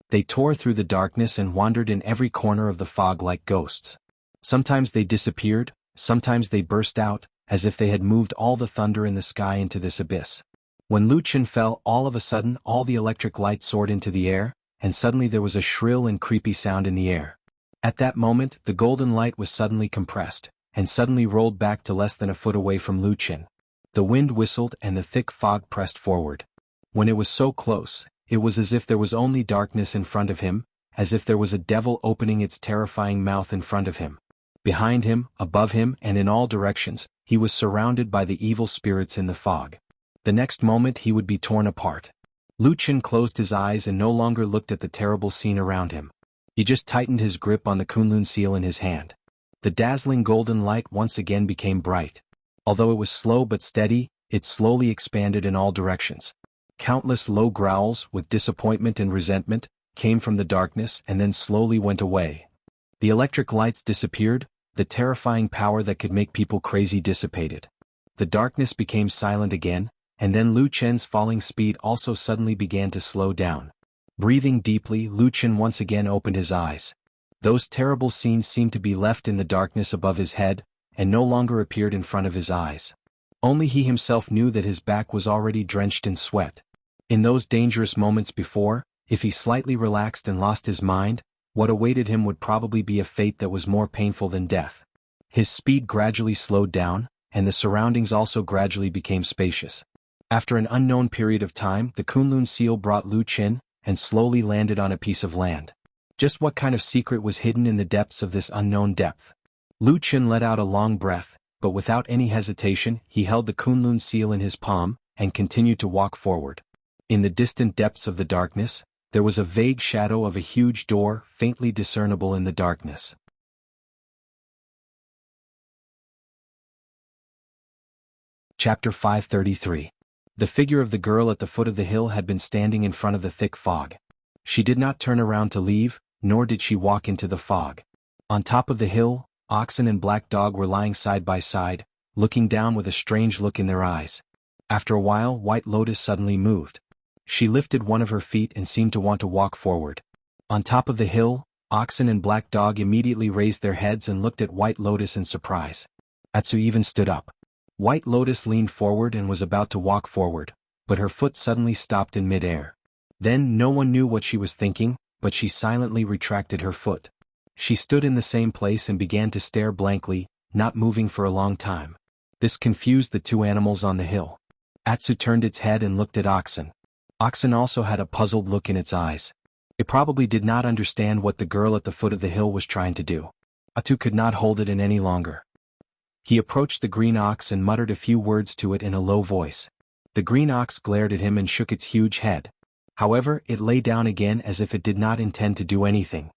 A: They tore through the darkness and wandered in every corner of the fog like ghosts. Sometimes they disappeared, sometimes they burst out, as if they had moved all the thunder in the sky into this abyss. When Lu Qin fell, all of a sudden all the electric light soared into the air, and suddenly there was a shrill and creepy sound in the air. At that moment, the golden light was suddenly compressed, and suddenly rolled back to less than a foot away from Lu Qin. The wind whistled and the thick fog pressed forward. When it was so close, it was as if there was only darkness in front of him, as if there was a devil opening its terrifying mouth in front of him. Behind him, above him, and in all directions, he was surrounded by the evil spirits in the fog. The next moment he would be torn apart. Lu Qin closed his eyes and no longer looked at the terrible scene around him. He just tightened his grip on the Kunlun seal in his hand. The dazzling golden light once again became bright. Although it was slow but steady, it slowly expanded in all directions. Countless low growls, with disappointment and resentment, came from the darkness and then slowly went away. The electric lights disappeared, the terrifying power that could make people crazy dissipated. The darkness became silent again, and then Lu Qin's falling speed also suddenly began to slow down. Breathing deeply, Lu Qin once again opened his eyes. Those terrible scenes seemed to be left in the darkness above his head, and no longer appeared in front of his eyes. Only he himself knew that his back was already drenched in sweat. In those dangerous moments before, if he slightly relaxed and lost his mind, what awaited him would probably be a fate that was more painful than death. His speed gradually slowed down, and the surroundings also gradually became spacious. After an unknown period of time, the Kunlun seal brought Lu Qin, and slowly landed on a piece of land. Just what kind of secret was hidden in the depths of this unknown depth? Lu Qin let out a long breath, but without any hesitation, he held the Kunlun seal in his palm, and continued to walk forward. In the distant depths of the darkness, there was a vague shadow of a huge door, faintly discernible in the darkness. Chapter 533. The figure of the girl at the foot of the hill had been standing in front of the thick fog. She did not turn around to leave, nor did she walk into the fog. On top of the hill, Oxen and Black Dog were lying side by side, looking down with a strange look in their eyes. After a while, White Lotus suddenly moved. She lifted one of her feet and seemed to want to walk forward. On top of the hill, Oxen and Black Dog immediately raised their heads and looked at White Lotus in surprise. Atsu even stood up. White Lotus leaned forward and was about to walk forward, but her foot suddenly stopped in mid-air. Then no one knew what she was thinking, but she silently retracted her foot. She stood in the same place and began to stare blankly, not moving for a long time. This confused the two animals on the hill. Atsu turned its head and looked at Oxen. Oxen also had a puzzled look in its eyes. It probably did not understand what the girl at the foot of the hill was trying to do. Atsu could not hold it in any longer. He approached the green ox and muttered a few words to it in a low voice. The green ox glared at him and shook its huge head. However, it lay down again as if it did not intend to do anything.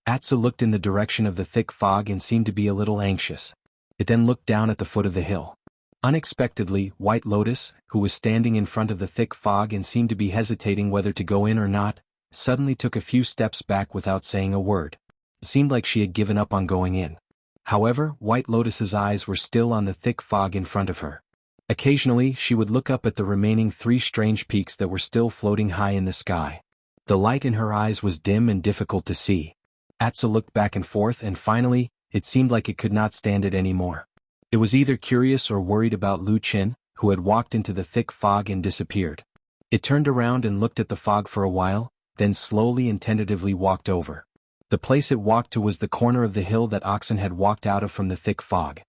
A: Atsu looked in the direction of the thick fog and seemed to be a little anxious. It then looked down at the foot of the hill. Unexpectedly, White Lotus, who was standing in front of the thick fog and seemed to be hesitating whether to go in or not, suddenly took a few steps back without saying a word. It seemed like she had given up on going in. However, White Lotus's eyes were still on the thick fog in front of her. Occasionally, she would look up at the remaining 3 strange peaks that were still floating high in the sky. The light in her eyes was dim and difficult to see. Atsu looked back and forth and finally, it seemed like it could not stand it anymore. It was either curious or worried about Lu Qin, who had walked into the thick fog and disappeared. It turned around and looked at the fog for a while, then slowly and tentatively walked over. The place it walked to was the corner of the hill that Oxen had walked out of from the thick fog.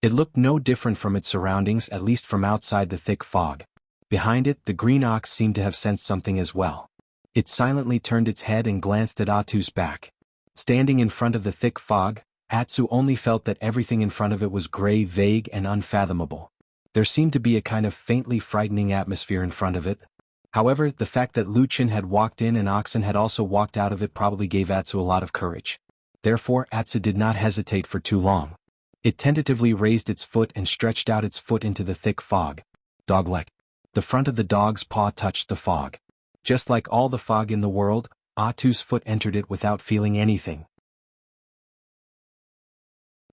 A: It looked no different from its surroundings, at least from outside the thick fog. Behind it, the green ox seemed to have sensed something as well. It silently turned its head and glanced at Atsu's back. Standing in front of the thick fog, Atsu only felt that everything in front of it was gray, vague, and unfathomable. There seemed to be a kind of faintly frightening atmosphere in front of it. However, the fact that Lu Qin had walked in and Oxen had also walked out of it probably gave Atsu a lot of courage. Therefore, Atsu did not hesitate for too long. It tentatively raised its foot and stretched out its foot into the thick fog. Dog-like. The front of the dog's paw touched the fog. Just like all the fog in the world, Atsu's foot entered it without feeling anything.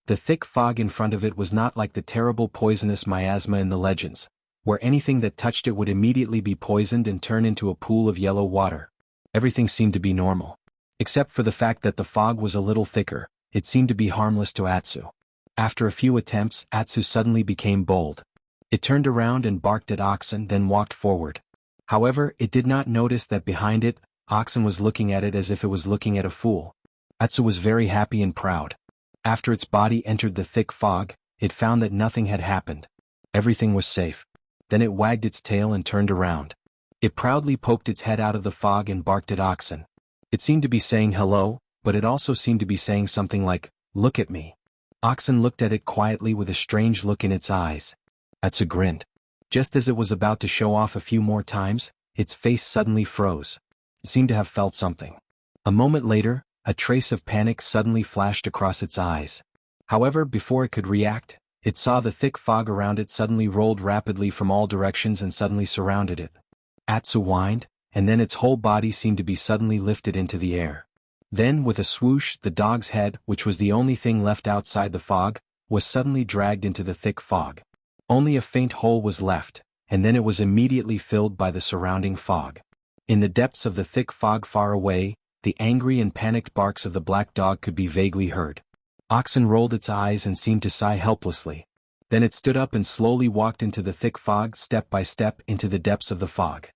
A: The thick fog in front of it was not like the terrible poisonous miasma in the legends, where anything that touched it would immediately be poisoned and turn into a pool of yellow water. Everything seemed to be normal. Except for the fact that the fog was a little thicker, it seemed to be harmless to Atsu. After a few attempts, Atsu suddenly became bold. It turned around and barked at Oxen, then walked forward. However, it did not notice that behind it, Oxen was looking at it as if it was looking at a fool. Atsu was very happy and proud. After its body entered the thick fog, it found that nothing had happened. Everything was safe. Then it wagged its tail and turned around. It proudly poked its head out of the fog and barked at Oxen. It seemed to be saying hello, but it also seemed to be saying something like, "Look at me." Oxen looked at it quietly with a strange look in its eyes. Atsu grinned. Just as it was about to show off a few more times, its face suddenly froze. It seemed to have felt something. A moment later, a trace of panic suddenly flashed across its eyes. However, before it could react, it saw the thick fog around it suddenly rolled rapidly from all directions and suddenly surrounded it. Atsu whined, and then its whole body seemed to be suddenly lifted into the air. Then, with a swoosh, the dog's head, which was the only thing left outside the fog, was suddenly dragged into the thick fog. Only a faint hole was left, and then it was immediately filled by the surrounding fog. In the depths of the thick fog far away, the angry and panicked barks of the black dog could be vaguely heard. Oxen rolled its eyes and seemed to sigh helplessly. Then it stood up and slowly walked into the thick fog step by step into the depths of the fog.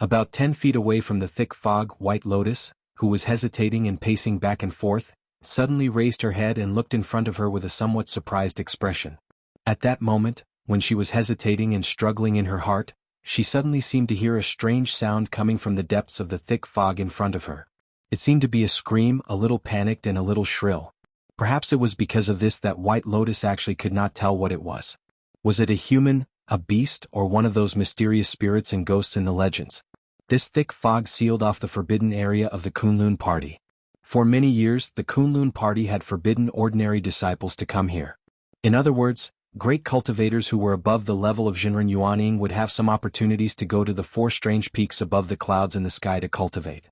A: About 10 feet away from the thick fog, White Lotus, who was hesitating and pacing back and forth, suddenly raised her head and looked in front of her with a somewhat surprised expression. At that moment, when she was hesitating and struggling in her heart, she suddenly seemed to hear a strange sound coming from the depths of the thick fog in front of her. It seemed to be a scream, a little panicked and a little shrill. Perhaps it was because of this that White Lotus actually could not tell what it was. Was it a human, a beast, or one of those mysterious spirits and ghosts in the legends? This thick fog sealed off the forbidden area of the Kunlun party. For many years, the Kunlun party had forbidden ordinary disciples to come here. In other words, great cultivators who were above the level of Jinren Yuanying would have some opportunities to go to the 4 strange peaks above the clouds in the sky to cultivate.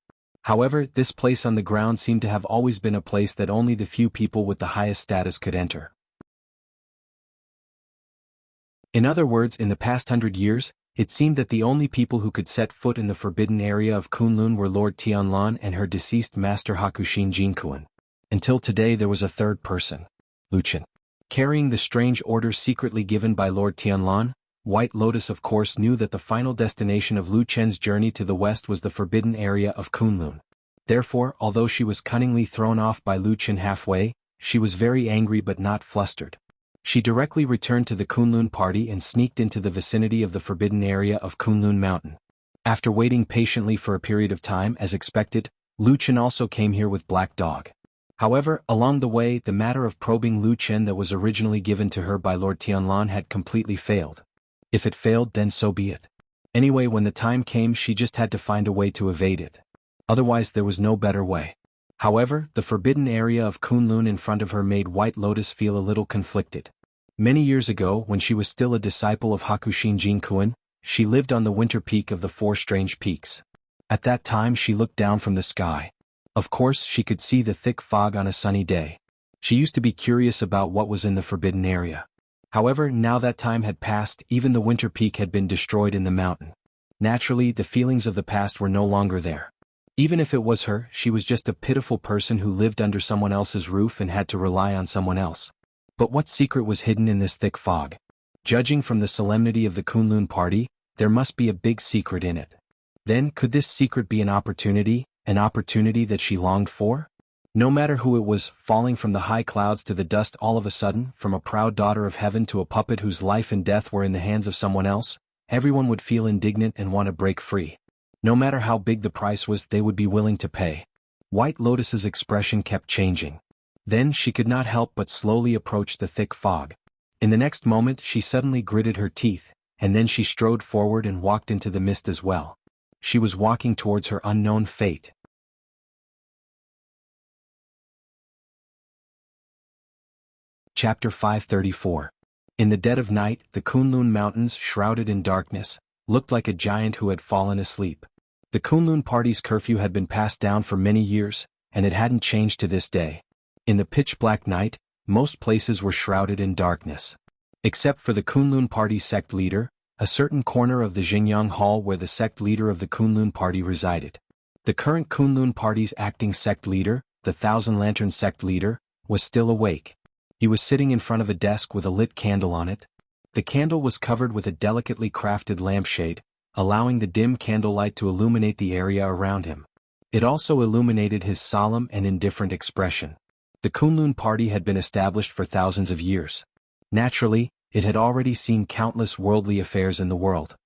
A: However, this place on the ground seemed to have always been a place that only the few people with the highest status could enter. In other words, in the past 100 years, it seemed that the only people who could set foot in the forbidden area of Kunlun were Lord Tianlan and her deceased master Hakushin Jinkuan. Until today there was a third person, Lu Qin. Carrying the strange orders secretly given by Lord Tianlan, White Lotus of course knew that the final destination of Lu Chen's journey to the west was the forbidden area of Kunlun. Therefore, although she was cunningly thrown off by Lu Chen halfway, she was very angry but not flustered. She directly returned to the Kunlun party and sneaked into the vicinity of the forbidden area of Kunlun Mountain. After waiting patiently for a period of time as expected, Lu Chen also came here with Black Dog. However, along the way, the matter of probing Lu Chen that was originally given to her by Lord Tianlan had completely failed. If it failed, then so be it. Anyway, when the time came, she just had to find a way to evade it. Otherwise there was no better way. However, the forbidden area of Kunlun in front of her made White Lotus feel a little conflicted. Many years ago, when she was still a disciple of Hakushin Jinkuen, she lived on the winter peak of the Four Strange Peaks. At that time she looked down from the sky. Of course she could see the thick fog on a sunny day. She used to be curious about what was in the forbidden area. However, now that time had passed, even the winter peak had been destroyed in the mountain. Naturally, the feelings of the past were no longer there. Even if it was her, she was just a pitiful person who lived under someone else's roof and had to rely on someone else. But what secret was hidden in this thick fog? Judging from the solemnity of the Kunlun party, there must be a big secret in it. Then, could this secret be an opportunity that she longed for? No matter who it was, falling from the high clouds to the dust all of a sudden, from a proud daughter of heaven to a puppet whose life and death were in the hands of someone else, everyone would feel indignant and want to break free. No matter how big the price was, they would be willing to pay. White Lotus's expression kept changing. Then she could not help but slowly approach the thick fog. In the next moment she suddenly gritted her teeth, and then she strode forward and walked into the mist as well. She was walking towards her unknown fate. Chapter 534. In the dead of night, the Kunlun Mountains, shrouded in darkness, looked like a giant who had fallen asleep. The Kunlun party's curfew had been passed down for many years, and it hadn't changed to this day. In the pitch-black night, most places were shrouded in darkness. Except for the Kunlun party sect leader, a certain corner of the Xingyang Hall where the sect leader of the Kunlun party resided. The current Kunlun party's acting sect leader, the Thousand Lantern sect leader, was still awake. He was sitting in front of a desk with a lit candle on it. The candle was covered with a delicately crafted lampshade, allowing the dim candlelight to illuminate the area around him. It also illuminated his solemn and indifferent expression. The Kunlun party had been established for thousands of years. Naturally, it had already seen countless worldly affairs in the world.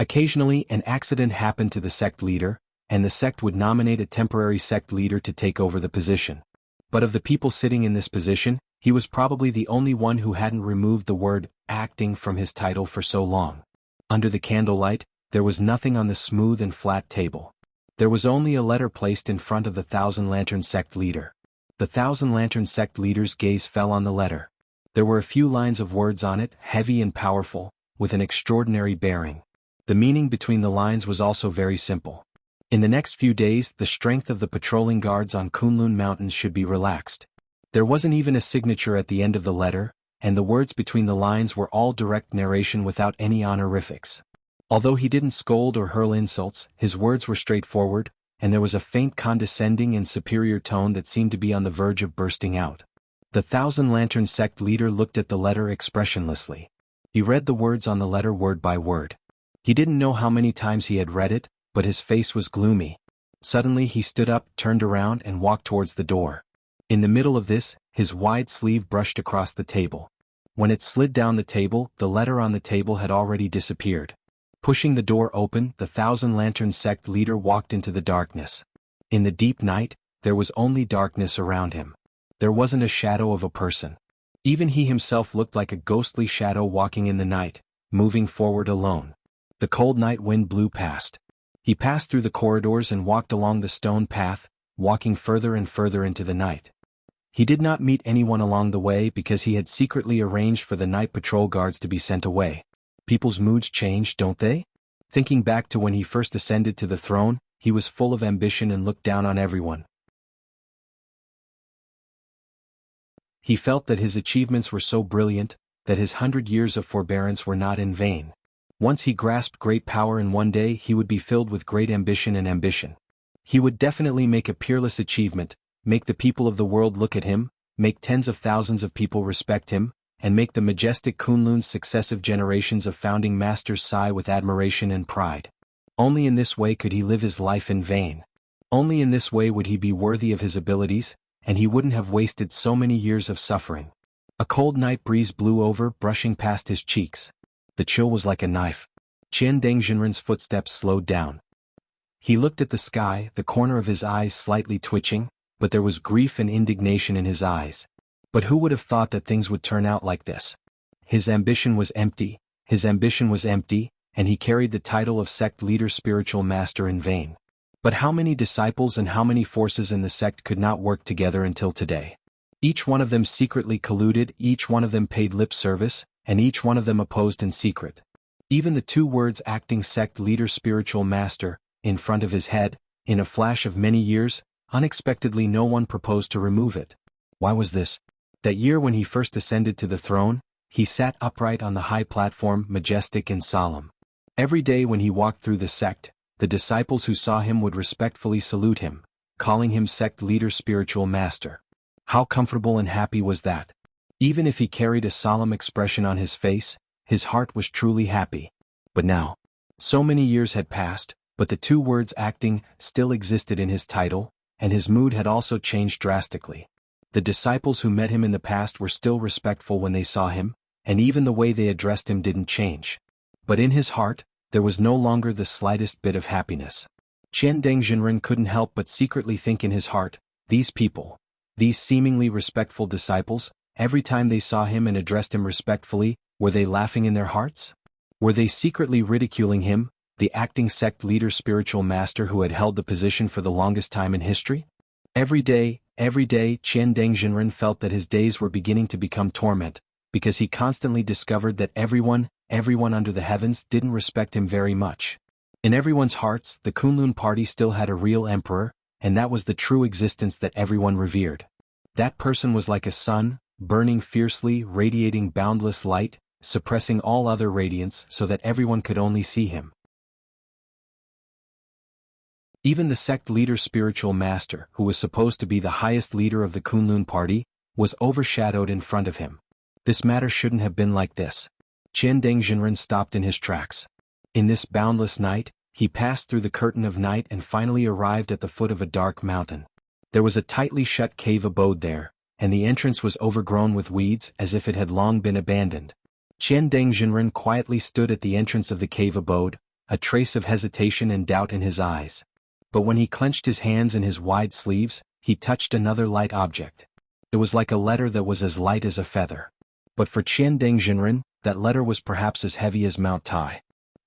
A: Occasionally, an accident happened to the sect leader, and the sect would nominate a temporary sect leader to take over the position. But of the people sitting in this position, he was probably the only one who hadn't removed the word acting from his title for so long. Under the candlelight, there was nothing on the smooth and flat table. There was only a letter placed in front of the Thousand Lantern sect leader. The Thousand Lantern sect leader's gaze fell on the letter. There were a few lines of words on it, heavy and powerful, with an extraordinary bearing. The meaning between the lines was also very simple. In the next few days, the strength of the patrolling guards on Kunlun Mountains should be relaxed. There wasn't even a signature at the end of the letter, and the words between the lines were all direct narration without any honorifics. Although he didn't scold or hurl insults, his words were straightforward, and there was a faint condescending and superior tone that seemed to be on the verge of bursting out. The Thousand Lantern sect leader looked at the letter expressionlessly. He read the words on the letter word by word. He didn't know how many times he had read it, but his face was gloomy. Suddenly he stood up, turned around and walked towards the door. In the middle of this, his wide sleeve brushed across the table. When it slid down the table, the letter on the table had already disappeared. Pushing the door open, the Thousand Lantern sect leader walked into the darkness. In the deep night, there was only darkness around him. There wasn't a shadow of a person. Even he himself looked like a ghostly shadow walking in the night, moving forward alone. The cold night wind blew past. He passed through the corridors and walked along the stone path, walking further and further into the night. He did not meet anyone along the way because he had secretly arranged for the night patrol guards to be sent away. People's moods change, don't they? Thinking back to when he first ascended to the throne, he was full of ambition and looked down on everyone. He felt that his achievements were so brilliant, that his 100 years of forbearance were not in vain. Once he grasped great power and one day he would be filled with great ambition. He would definitely make a peerless achievement, make the people of the world look at him, make tens of thousands of people respect him, and make the majestic Kunlun's successive generations of founding masters sigh with admiration and pride. Only in this way could he live his life in vain. Only in this way would he be worthy of his abilities, and he wouldn't have wasted so many years of suffering. A cold night breeze blew over, brushing past his cheeks. The chill was like a knife. Qian Dengzhenren's footsteps slowed down. He looked at the sky, the corner of his eyes slightly twitching, but there was grief and indignation in his eyes. But who would have thought that things would turn out like this? His ambition was empty, and he carried the title of sect leader spiritual master in vain. But how many disciples and how many forces in the sect could not work together until today? Each one of them secretly colluded, each one of them paid lip service, and each one of them opposed in secret. Even the 2 words acting sect leader spiritual master, in front of his head, in a flash of many years, unexpectedly no one proposed to remove it. Why was this? That year when he first ascended to the throne, he sat upright on the high platform, majestic and solemn. Every day when he walked through the sect, the disciples who saw him would respectfully salute him, calling him sect leader spiritual master. How comfortable and happy was that? Even if he carried a solemn expression on his face, his heart was truly happy. But now, so many years had passed, but the 2 words acting still existed in his title, and his mood had also changed drastically. The disciples who met him in the past were still respectful when they saw him, and even the way they addressed him didn't change. But in his heart, there was no longer the slightest bit of happiness. Qian Dengjinren couldn't help but secretly think in his heart, these people, these seemingly respectful disciples, every time they saw him and addressed him respectfully, were they laughing in their hearts? Were they secretly ridiculing him, the acting sect leader spiritual master who had held the position for the longest time in history? Every day, Qian Dengjinren felt that his days were beginning to become torment, because he constantly discovered that everyone under the heavens didn't respect him very much. In everyone's hearts, the Kunlun party still had a real emperor, and that was the true existence that everyone revered. That person was like a sun, burning fiercely, radiating boundless light, suppressing all other radiance so that everyone could only see him. Even the sect leader spiritual master, who was supposed to be the highest leader of the Kunlun party, was overshadowed in front of him. This matter shouldn't have been like this. Qian Dengjinren stopped in his tracks. In this boundless night, he passed through the curtain of night and finally arrived at the foot of a dark mountain. There was a tightly shut cave abode there, and the entrance was overgrown with weeds as if it had long been abandoned. Qian Dengjinren quietly stood at the entrance of the cave abode, a trace of hesitation and doubt in his eyes. But when he clenched his hands in his wide sleeves, he touched another light object. It was like a letter that was as light as a feather. But for Qian Dengjinren, that letter was perhaps as heavy as Mount Tai.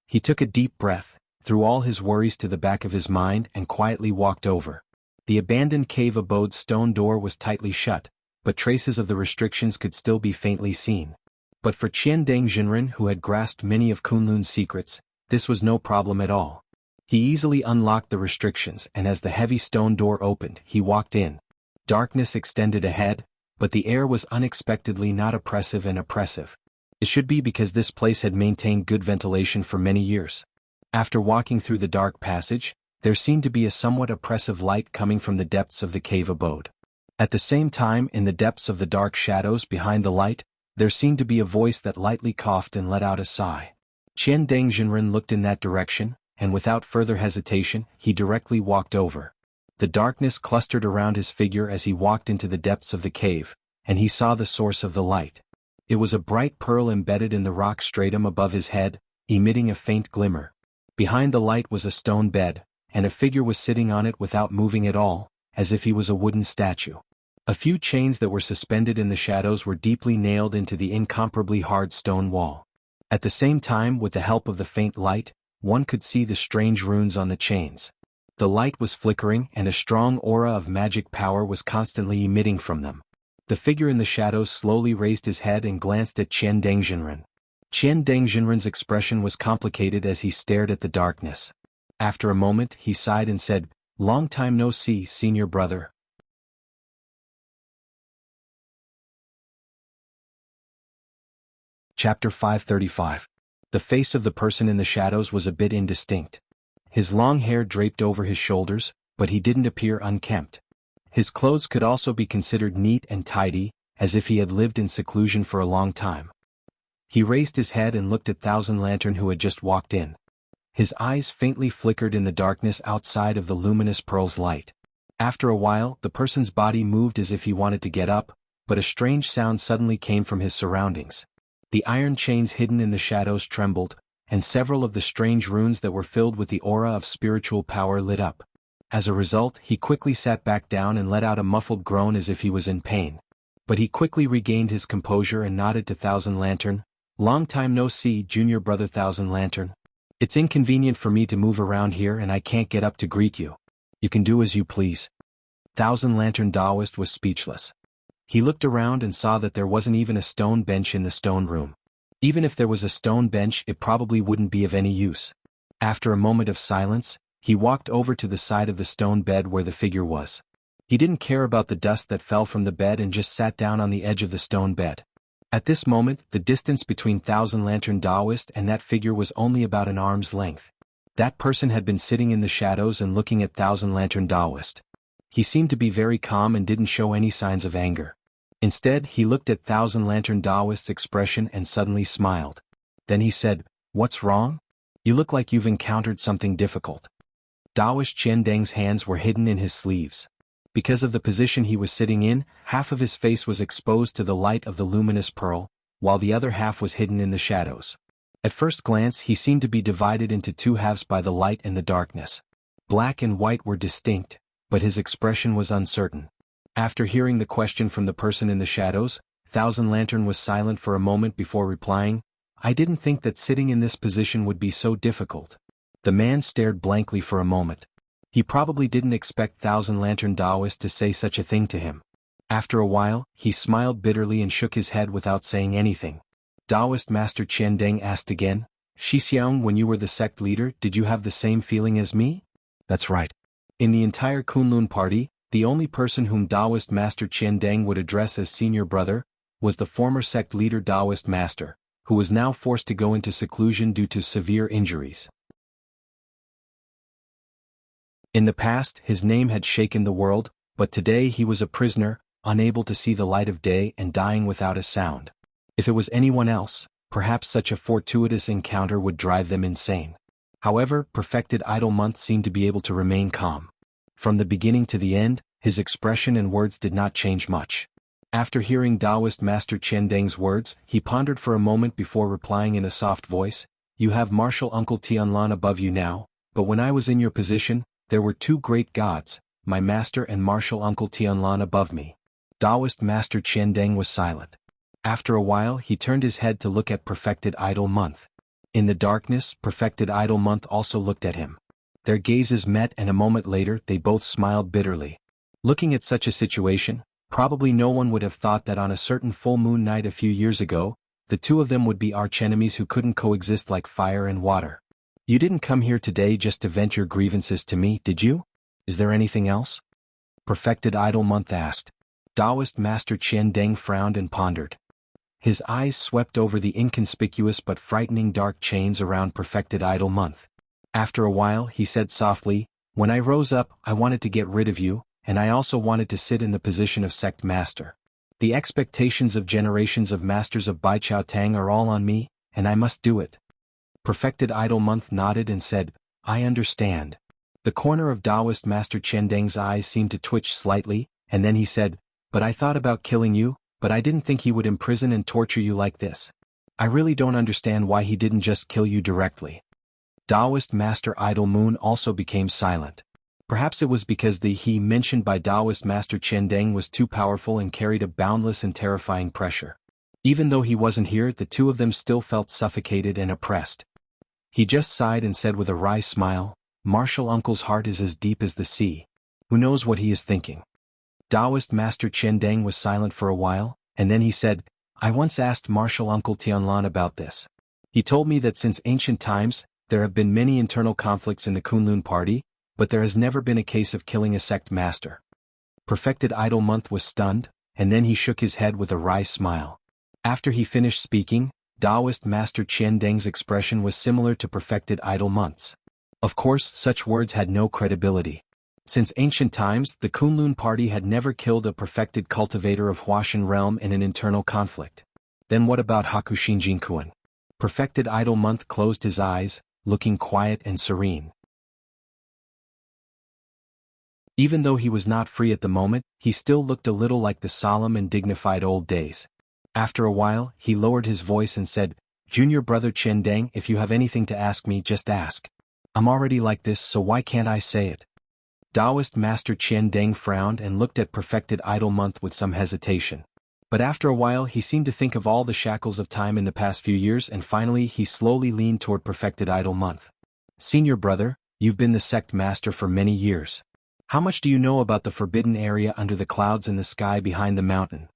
A: He took a deep breath, threw all his worries to the back of his mind and quietly walked over. The abandoned cave abode's stone door was tightly shut, but traces of the restrictions could still be faintly seen. But for Qian Dengjinren, who had grasped many of Kunlun's secrets, this was no problem at all. He easily unlocked the restrictions, and as the heavy stone door opened, he walked in. Darkness extended ahead, but the air was unexpectedly not oppressive and oppressive. It should be because this place had maintained good ventilation for many years. After walking through the dark passage, there seemed to be a somewhat oppressive light coming from the depths of the cave abode. At the same time, in the depths of the dark shadows behind the light, there seemed to be a voice that lightly coughed and let out a sigh. Qian Dengjinren looked in that direction, and without further hesitation, he directly walked over. The darkness clustered around his figure as he walked into the depths of the cave, and he saw the source of the light. It was a bright pearl embedded in the rock stratum above his head, emitting a faint glimmer. Behind the light was a stone bed, and a figure was sitting on it without moving at all, as if he was a wooden statue. A few chains that were suspended in the shadows were deeply nailed into the incomparably hard stone wall. At the same time, with the help of the faint light, one could see the strange runes on the chains. The light was flickering and a strong aura of magic power was constantly emitting from them. The figure in the shadows slowly raised his head and glanced at Qian Dengjinren. Qian Dengjinren's expression was complicated as he stared at the darkness. After a moment, he sighed and said, "Long time no see, senior brother." Chapter 535. The face of the person in the shadows was a bit indistinct. His long hair draped over his shoulders, but he didn't appear unkempt. His clothes could also be considered neat and tidy, as if he had lived in seclusion for a long time. He raised his head and looked at Thousand Lantern, who had just walked in. His eyes faintly flickered in the darkness outside of the luminous pearl's light. After a while, the person's body moved as if he wanted to get up, but a strange sound suddenly came from his surroundings. The iron chains hidden in the shadows trembled, and several of the strange runes that were filled with the aura of spiritual power lit up. As a result, he quickly sat back down and let out a muffled groan as if he was in pain. But he quickly regained his composure and nodded to Thousand Lantern. "Long time no see, junior brother Thousand Lantern." It's inconvenient for me to move around here and I can't get up to greet you. You can do as you please. Thousand Lantern Taoist was speechless. He looked around and saw that there wasn't even a stone bench in the stone room. Even if there was a stone bench, it probably wouldn't be of any use. After a moment of silence, he walked over to the side of the stone bed where the figure was. He didn't care about the dust that fell from the bed and just sat down on the edge of the stone bed. At this moment, the distance between Thousand Lantern Taoist and that figure was only about an arm's length. That person had been sitting in the shadows and looking at Thousand Lantern Taoist. He seemed to be very calm and didn't show any signs of anger. Instead, he looked at Thousand Lantern Taoist's expression and suddenly smiled. Then he said, "What's wrong? You look like you've encountered something difficult." Taoist Qiandang's hands were hidden in his sleeves. Because of the position he was sitting in, half of his face was exposed to the light of the luminous pearl, while the other half was hidden in the shadows. At first glance, he seemed to be divided into two halves by the light and the darkness. Black and white were distinct, but his expression was uncertain. After hearing the question from the person in the shadows, Thousand Lantern was silent for a moment before replying, "I didn't think that sitting in this position would be so difficult." The man stared blankly for a moment. He probably didn't expect Thousand Lantern Taoist to say such a thing to him. After a while, he smiled bitterly and shook his head without saying anything. Taoist Master Qiandang asked again, "Shixiang, when you were the sect leader, did you have the same feeling as me?" "That's right." In the entire Kunlun party, the only person whom Taoist Master Qiandang would address as senior brother was the former sect leader Taoist Master, who was now forced to go into seclusion due to severe injuries. In the past, his name had shaken the world, but today he was a prisoner, unable to see the light of day and dying without a sound. If it was anyone else, perhaps such a fortuitous encounter would drive them insane. However, Perfected Idol Month seemed to be able to remain calm. From the beginning to the end, his expression and words did not change much. After hearing Taoist Master Qiandang's words, he pondered for a moment before replying in a soft voice, "You have martial uncle Tianlan above you now, but when I was in your position, there were two great gods, my master and martial uncle Tianlan above me." Taoist Master Qiandang was silent. After a while, he turned his head to look at Perfected Idol Month. In the darkness, Perfected Idol Month also looked at him. Their gazes met and a moment later they both smiled bitterly. Looking at such a situation, probably no one would have thought that on a certain full moon night a few years ago, the two of them would be archenemies who couldn't coexist like fire and water. "You didn't come here today just to vent your grievances to me, did you? Is there anything else?" Perfected Idol Month asked. Taoist Master Qiandang frowned and pondered. His eyes swept over the inconspicuous but frightening dark chains around Perfected Idol Month. After a while, he said softly, "When I rose up, I wanted to get rid of you, and I also wanted to sit in the position of sect master. The expectations of generations of masters of Baichao Tang are all on me, and I must do it." Perfected Idol Month nodded and said, "I understand." The corner of Taoist Master Qiandang's eyes seemed to twitch slightly, and then he said, "But I thought about killing you, but I didn't think he would imprison and torture you like this. I really don't understand why he didn't just kill you directly." Taoist Master Idol Moon also became silent. Perhaps it was because the he mentioned by Taoist Master Qiandang was too powerful and carried a boundless and terrifying pressure. Even though he wasn't here, the two of them still felt suffocated and oppressed. He just sighed and said with a wry smile, "Martial Uncle's heart is as deep as the sea. Who knows what he is thinking?" Taoist Master Qiandang was silent for a while, and then he said, "I once asked Martial Uncle Tianlan about this. He told me that since ancient times, there have been many internal conflicts in the Kunlun party, but there has never been a case of killing a sect master." Perfected Idol Month was stunned, and then he shook his head with a wry smile. After he finished speaking, Taoist Master Qiandang's expression was similar to Perfected Idol Month's. Of course, such words had no credibility. Since ancient times, the Kunlun party had never killed a perfected cultivator of Huashan realm in an internal conflict. Then what about Hakushinjinkuan? Perfected Idol Month closed his eyes, looking quiet and serene. Even though he was not free at the moment, he still looked a little like the solemn and dignified old days. After a while, he lowered his voice and said, "Junior brother Qiandang, if you have anything to ask me, just ask. I'm already like this, so why can't I say it?" Taoist Master Qiandang frowned and looked at Perfected Idol Month with some hesitation. But after a while he seemed to think of all the shackles of time in the past few years, and finally he slowly leaned toward perfected idle month. Senior brother, you've been the sect master for many years. How much do you know about the forbidden area under the clouds in the sky behind the mountain?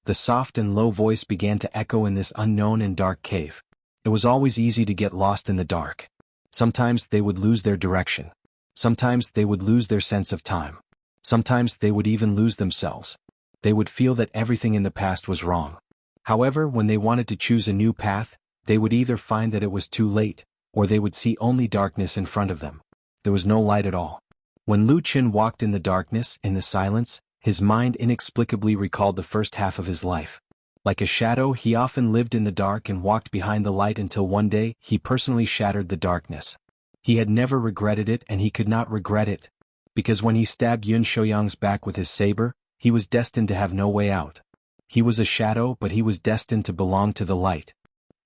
A: The soft and low voice began to echo in this unknown and dark cave. It was always easy to get lost in the dark. Sometimes they would lose their direction. Sometimes they would lose their sense of time. Sometimes they would even lose themselves. They would feel that everything in the past was wrong. However, when they wanted to choose a new path, they would either find that it was too late, or they would see only darkness in front of them. There was no light at all. When Lu Qin walked in the darkness, in the silence, his mind inexplicably recalled the first half of his life. Like a shadow, he often lived in the dark and walked behind the light until one day he personally shattered the darkness. He had never regretted it, and he could not regret it, because when he stabbed Yun Shouyang's back with his saber, he was destined to have no way out. He was a shadow, but he was destined to belong to the light.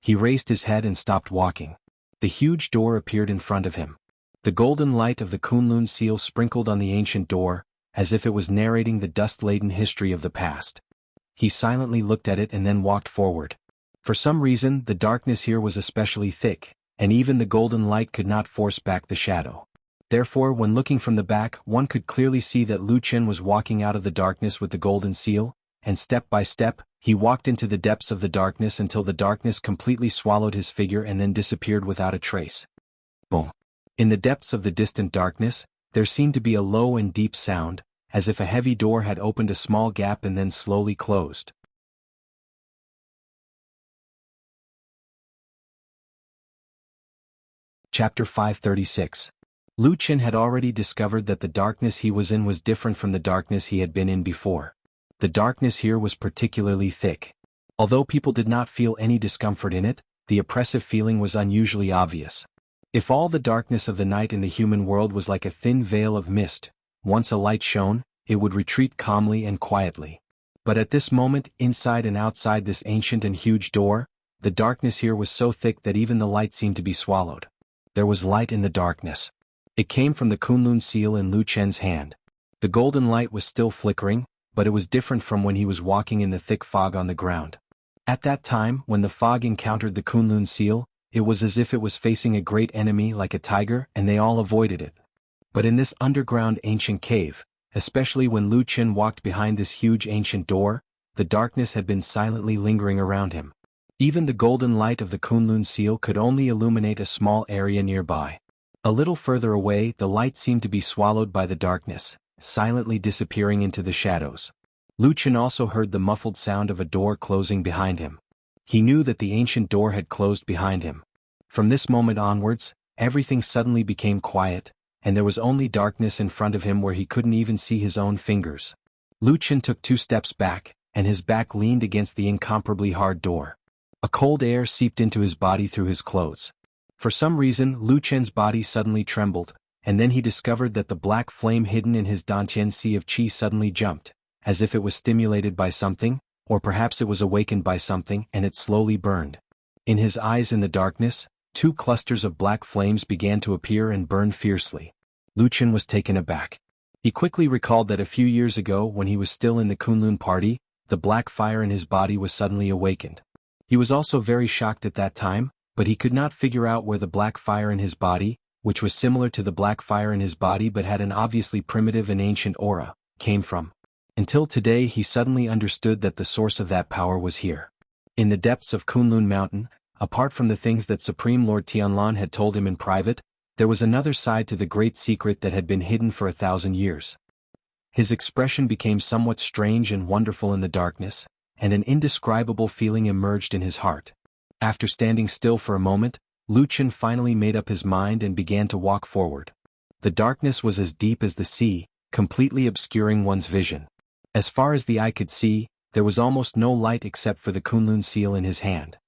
A: He raised his head and stopped walking. The huge door appeared in front of him. The golden light of the Kunlun seal sprinkled on the ancient door, as if it was narrating the dust-laden history of the past. He silently looked at it and then walked forward. For some reason, the darkness here was especially thick, and even the golden light could not force back the shadow. Therefore, when looking from the back, one could clearly see that Lu Qin was walking out of the darkness with the golden seal, and step by step, he walked into the depths of the darkness until the darkness completely swallowed his figure and then disappeared without a trace. Boom. In the depths of the distant darkness, there seemed to be a low and deep sound, as if a heavy door had opened a small gap and then slowly closed. Chapter 536. Lu Qin had already discovered that the darkness he was in was different from the darkness he had been in before. The darkness here was particularly thick. Although people did not feel any discomfort in it, the oppressive feeling was unusually obvious. If all the darkness of the night in the human world was like a thin veil of mist, once a light shone, it would retreat calmly and quietly. But at this moment, inside and outside this ancient and huge door, the darkness here was so thick that even the light seemed to be swallowed. There was light in the darkness. It came from the Kunlun seal in Lu Chen's hand. The golden light was still flickering, but it was different from when he was walking in the thick fog on the ground. At that time, when the fog encountered the Kunlun seal, it was as if it was facing a great enemy like a tiger, and they all avoided it. But in this underground ancient cave, especially when Lu Qin walked behind this huge ancient door, the darkness had been silently lingering around him. Even the golden light of the Kunlun seal could only illuminate a small area nearby. A little further away, the light seemed to be swallowed by the darkness, silently disappearing into the shadows. Lu Qin also heard the muffled sound of a door closing behind him. He knew that the ancient door had closed behind him. From this moment onwards, everything suddenly became quiet, and there was only darkness in front of him where he couldn't even see his own fingers. Lu Qin took 2 steps back, and his back leaned against the incomparably hard door. A cold air seeped into his body through his clothes. For some reason, Lu Chen's body suddenly trembled, and then he discovered that the black flame hidden in his Dantian Sea of Qi suddenly jumped, as if it was stimulated by something, or perhaps it was awakened by something, and it slowly burned. In his eyes in the darkness, 2 clusters of black flames began to appear and burn fiercely. Lu Qin was taken aback. He quickly recalled that a few years ago when he was still in the Kunlun party, the black fire in his body was suddenly awakened. He was also very shocked at that time, but he could not figure out where the black fire in his body, which was similar to the black fire in his body but had an obviously primitive and ancient aura, came from. Until today he suddenly understood that the source of that power was here. In the depths of Kunlun Mountain, apart from the things that Supreme Lord Tianlan had told him in private, there was another side to the great secret that had been hidden for 1,000 years. His expression became somewhat strange and wonderful in the darkness, and an indescribable feeling emerged in his heart. After standing still for a moment, Lu Qin finally made up his mind and began to walk forward. The darkness was as deep as the sea, completely obscuring one's vision. As far as the eye could see, there was almost no light except for the Kunlun seal in his hand.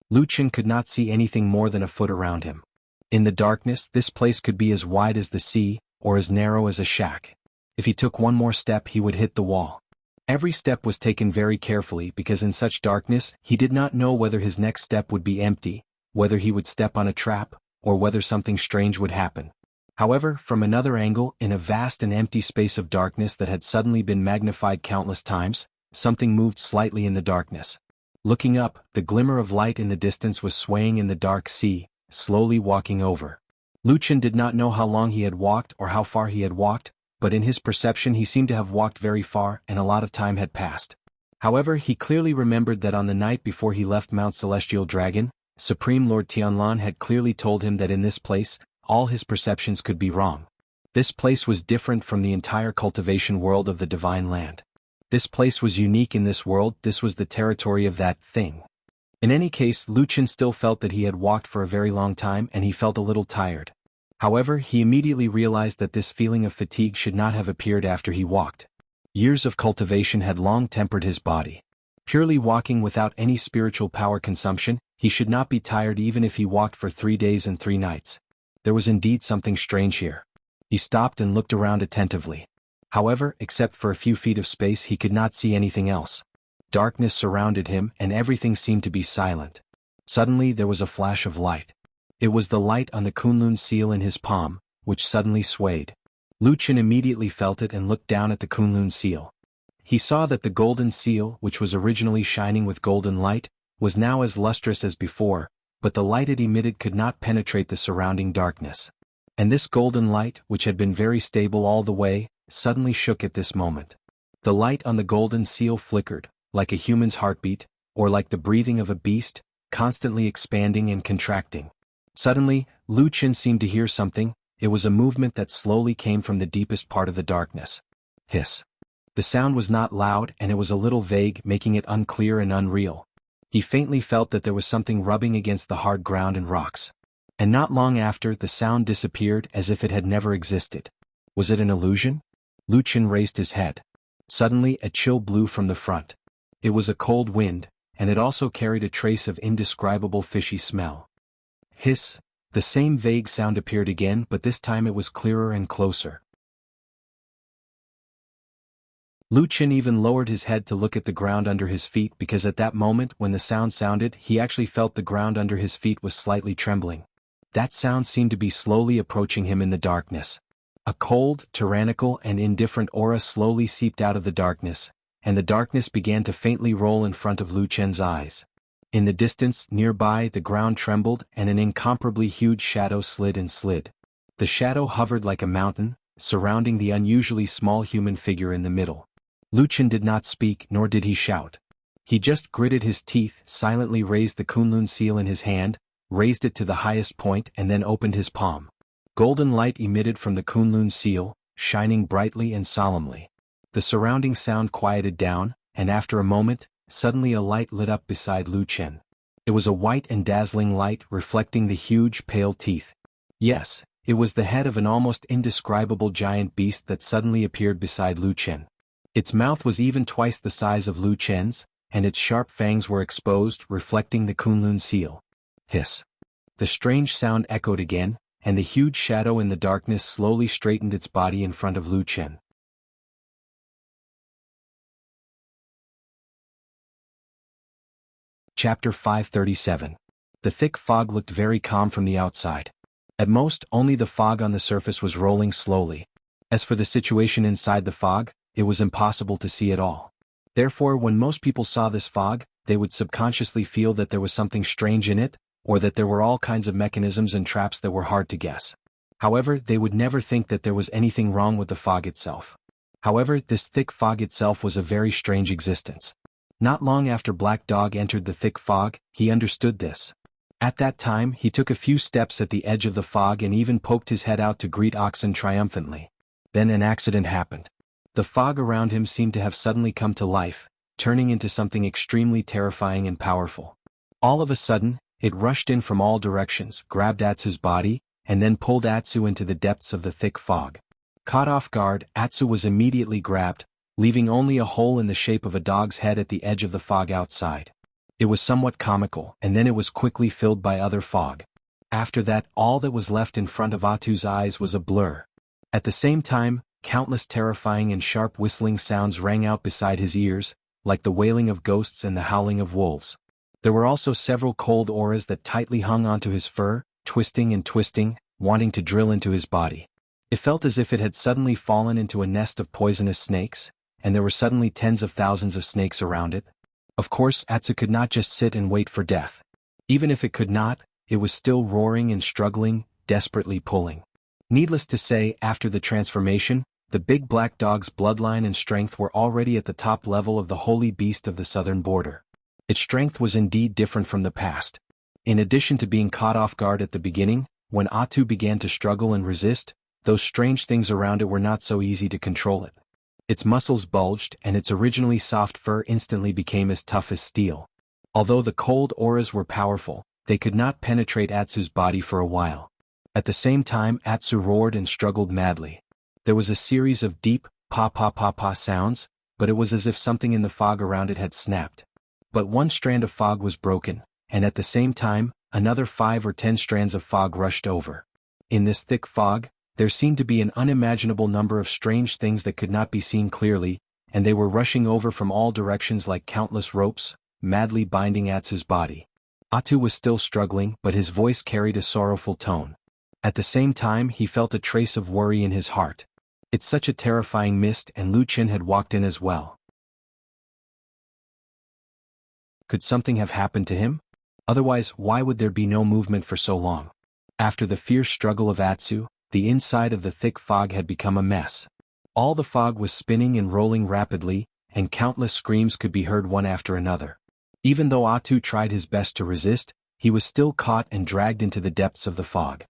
A: Lu Qin could not see anything more than a foot around him. In the darkness, this place could be as wide as the sea, or as narrow as a shack. If he took one more step, he would hit the wall. Every step was taken very carefully because in such darkness, he did not know whether his next step would be empty, whether he would step on a trap, or whether something strange would happen. However, from another angle, in a vast and empty space of darkness that had suddenly been magnified countless times, something moved slightly in the darkness. Looking up, the glimmer of light in the distance was swaying in the dark sea, slowly walking over. Lucien did not know how long he had walked or how far he had walked, but in his perception he seemed to have walked very far and a lot of time had passed. However, he clearly remembered that on the night before he left Mount Celestial Dragon, Supreme Lord Tianlan had clearly told him that in this place, all his perceptions could be wrong. This place was different from the entire cultivation world of the Divine Land. This place was unique in this world, this was the territory of that thing. In any case, Lucien still felt that he had walked for a very long time and he felt a little tired. However, he immediately realized that this feeling of fatigue should not have appeared after he walked. Years of cultivation had long tempered his body. Purely walking without any spiritual power consumption, he should not be tired even if he walked for 3 days and 3 nights. There was indeed something strange here. He stopped and looked around attentively. However, except for a few feet of space he could not see anything else. Darkness surrounded him and everything seemed to be silent. Suddenly there was a flash of light. It was the light on the Kunlun seal in his palm, which suddenly swayed. Lucien immediately felt it and looked down at the Kunlun seal. He saw that the golden seal, which was originally shining with golden light, was now as lustrous as before, but the light it emitted could not penetrate the surrounding darkness. And this golden light, which had been very stable all the way, suddenly shook at this moment. The light on the golden seal flickered, like a human's heartbeat, or like the breathing of a beast, constantly expanding and contracting. Suddenly, Lucien seemed to hear something. It was a movement that slowly came from the deepest part of the darkness. Hiss. The sound was not loud and it was a little vague, making it unclear and unreal. He faintly felt that there was something rubbing against the hard ground and rocks. And not long after, the sound disappeared as if it had never existed. Was it an illusion? Lucien raised his head. Suddenly, a chill blew from the front. It was a cold wind, and it also carried a trace of indescribable fishy smell. Hiss. The same vague sound appeared again, but this time it was clearer and closer. Lucien even lowered his head to look at the ground under his feet because at that moment when the sound sounded he actually felt the ground under his feet was slightly trembling. That sound seemed to be slowly approaching him in the darkness. A cold, tyrannical and indifferent aura slowly seeped out of the darkness, and the darkness began to faintly roll in front of Lucien's eyes. In the distance, nearby, the ground trembled and an incomparably huge shadow slid and slid. The shadow hovered like a mountain, surrounding the unusually small human figure in the middle. Lucien did not speak nor did he shout. He just gritted his teeth, silently raised the Kunlun seal in his hand, raised it to the highest point and then opened his palm. Golden light emitted from the Kunlun seal, shining brightly and solemnly. The surrounding sound quieted down, and after a moment, suddenly a light lit up beside Lucien. It was a white and dazzling light reflecting the huge pale teeth. Yes, it was the head of an almost indescribable giant beast that suddenly appeared beside Lucien. Its mouth was even twice the size of Lucien's, and its sharp fangs were exposed, reflecting the Kunlun seal. Hiss. The strange sound echoed again, and the huge shadow in the darkness slowly straightened its body in front of Lucien. Chapter 537. The thick fog looked very calm from the outside. At most, only the fog on the surface was rolling slowly. As for the situation inside the fog, it was impossible to see at all. Therefore, when most people saw this fog, they would subconsciously feel that there was something strange in it, or that there were all kinds of mechanisms and traps that were hard to guess. However, they would never think that there was anything wrong with the fog itself. However, this thick fog itself was a very strange existence. Not long after Black Dog entered the thick fog, he understood this. At that time, he took a few steps at the edge of the fog and even poked his head out to greet Oxen triumphantly. Then an accident happened. The fog around him seemed to have suddenly come to life, turning into something extremely terrifying and powerful. All of a sudden, it rushed in from all directions, grabbed Atsu's body, and then pulled Atsu into the depths of the thick fog. Caught off guard, Atsu was immediately grabbed, leaving only a hole in the shape of a dog's head at the edge of the fog outside. It was somewhat comical, and then it was quickly filled by other fog. After that, all that was left in front of Atsu's eyes was a blur. At the same time, countless terrifying and sharp whistling sounds rang out beside his ears, like the wailing of ghosts and the howling of wolves. There were also several cold auras that tightly hung onto his fur, twisting and twisting, wanting to drill into his body. It felt as if it had suddenly fallen into a nest of poisonous snakes, and there were suddenly tens of thousands of snakes around it. Of course, Atsu could not just sit and wait for death. Even if it could not, it was still roaring and struggling, desperately pulling. Needless to say, after the transformation, the big black dog's bloodline and strength were already at the top level of the holy beast of the southern border. Its strength was indeed different from the past. In addition to being caught off guard at the beginning, when Atu began to struggle and resist, those strange things around it were not so easy to control it. Its muscles bulged, and its originally soft fur instantly became as tough as steel. Although the cold auras were powerful, they could not penetrate Atsu's body for a while. At the same time, Atsu roared and struggled madly. There was a series of deep, pa-pa-pa-pa sounds, but it was as if something in the fog around it had snapped. But one strand of fog was broken, and at the same time, another 5 or 10 strands of fog rushed over. In this thick fog, there seemed to be an unimaginable number of strange things that could not be seen clearly, and they were rushing over from all directions like countless ropes, madly binding Atsu's body. Atu was still struggling, but his voice carried a sorrowful tone. At the same time, he felt a trace of worry in his heart. It's such a terrifying mist, and Lu Qin had walked in as well. Could something have happened to him? Otherwise, why would there be no movement for so long? After the fierce struggle of Atsu, the inside of the thick fog had become a mess. All the fog was spinning and rolling rapidly, and countless screams could be heard one after another. Even though Atu tried his best to resist, he was still caught and dragged into the depths of the fog.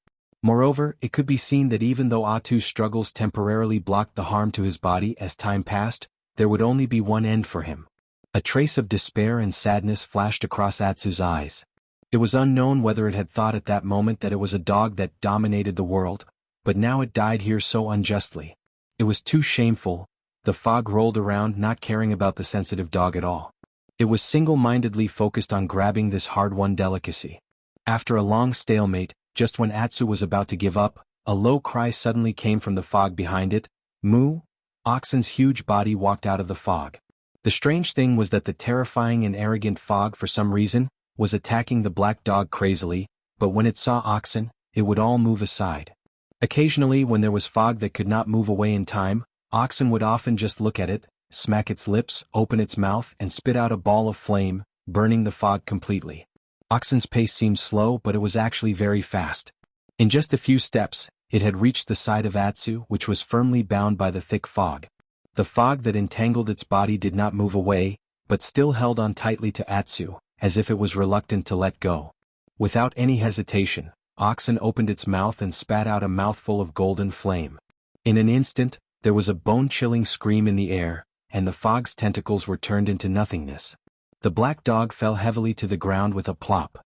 A: Moreover, it could be seen that even though Atu's struggles temporarily blocked the harm to his body as time passed, there would only be one end for him. A trace of despair and sadness flashed across Atsu's eyes. It was unknown whether it had thought at that moment that it was a dog that dominated the world, but now it died here so unjustly. It was too shameful. The fog rolled around, not caring about the sensitive dog at all. It was single-mindedly focused on grabbing this hard-won delicacy. After a long stalemate, just when Atsu was about to give up, a low cry suddenly came from the fog behind it. Moo! Oxen's huge body walked out of the fog. The strange thing was that the terrifying and arrogant fog, for some reason, was attacking the black dog crazily, but when it saw Oxen, it would all move aside. Occasionally, when there was fog that could not move away in time, Oxen would often just look at it, smack its lips, open its mouth, and spit out a ball of flame, burning the fog completely. Oxen's pace seemed slow, but it was actually very fast. In just a few steps, it had reached the side of Atsu, which was firmly bound by the thick fog. The fog that entangled its body did not move away, but still held on tightly to Atsu, as if it was reluctant to let go. Without any hesitation, Oxen opened its mouth and spat out a mouthful of golden flame. In an instant, there was a bone-chilling scream in the air, and the fog's tentacles were turned into nothingness. The black dog fell heavily to the ground with a plop.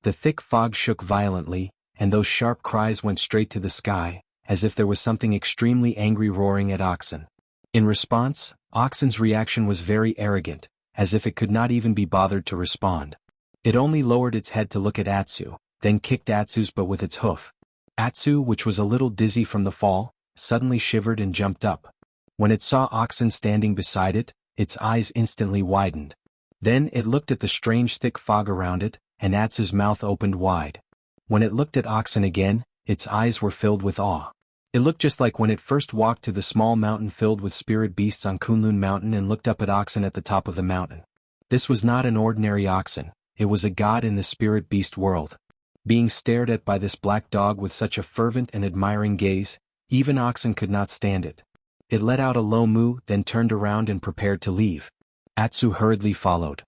A: The thick fog shook violently, and those sharp cries went straight to the sky, as if there was something extremely angry roaring at Oxen. In response, Oxen's reaction was very arrogant, as if it could not even be bothered to respond. It only lowered its head to look at Atsu, then kicked Atsu's butt with its hoof. Atsu, which was a little dizzy from the fall, suddenly shivered and jumped up. When it saw Oxen standing beside it, its eyes instantly widened. Then it looked at the strange thick fog around it, and Atsu's mouth opened wide. When it looked at Oxen again, its eyes were filled with awe. It looked just like when it first walked to the small mountain filled with spirit beasts on Kunlun Mountain and looked up at Oxen at the top of the mountain. This was not an ordinary Oxen, it was a god in the spirit beast world. Being stared at by this black dog with such a fervent and admiring gaze, even Oxen could not stand it. It let out a low moo, then turned around and prepared to leave. Atsu hurriedly followed.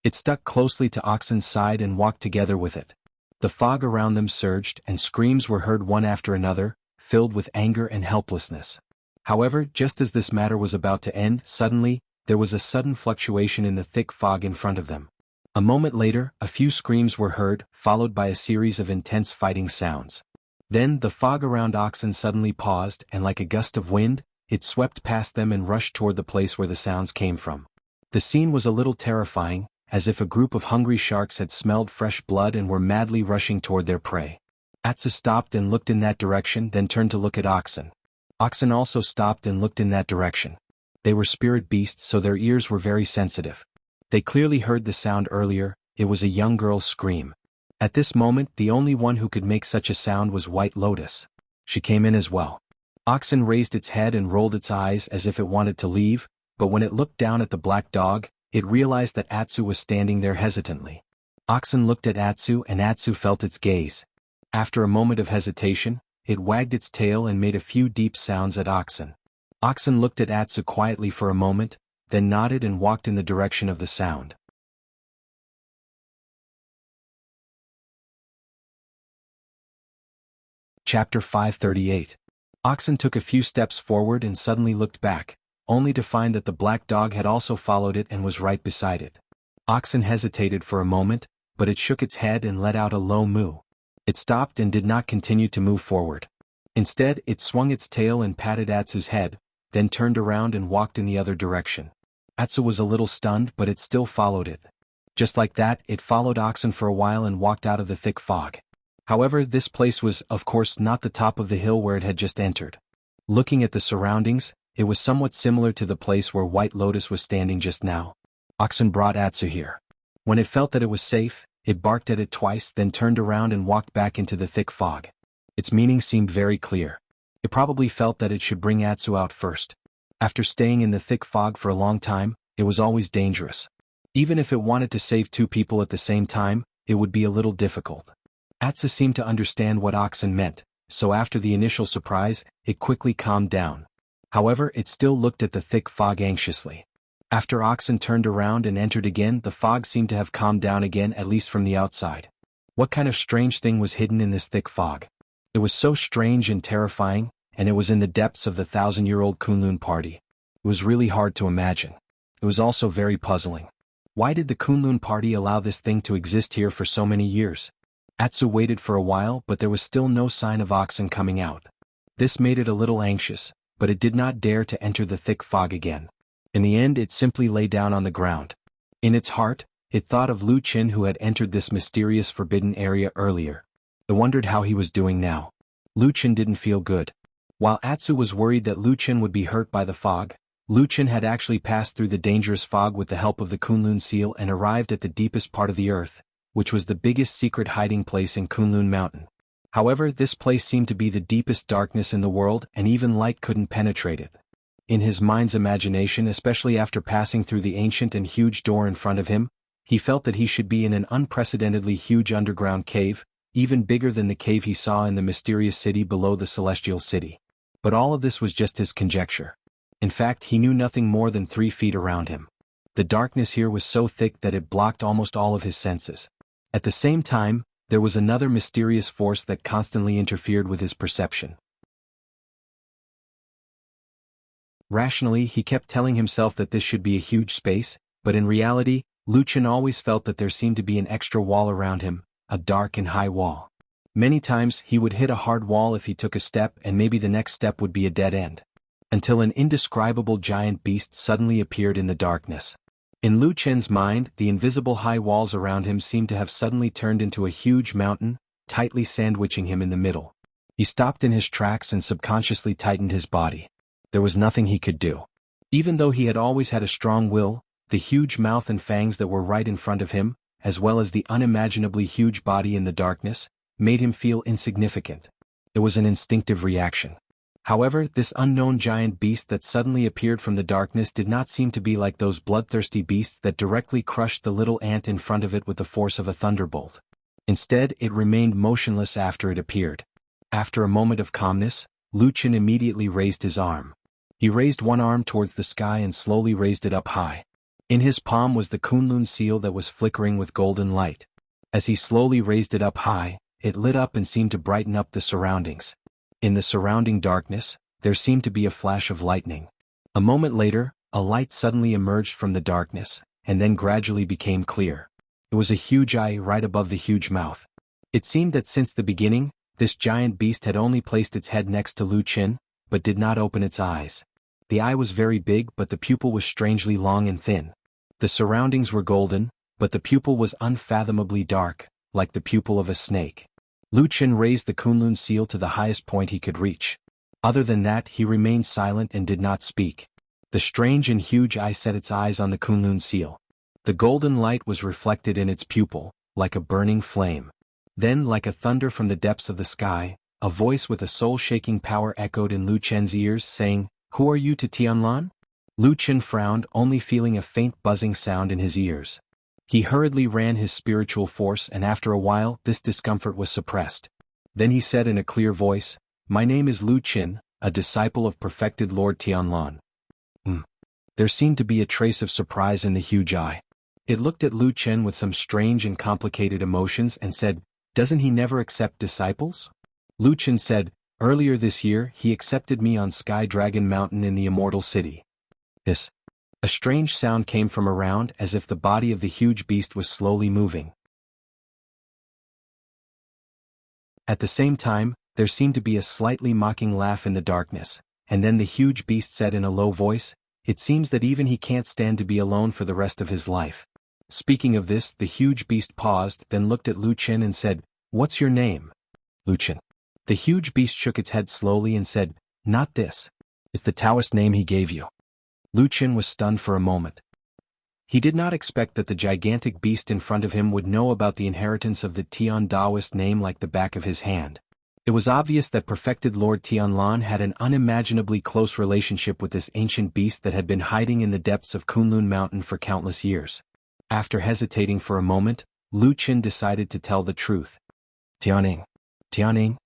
A: It stuck closely to Oxen's side and walked together with it. The fog around them surged, and screams were heard one after another, filled with anger and helplessness. However, just as this matter was about to end, suddenly, there was a sudden fluctuation in the thick fog in front of them. A moment later, a few screams were heard, followed by a series of intense fighting sounds. Then, the fog around Oxen suddenly paused, and like a gust of wind, it swept past them and rushed toward the place where the sounds came from. The scene was a little terrifying, as if a group of hungry sharks had smelled fresh blood and were madly rushing toward their prey. Atsu stopped and looked in that direction, then turned to look at Oxen. Oxen also stopped and looked in that direction. They were spirit beasts, so their ears were very sensitive. They clearly heard the sound earlier. It was a young girl's scream. At this moment, the only one who could make such a sound was White Lotus. She came in as well. Oxen raised its head and rolled its eyes as if it wanted to leave, but when it looked down at the black dog, it realized that Atsu was standing there hesitantly. Oxen looked at Atsu and Atsu felt its gaze. After a moment of hesitation, it wagged its tail and made a few deep sounds at Oxen. Oxen looked at Atsu quietly for a moment, then nodded and walked in the direction of the sound. Chapter 538. Oxen took a few steps forward and suddenly looked back, only to find that the black dog had also followed it and was right beside it. Oxen hesitated for a moment, but it shook its head and let out a low moo. It stopped and did not continue to move forward. Instead, it swung its tail and patted Atsu's head, then turned around and walked in the other direction. Atsu was a little stunned, but it still followed it. Just like that, it followed Oxen for a while and walked out of the thick fog. However, this place was, of course, not the top of the hill where it had just entered. Looking at the surroundings, it was somewhat similar to the place where White Lotus was standing just now. Oxen brought Atsu here. When it felt that it was safe, it barked at it twice, then turned around and walked back into the thick fog. Its meaning seemed very clear. It probably felt that it should bring Atsu out first. After staying in the thick fog for a long time, it was always dangerous. Even if it wanted to save two people at the same time, it would be a little difficult. Atsu seemed to understand what Oxen meant, so after the initial surprise, it quickly calmed down. However, it still looked at the thick fog anxiously. After Oxen turned around and entered again, the fog seemed to have calmed down again, at least from the outside. What kind of strange thing was hidden in this thick fog? It was so strange and terrifying, and it was in the depths of the 1,000-year-old Kunlun party. It was really hard to imagine. It was also very puzzling. Why did the Kunlun party allow this thing to exist here for so many years? Atsu waited for a while, but there was still no sign of Oxen coming out. This made it a little anxious, but it did not dare to enter the thick fog again. In the end, it simply lay down on the ground. In its heart, it thought of Lu Qin, who had entered this mysterious forbidden area earlier. It wondered how he was doing now. Lu Qin didn't feel good. While Atsu was worried that Lu Qin would be hurt by the fog, Lu Qin had actually passed through the dangerous fog with the help of the Kunlun seal and arrived at the deepest part of the earth, which was the biggest secret hiding place in Kunlun Mountain. However, this place seemed to be the deepest darkness in the world, and even light couldn't penetrate it. In his mind's imagination, especially after passing through the ancient and huge door in front of him, he felt that he should be in an unprecedentedly huge underground cave, even bigger than the cave he saw in the mysterious city below the celestial city. But all of this was just his conjecture. In fact, he knew nothing more than 3 feet around him. The darkness here was so thick that it blocked almost all of his senses. At the same time, there was another mysterious force that constantly interfered with his perception. Rationally, he kept telling himself that this should be a huge space, but in reality, Lu Qin always felt that there seemed to be an extra wall around him, a dark and high wall. Many times, he would hit a hard wall if he took a step, and maybe the next step would be a dead end. Until an indescribable giant beast suddenly appeared in the darkness. In Lu Qin's mind, the invisible high walls around him seemed to have suddenly turned into a huge mountain, tightly sandwiching him in the middle. He stopped in his tracks and subconsciously tightened his body. There was nothing he could do. Even though he had always had a strong will, the huge mouth and fangs that were right in front of him, as well as the unimaginably huge body in the darkness, made him feel insignificant. It was an instinctive reaction. However, this unknown giant beast that suddenly appeared from the darkness did not seem to be like those bloodthirsty beasts that directly crushed the little ant in front of it with the force of a thunderbolt. Instead, it remained motionless after it appeared. After a moment of calmness, Lu Qin immediately raised his arm. He raised one arm towards the sky and slowly raised it up high. In his palm was the Kunlun seal that was flickering with golden light. As he slowly raised it up high, it lit up and seemed to brighten up the surroundings. In the surrounding darkness, there seemed to be a flash of lightning. A moment later, a light suddenly emerged from the darkness, and then gradually became clear. It was a huge eye right above the huge mouth. It seemed that since the beginning, this giant beast had only placed its head next to Lu Qin, but did not open its eyes. The eye was very big, but the pupil was strangely long and thin. The surroundings were golden, but the pupil was unfathomably dark, like the pupil of a snake. Lu Qin raised the Kunlun seal to the highest point he could reach. Other than that, he remained silent and did not speak. The strange and huge eye set its eyes on the Kunlun seal. The golden light was reflected in its pupil, like a burning flame. Then, like a thunder from the depths of the sky, a voice with a soul-shaking power echoed in Lu Chen's ears, saying, "Who are you to Tianlan?" Lu Chen frowned, only feeling a faint buzzing sound in his ears. He hurriedly ran his spiritual force, and after a while this discomfort was suppressed. Then he said in a clear voice, "My name is Lu Chen, a disciple of perfected Lord Tianlan." There seemed to be a trace of surprise in the huge eye. It looked at Lu Chen with some strange and complicated emotions and said, "Doesn't he never accept disciples?" Lu Chen said, "Earlier this year he accepted me on Sky Dragon Mountain in the Immortal City." This. A strange sound came from around, as if the body of the huge beast was slowly moving. At the same time, there seemed to be a slightly mocking laugh in the darkness, and then the huge beast said in a low voice, "It seems that even he can't stand to be alone for the rest of his life." Speaking of this, the huge beast paused, then looked at Lu Chen and said, "What's your name?" Lu Chen. The huge beast shook its head slowly and said, "Not this. It's the Taoist name he gave you." Lu Chen was stunned for a moment. He did not expect that the gigantic beast in front of him would know about the inheritance of the Tian Daoist name like the back of his hand. It was obvious that perfected Lord Tianlan had an unimaginably close relationship with this ancient beast that had been hiding in the depths of Kunlun Mountain for countless years. After hesitating for a moment, Lu Chen decided to tell the truth. "Tianing. Tianing."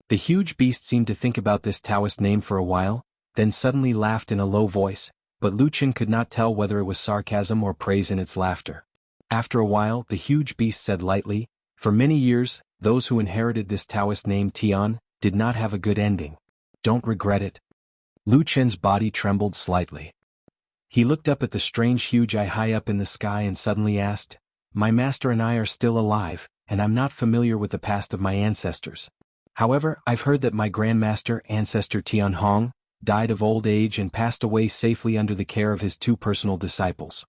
A: The huge beast seemed to think about this Taoist name for a while, then suddenly laughed in a low voice, but Lu Chen could not tell whether it was sarcasm or praise in its laughter. After a while, the huge beast said lightly, "For many years, those who inherited this Taoist name Tian did not have a good ending. Don't regret it." Lu Chen's body trembled slightly. He looked up at the strange huge eye high up in the sky and suddenly asked, "My master and I are still alive, and I'm not familiar with the past of my ancestors. However, I've heard that my grandmaster, ancestor Tian Hong, died of old age and passed away safely under the care of his two personal disciples."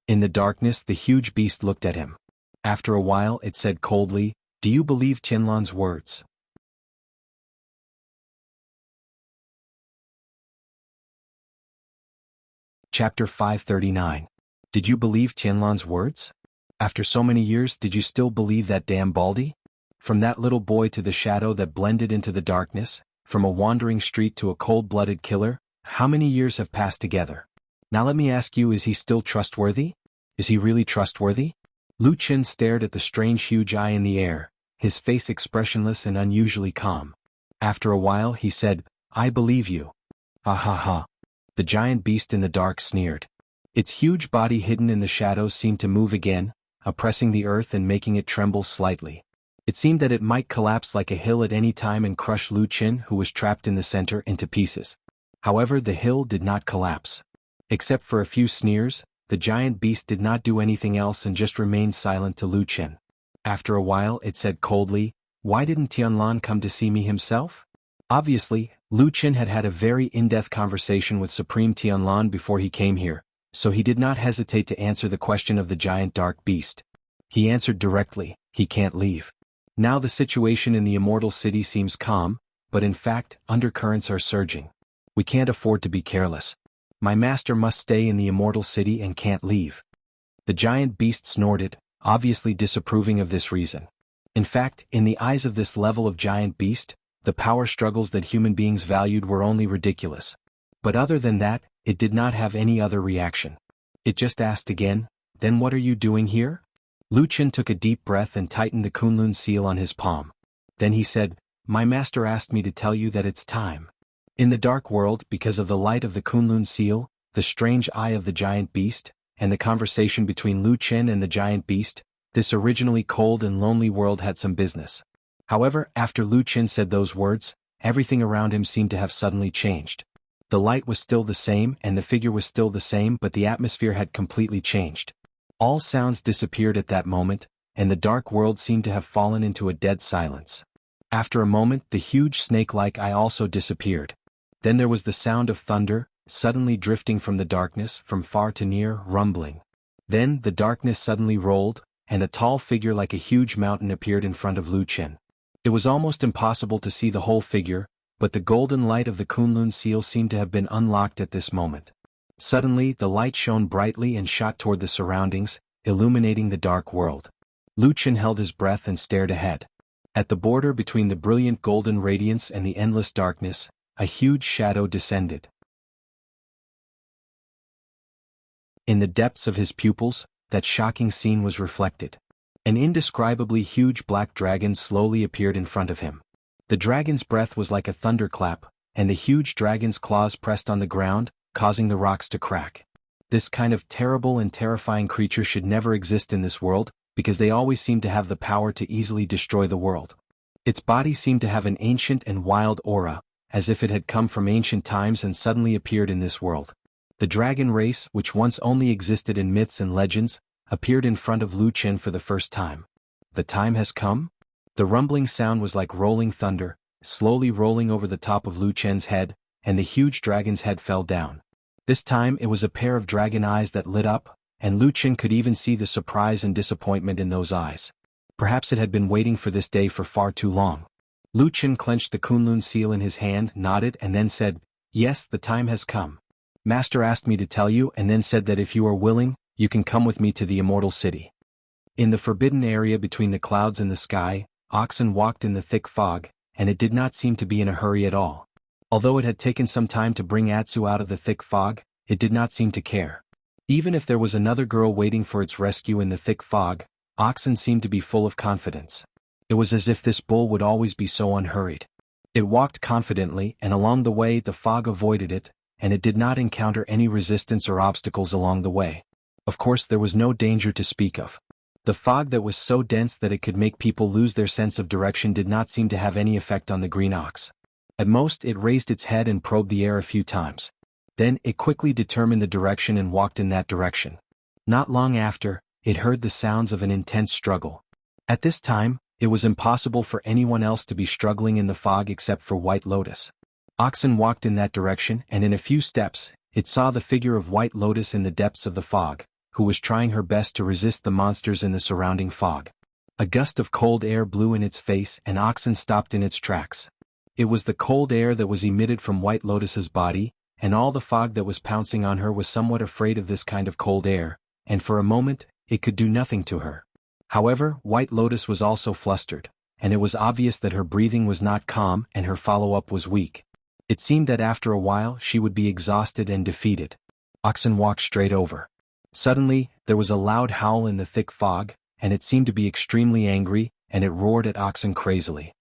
A: In the darkness, the huge beast looked at him. After a while, it said coldly, "Do you believe Tianlan's words?" Chapter 539. Did you believe Tianlan's words? After so many years, did you still believe that damn Baldy? From that little boy to the shadow that blended into the darkness, from a wandering street to a cold-blooded killer, how many years have passed together? Now let me ask you, is he still trustworthy? Is he really trustworthy? Lu Chen stared at the strange huge eye in the air, his face expressionless and unusually calm. After a while he said, "I believe you." "Ha ha ha." The giant beast in the dark sneered. Its huge body hidden in the shadows seemed to move again, oppressing the earth and making it tremble slightly. It seemed that it might collapse like a hill at any time and crush Lu Chen, who was trapped in the center, into pieces. However, the hill did not collapse. Except for a few sneers, the giant beast did not do anything else and just remained silent to Lu Chen. After a while it said coldly, "Why didn't Tianlan come to see me himself?" Obviously, Lu Chen had had a very in-depth conversation with Supreme Tianlan before he came here, so he did not hesitate to answer the question of the giant dark beast. He answered directly, "He can't leave." Now the situation in the Immortal City seems calm, but in fact, undercurrents are surging. We can't afford to be careless. My master must stay in the Immortal City and can't leave. The giant beast snorted, obviously disapproving of this reason. In fact, in the eyes of this level of giant beast, the power struggles that human beings valued were only ridiculous. But other than that, it did not have any other reaction. It just asked again, "Then what are you doing here?" Lu Chen took a deep breath and tightened the Kunlun seal on his palm. Then he said, "My master asked me to tell you that it's time." In the dark world, because of the light of the Kunlun seal, the strange eye of the giant beast, and the conversation between Lu Chen and the giant beast, this originally cold and lonely world had some business. However, after Lu Chen said those words, everything around him seemed to have suddenly changed. The light was still the same and the figure was still the same, but the atmosphere had completely changed. All sounds disappeared at that moment, and the dark world seemed to have fallen into a dead silence. After a moment, the huge snake-like eye also disappeared. Then there was the sound of thunder, suddenly drifting from the darkness, from far to near, rumbling. Then the darkness suddenly rolled, and a tall figure like a huge mountain appeared in front of Lu Chen. It was almost impossible to see the whole figure, but the golden light of the Kunlun seal seemed to have been unlocked at this moment. Suddenly the light shone brightly and shot toward the surroundings, illuminating the dark world. Lu Qin held his breath and stared ahead. At the border between the brilliant golden radiance and the endless darkness, a huge shadow descended. In the depths of his pupils, that shocking scene was reflected. An indescribably huge black dragon slowly appeared in front of him. The dragon's breath was like a thunderclap, and the huge dragon's claws pressed on the ground, causing the rocks to crack. This kind of terrible and terrifying creature should never exist in this world, because they always seem to have the power to easily destroy the world. Its body seemed to have an ancient and wild aura, as if it had come from ancient times and suddenly appeared in this world. The dragon race, which once only existed in myths and legends, appeared in front of Lu Qin for the first time. The time has come? The rumbling sound was like rolling thunder, slowly rolling over the top of Lu Qin's head, and the huge dragon's head fell down. This time it was a pair of dragon eyes that lit up, and Lu Qin could even see the surprise and disappointment in those eyes. Perhaps it had been waiting for this day for far too long. Lu Qin clenched the Kunlun seal in his hand, nodded and then said, "Yes, the time has come. Master asked me to tell you and then said that if you are willing, you can come with me to the immortal city." In the forbidden area between the clouds and the sky, oxen walked in the thick fog, and it did not seem to be in a hurry at all. Although it had taken some time to bring Atsu out of the thick fog, it did not seem to care. Even if there was another girl waiting for its rescue in the thick fog, oxen seemed to be full of confidence. It was as if this bull would always be so unhurried. It walked confidently, and along the way the fog avoided it, and it did not encounter any resistance or obstacles along the way. Of course, there was no danger to speak of. The fog that was so dense that it could make people lose their sense of direction did not seem to have any effect on the green ox. At most, it raised its head and probed the air a few times. Then, it quickly determined the direction and walked in that direction. Not long after, it heard the sounds of an intense struggle. At this time, it was impossible for anyone else to be struggling in the fog except for White Lotus. Oxen walked in that direction, and in a few steps, it saw the figure of White Lotus in the depths of the fog, who was trying her best to resist the monsters in the surrounding fog. A gust of cold air blew in its face and Oxen stopped in its tracks. It was the cold air that was emitted from White Lotus's body, and all the fog that was pouncing on her was somewhat afraid of this kind of cold air, and for a moment, it could do nothing to her. However, White Lotus was also flustered, and it was obvious that her breathing was not calm and her follow-up was weak. It seemed that after a while she would be exhausted and defeated. Oxen walked straight over. Suddenly, there was a loud howl in the thick fog, and it seemed to be extremely angry, and it roared at Oxen crazily.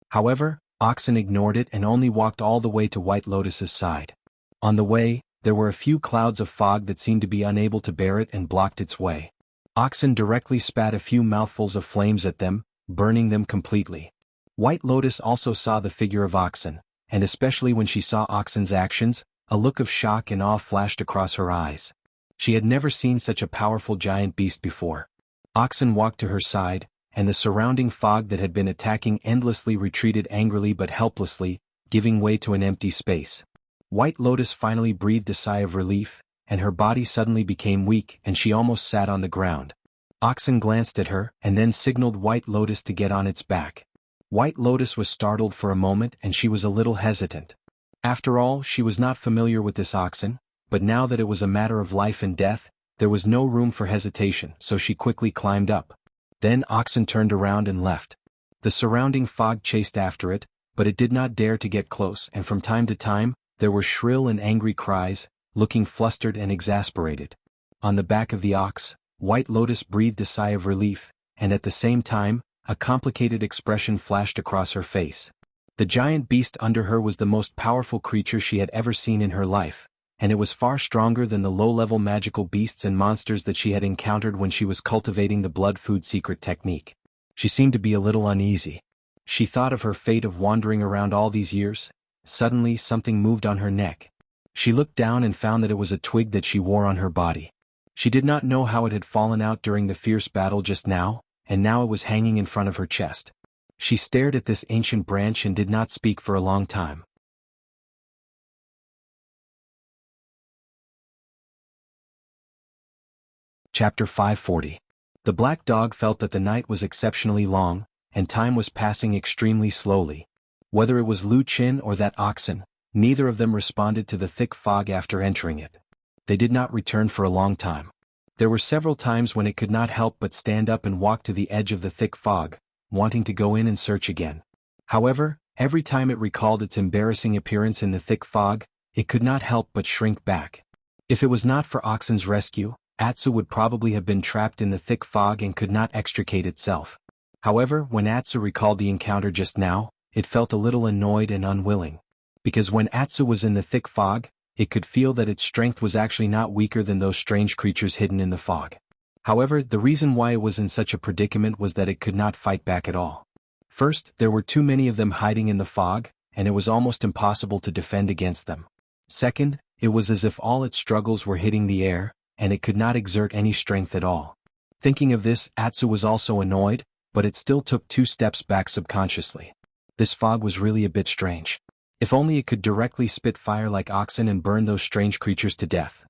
A: However, Oxen ignored it and only walked all the way to White Lotus's side. On the way, there were a few clouds of fog that seemed to be unable to bear it and blocked its way. Oxen directly spat a few mouthfuls of flames at them, burning them completely. White Lotus also saw the figure of Oxen, and especially when she saw Oxen's actions, a look of shock and awe flashed across her eyes. She had never seen such a powerful giant beast before. Oxen walked to her side, and the surrounding fog that had been attacking endlessly retreated angrily but helplessly, giving way to an empty space. White Lotus finally breathed a sigh of relief, and her body suddenly became weak and she almost sat on the ground. Oxen glanced at her and then signaled White Lotus to get on its back. White Lotus was startled for a moment and she was a little hesitant. After all, she was not familiar with this oxen, but now that it was a matter of life and death, there was no room for hesitation, so she quickly climbed up. Then Oxen turned around and left. The surrounding fog chased after it, but it did not dare to get close, and from time to time, there were shrill and angry cries, looking flustered and exasperated. On the back of the ox, White Lotus breathed a sigh of relief, and at the same time, a complicated expression flashed across her face. The giant beast under her was the most powerful creature she had ever seen in her life, and it was far stronger than the low-level magical beasts and monsters that she had encountered when she was cultivating the blood food secret technique. She seemed to be a little uneasy. She thought of her fate of wandering around all these years. Suddenly something moved on her neck. She looked down and found that it was a twig that she wore on her body. She did not know how it had fallen out during the fierce battle just now, and now it was hanging in front of her chest. She stared at this ancient branch and did not speak for a long time. Chapter 540. The black dog felt that the night was exceptionally long, and time was passing extremely slowly. Whether it was Lu Qin or that oxen, neither of them responded to the thick fog after entering it. They did not return for a long time. There were several times when it could not help but stand up and walk to the edge of the thick fog, wanting to go in and search again. However, every time it recalled its embarrassing appearance in the thick fog, it could not help but shrink back. If it was not for Oxen's rescue, Atsu would probably have been trapped in the thick fog and could not extricate itself. However, when Atsu recalled the encounter just now, it felt a little annoyed and unwilling. Because when Atsu was in the thick fog, it could feel that its strength was actually not weaker than those strange creatures hidden in the fog. However, the reason why it was in such a predicament was that it could not fight back at all. First, there were too many of them hiding in the fog, and it was almost impossible to defend against them. Second, it was as if all its struggles were hitting the air, and it could not exert any strength at all. Thinking of this, Atsu was also annoyed, but it still took 2 steps back subconsciously. This fog was really a bit strange. If only it could directly spit fire like oxen and burn those strange creatures to death.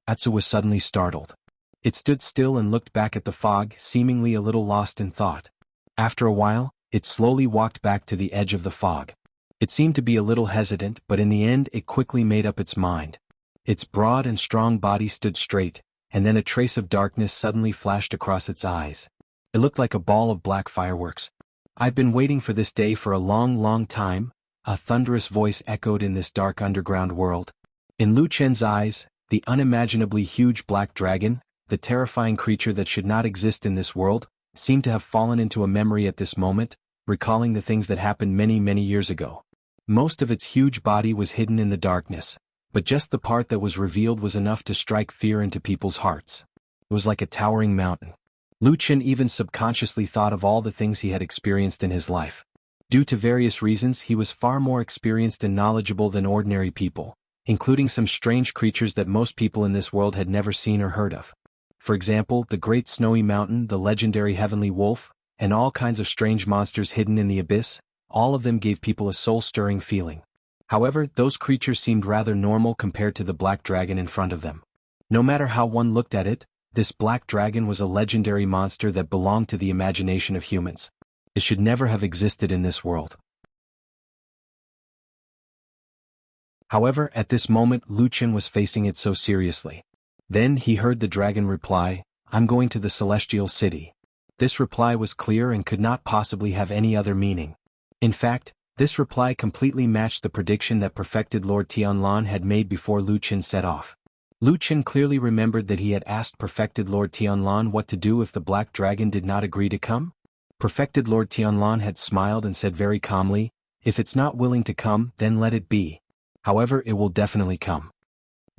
A: Atsu was suddenly startled. It stood still and looked back at the fog, seemingly a little lost in thought. After a while, it slowly walked back to the edge of the fog. It seemed to be a little hesitant, but in the end it quickly made up its mind. Its broad and strong body stood straight, and then a trace of darkness suddenly flashed across its eyes. It looked like a ball of black fireworks. "I've been waiting for this day for a long, long time," a thunderous voice echoed in this dark underground world. In Lu Chen's eyes, the unimaginably huge black dragon, the terrifying creature that should not exist in this world, seemed to have fallen into a memory at this moment, recalling the things that happened many, many years ago. Most of its huge body was hidden in the darkness, but just the part that was revealed was enough to strike fear into people's hearts. It was like a towering mountain. Lu Chen even subconsciously thought of all the things he had experienced in his life. Due to various reasons, he was far more experienced and knowledgeable than ordinary people, including some strange creatures that most people in this world had never seen or heard of. For example, the Great Snowy Mountain, the legendary Heavenly Wolf, and all kinds of strange monsters hidden in the abyss, all of them gave people a soul-stirring feeling. However, those creatures seemed rather normal compared to the black dragon in front of them. No matter how one looked at it, this black dragon was a legendary monster that belonged to the imagination of humans. It should never have existed in this world. However, at this moment Lu Chen was facing it so seriously. Then he heard the dragon reply, "I'm going to the Celestial City." This reply was clear and could not possibly have any other meaning. In fact, this reply completely matched the prediction that perfected Lord Tianlan had made before Lu Chen set off. Lu Chen clearly remembered that he had asked perfected Lord Tianlan what to do if the black dragon did not agree to come. Perfected Lord Tianlan had smiled and said very calmly, "If it's not willing to come, then let it be. However, it will definitely come."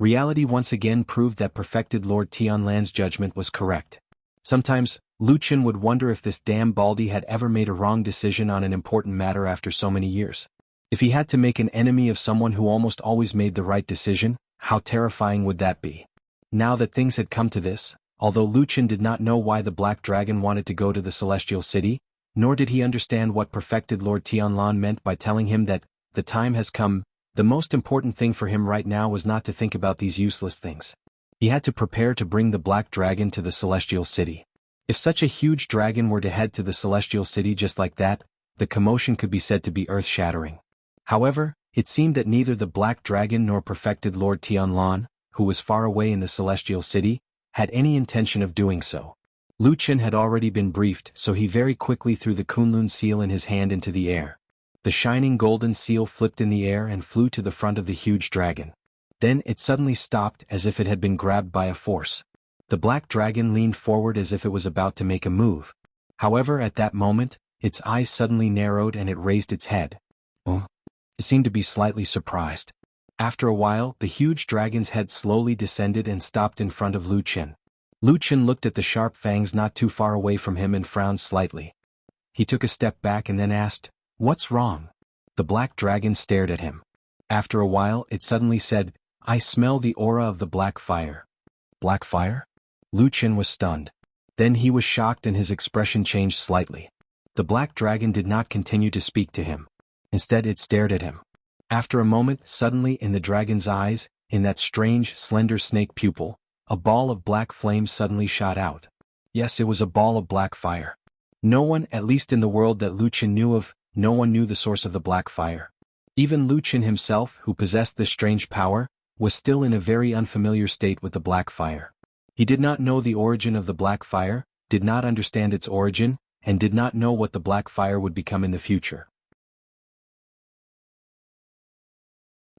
A: Reality once again proved that perfected Lord Tianlan's judgment was correct. Sometimes, Lu Chen would wonder if this damn Baldy had ever made a wrong decision on an important matter after so many years. If he had to make an enemy of someone who almost always made the right decision, how terrifying would that be? Now that things had come to this, although Lu Chen did not know why the Black Dragon wanted to go to the Celestial City, nor did he understand what perfected Lord Tianlan meant by telling him that, the time has come, the most important thing for him right now was not to think about these useless things. He had to prepare to bring the Black Dragon to the Celestial City. If such a huge dragon were to head to the Celestial City just like that, the commotion could be said to be earth-shattering. However, it seemed that neither the Black Dragon nor perfected Lord Tianlan, who was far away in the Celestial City, had any intention of doing so. Lu Chen had already been briefed, so he very quickly threw the Kunlun seal in his hand into the air. The shining golden seal flipped in the air and flew to the front of the huge dragon. Then it suddenly stopped as if it had been grabbed by a force. The Black Dragon leaned forward as if it was about to make a move. However, at that moment, its eyes suddenly narrowed and it raised its head. It seemed to be slightly surprised. After a while, the huge dragon's head slowly descended and stopped in front of Lu Chen. Lu Chen looked at the sharp fangs not too far away from him and frowned slightly. He took a step back and then asked, "What's wrong?" The Black Dragon stared at him. After a while, it suddenly said, "I smell the aura of the black fire." Black fire? Lu Chen was stunned. Then he was shocked and his expression changed slightly. The Black Dragon did not continue to speak to him. Instead, it stared at him. After a moment, suddenly in the dragon's eyes, in that strange, slender snake pupil, a ball of black flame suddenly shot out. Yes, it was a ball of black fire. No one, at least in the world that Lu Chen knew of, no one knew the source of the black fire. Even Lu Chen himself, who possessed this strange power, was still in a very unfamiliar state with the black fire. He did not know the origin of the black fire, did not understand its origin, and did not know what the black fire would become in the future.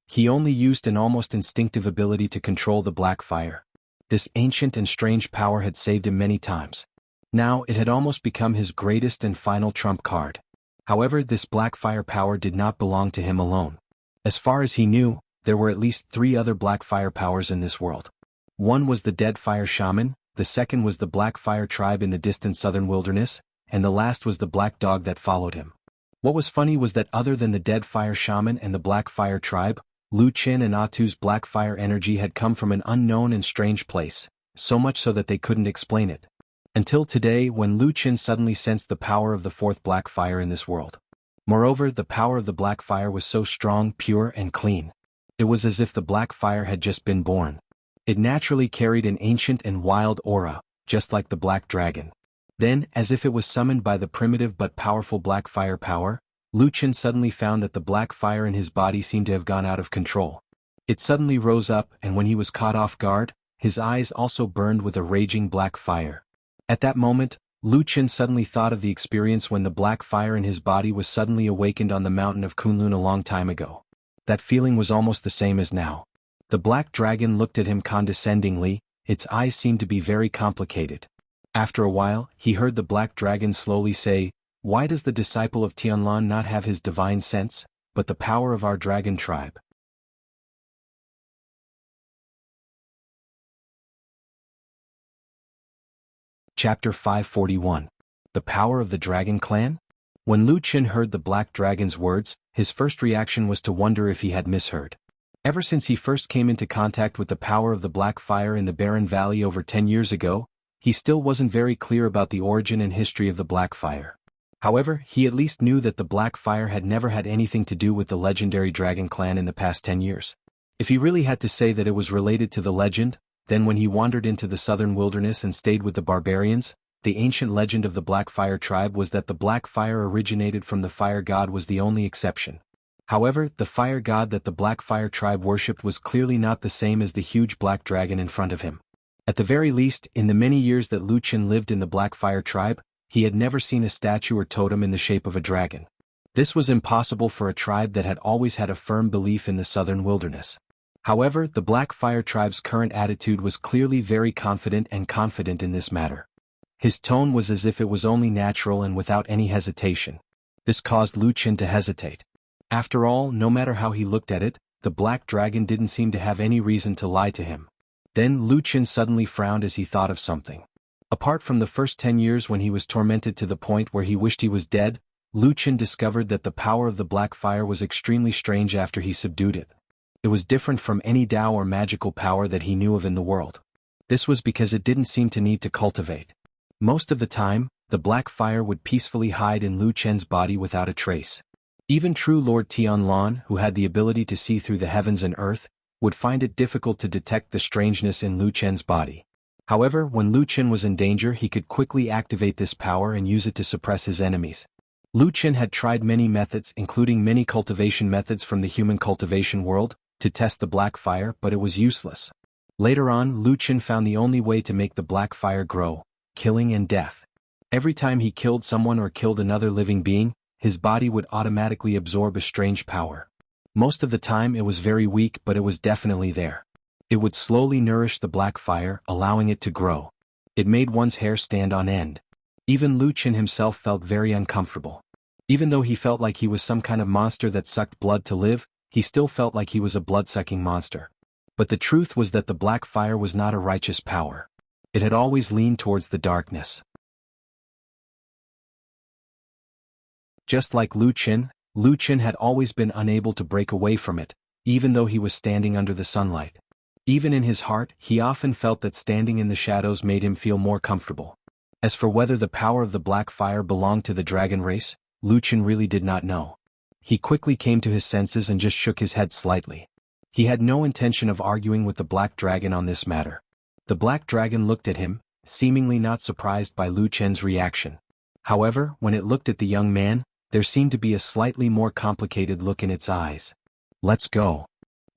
A: He only used an almost instinctive ability to control the black fire. This ancient and strange power had saved him many times. Now it had almost become his greatest and final trump card. However, this black fire power did not belong to him alone. As far as he knew, there were at least 3 other black fire powers in this world. One was the dead fire shaman, the second was the black fire tribe in the distant southern wilderness, and the last was the black dog that followed him. What was funny was that other than the dead fire shaman and the black fire tribe, Lu Qin and Atu's black fire energy had come from an unknown and strange place, so much so that they couldn't explain it. Until today, when Lu Qin suddenly sensed the power of the 4th black fire in this world. Moreover, the power of the black fire was so strong, pure, and clean. It was as if the black fire had just been born. It naturally carried an ancient and wild aura, just like the black dragon. Then, as if it was summoned by the primitive but powerful black fire power, Lu Qin suddenly found that the black fire in his body seemed to have gone out of control. It suddenly rose up, and when he was caught off guard, his eyes also burned with a raging black fire. At that moment, Lu Qin suddenly thought of the experience when the black fire in his body was suddenly awakened on the mountain of Kunlun a long time ago. That feeling was almost the same as now. The black dragon looked at him condescendingly, its eyes seemed to be very complicated. After a while, he heard the black dragon slowly say, "Why does the disciple of Tianlan not have his divine sense, but the power of our dragon tribe?" Chapter 541. The Power of the Dragon Clan? When Lu Qin heard the black dragon's words, his first reaction was to wonder if he had misheard. Ever since he first came into contact with the power of the black fire in the Barren Valley over 10 years ago, he still wasn't very clear about the origin and history of the black fire. However, he at least knew that the black fire had never had anything to do with the legendary dragon clan in the past 10 years. If he really had to say that it was related to the legend, then when he wandered into the southern wilderness and stayed with the barbarians, the ancient legend of the black fire tribe was that the black fire originated from the fire god was the only exception. However, the fire god that the black fire tribe worshipped was clearly not the same as the huge black dragon in front of him. At the very least, in the many years that Lu Qin lived in the black fire tribe, he had never seen a statue or totem in the shape of a dragon. This was impossible for a tribe that had always had a firm belief in the southern wilderness. However, the black fire tribe's current attitude was clearly very confident in this matter. His tone was as if it was only natural and without any hesitation. This caused Lu Qin to hesitate. After all, no matter how he looked at it, the black dragon didn't seem to have any reason to lie to him. Then Lu Qin suddenly frowned as he thought of something. Apart from the first 10 years when he was tormented to the point where he wished he was dead, Lu Qin discovered that the power of the black fire was extremely strange after he subdued it. It was different from any Tao or magical power that he knew of in the world. This was because it didn't seem to need to cultivate. Most of the time, the black fire would peacefully hide in Lu Qin's body without a trace. Even true Lord Tianlan, who had the ability to see through the heavens and earth, would find it difficult to detect the strangeness in Lu Qin's body. However, when Lu Qin was in danger, he could quickly activate this power and use it to suppress his enemies. Lu Qin had tried many methods, including many cultivation methods from the human cultivation world, to test the black fire, but it was useless. Later on, Lu Qin found the only way to make the black fire grow: killing and death. Every time he killed someone or killed another living being, his body would automatically absorb a strange power. Most of the time it was very weak, but it was definitely there. It would slowly nourish the black fire, allowing it to grow. It made one's hair stand on end. Even Lu Qin himself felt very uncomfortable. Even though he felt like he was some kind of monster that sucked blood to live, he still felt like he was a blood-sucking monster. But the truth was that the black fire was not a righteous power. It had always leaned towards the darkness. Just like Lu Qin had always been unable to break away from it, even though he was standing under the sunlight. Even in his heart, he often felt that standing in the shadows made him feel more comfortable. As for whether the power of the black fire belonged to the dragon race, Lu Qin really did not know. He quickly came to his senses and just shook his head slightly. He had no intention of arguing with the black dragon on this matter. The black dragon looked at him, seemingly not surprised by Lu Qin's reaction. However, when it looked at the young man, there seemed to be a slightly more complicated look in its eyes. "Let's go,"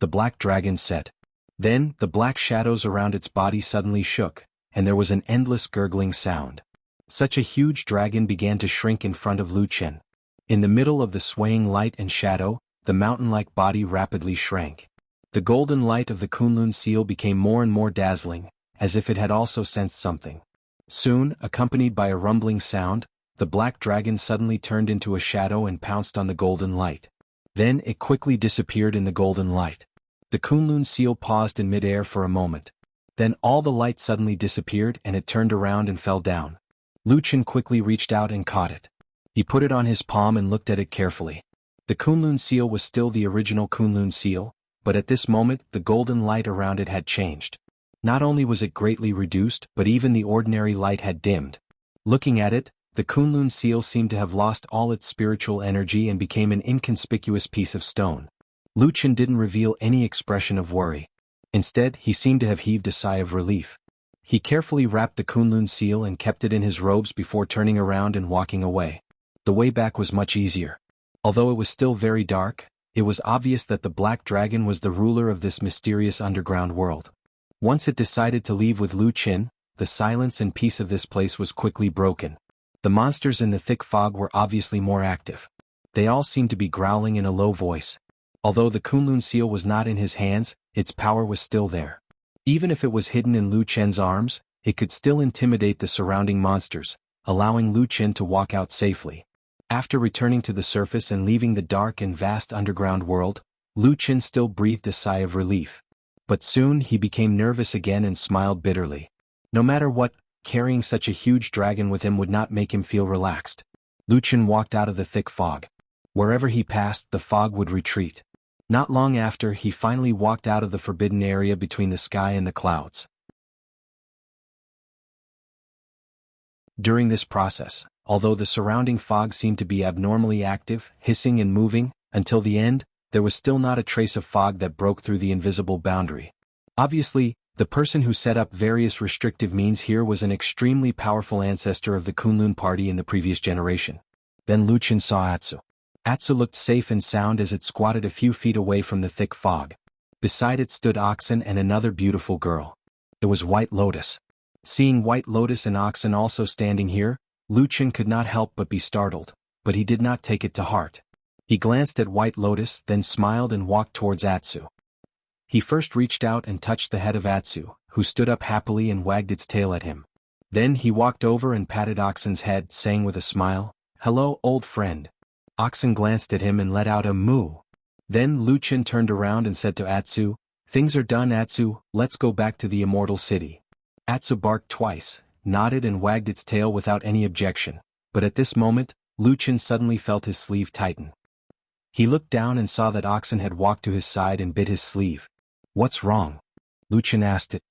A: the black dragon said. Then, the black shadows around its body suddenly shook, and there was an endless gurgling sound. Such a huge dragon began to shrink in front of Lu Chen. In the middle of the swaying light and shadow, the mountain-like body rapidly shrank. The golden light of the Kunlun seal became more and more dazzling, as if it had also sensed something. Soon, accompanied by a rumbling sound, the black dragon suddenly turned into a shadow and pounced on the golden light. Then it quickly disappeared in the golden light. The Kunlun seal paused in midair for a moment. Then all the light suddenly disappeared and it turned around and fell down. Lu Chen quickly reached out and caught it. He put it on his palm and looked at it carefully. The Kunlun seal was still the original Kunlun seal, but at this moment the golden light around it had changed. Not only was it greatly reduced, but even the ordinary light had dimmed. Looking at it, the Kunlun seal seemed to have lost all its spiritual energy and became an inconspicuous piece of stone. Lu Chen didn't reveal any expression of worry. Instead, he seemed to have heaved a sigh of relief. He carefully wrapped the Kunlun seal and kept it in his robes before turning around and walking away. The way back was much easier. Although it was still very dark, it was obvious that the black dragon was the ruler of this mysterious underground world. Once it decided to leave with Lu Chen, the silence and peace of this place was quickly broken. The monsters in the thick fog were obviously more active. They all seemed to be growling in a low voice. Although the Kunlun seal was not in his hands, its power was still there. Even if it was hidden in Lu Chen's arms, it could still intimidate the surrounding monsters, allowing Lu Chen to walk out safely. After returning to the surface and leaving the dark and vast underground world, Lu Chen still breathed a sigh of relief. But soon he became nervous again and smiled bitterly. No matter what, carrying such a huge dragon with him would not make him feel relaxed. Lu Chen walked out of the thick fog. Wherever he passed, the fog would retreat. Not long after, he finally walked out of the forbidden area between the sky and the clouds. During this process, although the surrounding fog seemed to be abnormally active, hissing and moving, until the end, there was still not a trace of fog that broke through the invisible boundary. Obviously, the person who set up various restrictive means here was an extremely powerful ancestor of the Kunlun party in the previous generation. Then Lu Chen saw Atsu. Atsu looked safe and sound as it squatted a few feet away from the thick fog. Beside it stood Oxen and another beautiful girl. It was White Lotus. Seeing White Lotus and Oxen also standing here, Lu Chen could not help but be startled, but he did not take it to heart. He glanced at White Lotus, then smiled and walked towards Atsu. He first reached out and touched the head of Atsu, who stood up happily and wagged its tail at him. Then he walked over and patted Oxen's head, saying with a smile, "Hello, old friend." Oxen glanced at him and let out a moo. Then Lu Chen turned around and said to Atsu, "Things are done, Atsu, let's go back to the immortal city." Atsu barked twice, nodded and wagged its tail without any objection, but at this moment, Lu Chen suddenly felt his sleeve tighten. He looked down and saw that Oxen had walked to his side and bit his sleeve. "What's wrong?" Lu Chen asked it.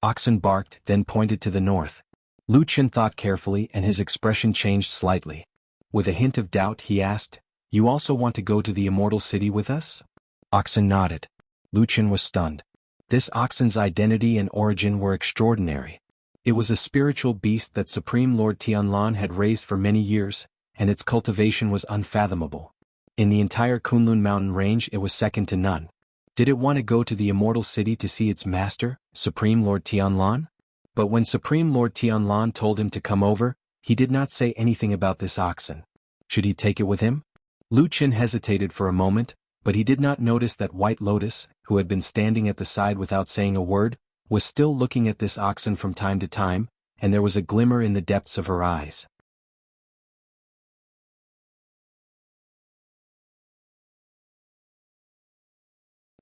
A: Oxen barked, then pointed to the north. Lu Chen thought carefully and his expression changed slightly. With a hint of doubt he asked, "You also want to go to the immortal city with us?" Oxen nodded. Lu Chen was stunned. This Oxen's identity and origin were extraordinary. It was a spiritual beast that Supreme Lord Tianlan had raised for many years, and its cultivation was unfathomable. In the entire Kunlun mountain range it was second to none. Did it want to go to the immortal city to see its master, Supreme Lord Tianlan? But when Supreme Lord Tianlan told him to come over, he did not say anything about this Oxen. Should he take it with him? Lu Chen hesitated for a moment, but he did not notice that White Lotus, who had been standing at the side without saying a word, was still looking at this Oxen from time to time, and there was a glimmer in the depths of her eyes.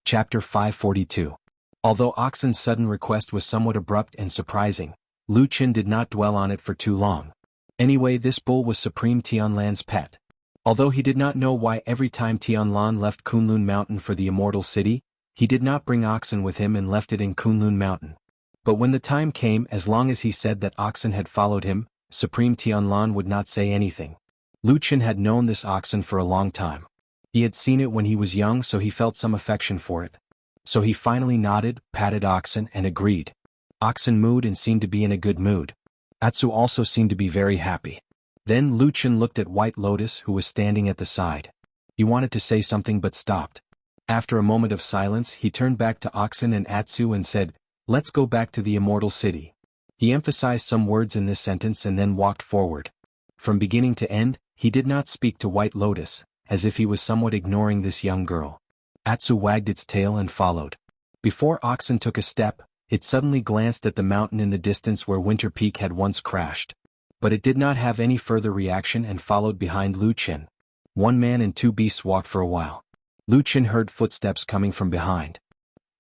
A: Chapter 542. Although Oxen's sudden request was somewhat abrupt and surprising, Lu Chen did not dwell on it for too long. Anyway, this bull was Supreme Tianlan's pet. Although he did not know why every time Tianlan left Kunlun Mountain for the immortal city, he did not bring Oxen with him and left it in Kunlun Mountain. But when the time came, as long as he said that Oxen had followed him, Supreme Tianlan would not say anything. Lu Chen had known this Oxen for a long time. He had seen it when he was young, so he felt some affection for it. So he finally nodded, patted Oxen and agreed. Oxen mooed and seemed to be in a good mood. Atsu also seemed to be very happy. Then Lu Chen looked at White Lotus, who was standing at the side. He wanted to say something but stopped. After a moment of silence, he turned back to Oxen and Atsu and said, "Let's go back to the immortal city." He emphasized some words in this sentence and then walked forward. From beginning to end, he did not speak to White Lotus, as if he was somewhat ignoring this young girl. Atsu wagged its tail and followed. Before Oxen took a step, it suddenly glanced at the mountain in the distance where Winter Peak had once crashed. But it did not have any further reaction and followed behind Lu Qin. One man and two beasts walked for a while. Lu Qin heard footsteps coming from behind.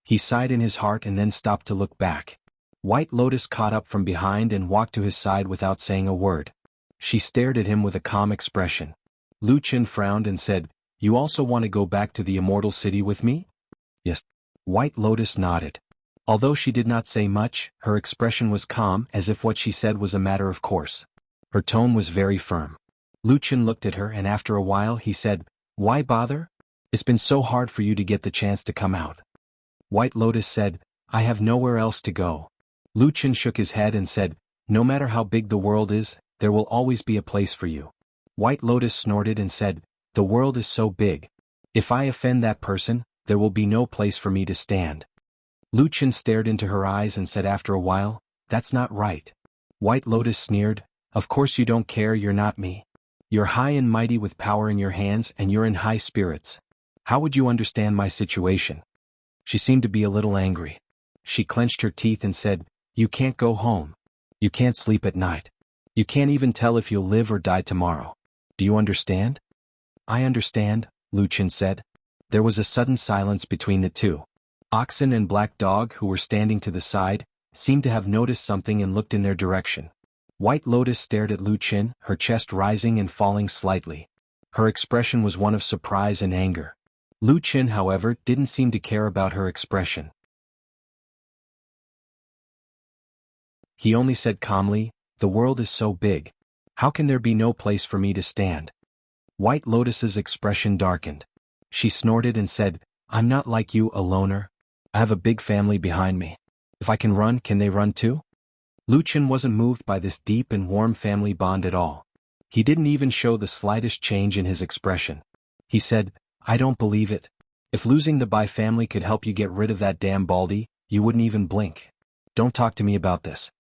A: He sighed in his heart and then stopped to look back. White Lotus caught up from behind and walked to his side without saying a word. She stared at him with a calm expression. Lu Qin frowned and said, "You also want to go back to the immortal city with me?" "Yes." White Lotus nodded. Although she did not say much, her expression was calm, as if what she said was a matter of course. Her tone was very firm. Lu Qin looked at her and after a while he said, "Why bother? It's been so hard for you to get the chance to come out." White Lotus said, "I have nowhere else to go." Lu Qin shook his head and said, "No matter how big the world is, there will always be a place for you." White Lotus snorted and said, "The world is so big. If I offend that person, there will be no place for me to stand." Lu Qin stared into her eyes and said after a while, "That's not right." White Lotus sneered, "Of course you don't care, you're not me. You're high and mighty with power in your hands and you're in high spirits. How would you understand my situation?" She seemed to be a little angry. She clenched her teeth and said, "You can't go home. You can't sleep at night. You can't even tell if you'll live or die tomorrow. Do you understand?" "I understand," Lu Qin said. There was a sudden silence between the two. Oxen and Black Dog, who were standing to the side, seemed to have noticed something and looked in their direction. White Lotus stared at Lu Qin, her chest rising and falling slightly. Her expression was one of surprise and anger. Lu Qin, however, didn't seem to care about her expression. He only said calmly, "The world is so big. How can there be no place for me to stand?" White Lotus's expression darkened. She snorted and said, "I'm not like you, a loner. I have a big family behind me. If I can run, can they run too?" Lu Qin wasn't moved by this deep and warm family bond at all. He didn't even show the slightest change in his expression. He said, "I don't believe it. If losing the Bai family could help you get rid of that damn Baldy, you wouldn't even blink. Don't talk to me about this."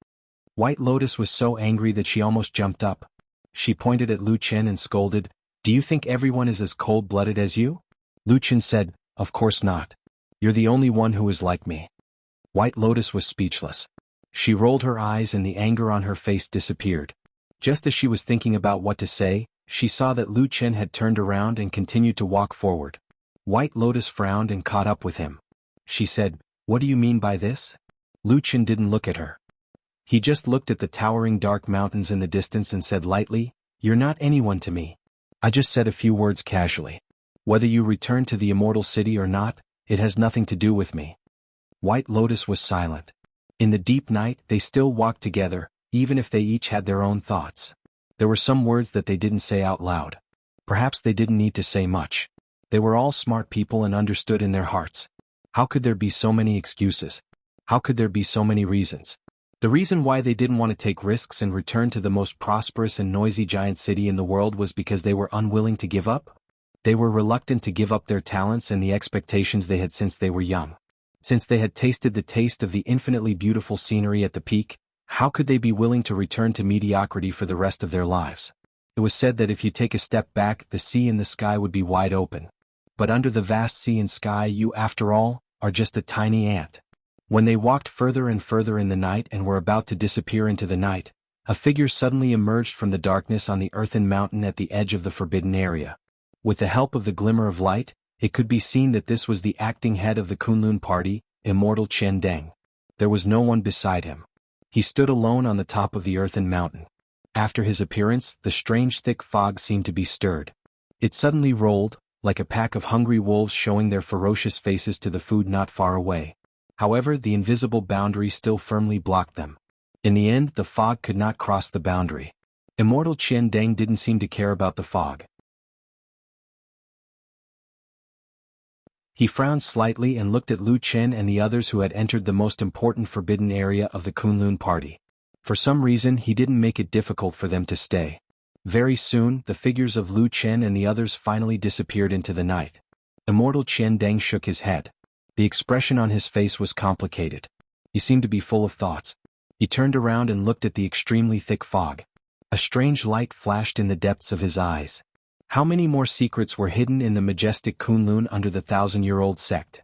A: White Lotus was so angry that she almost jumped up. She pointed at Lu Qin and scolded, "Do you think everyone is as cold-blooded as you?" Lu Qin said, "Of course not. You're the only one who is like me." White Lotus was speechless. She rolled her eyes and the anger on her face disappeared. Just as she was thinking about what to say, she saw that Lu Qin had turned around and continued to walk forward. White Lotus frowned and caught up with him. She said, "What do you mean by this?" Lu Qin didn't look at her. He just looked at the towering dark mountains in the distance and said lightly, "You're not anyone to me. I just said a few words casually. Whether you return to the immortal city or not, it has nothing to do with me." White Lotus was silent. In the deep night, they still walked together, even if they each had their own thoughts. There were some words that they didn't say out loud. Perhaps they didn't need to say much. They were all smart people and understood in their hearts. How could there be so many excuses? How could there be so many reasons? The reason why they didn't want to take risks and return to the most prosperous and noisy giant city in the world was because they were unwilling to give up. They were reluctant to give up their talents and the expectations they had since they were young. Since they had tasted the taste of the infinitely beautiful scenery at the peak, how could they be willing to return to mediocrity for the rest of their lives? It was said that if you take a step back, the sea and the sky would be wide open. But under the vast sea and sky, you, after all, are just a tiny ant. When they walked further and further in the night and were about to disappear into the night, a figure suddenly emerged from the darkness on the earthen mountain at the edge of the forbidden area. With the help of the glimmer of light, it could be seen that this was the acting head of the Kunlun party, Immortal Chen Deng. There was no one beside him. He stood alone on the top of the earthen mountain. After his appearance, the strange thick fog seemed to be stirred. It suddenly rolled, like a pack of hungry wolves showing their ferocious faces to the food not far away. However, the invisible boundary still firmly blocked them. In the end, the fog could not cross the boundary. Immortal Chen Deng didn't seem to care about the fog. He frowned slightly and looked at Lu Qin and the others who had entered the most important forbidden area of the Kunlun party. For some reason, he didn't make it difficult for them to stay. Very soon, the figures of Lu Qin and the others finally disappeared into the night. Immortal Qian Deng shook his head. The expression on his face was complicated. He seemed to be full of thoughts. He turned around and looked at the extremely thick fog. A strange light flashed in the depths of his eyes. How many more secrets were hidden in the majestic Kunlun under the 1,000-year-old sect?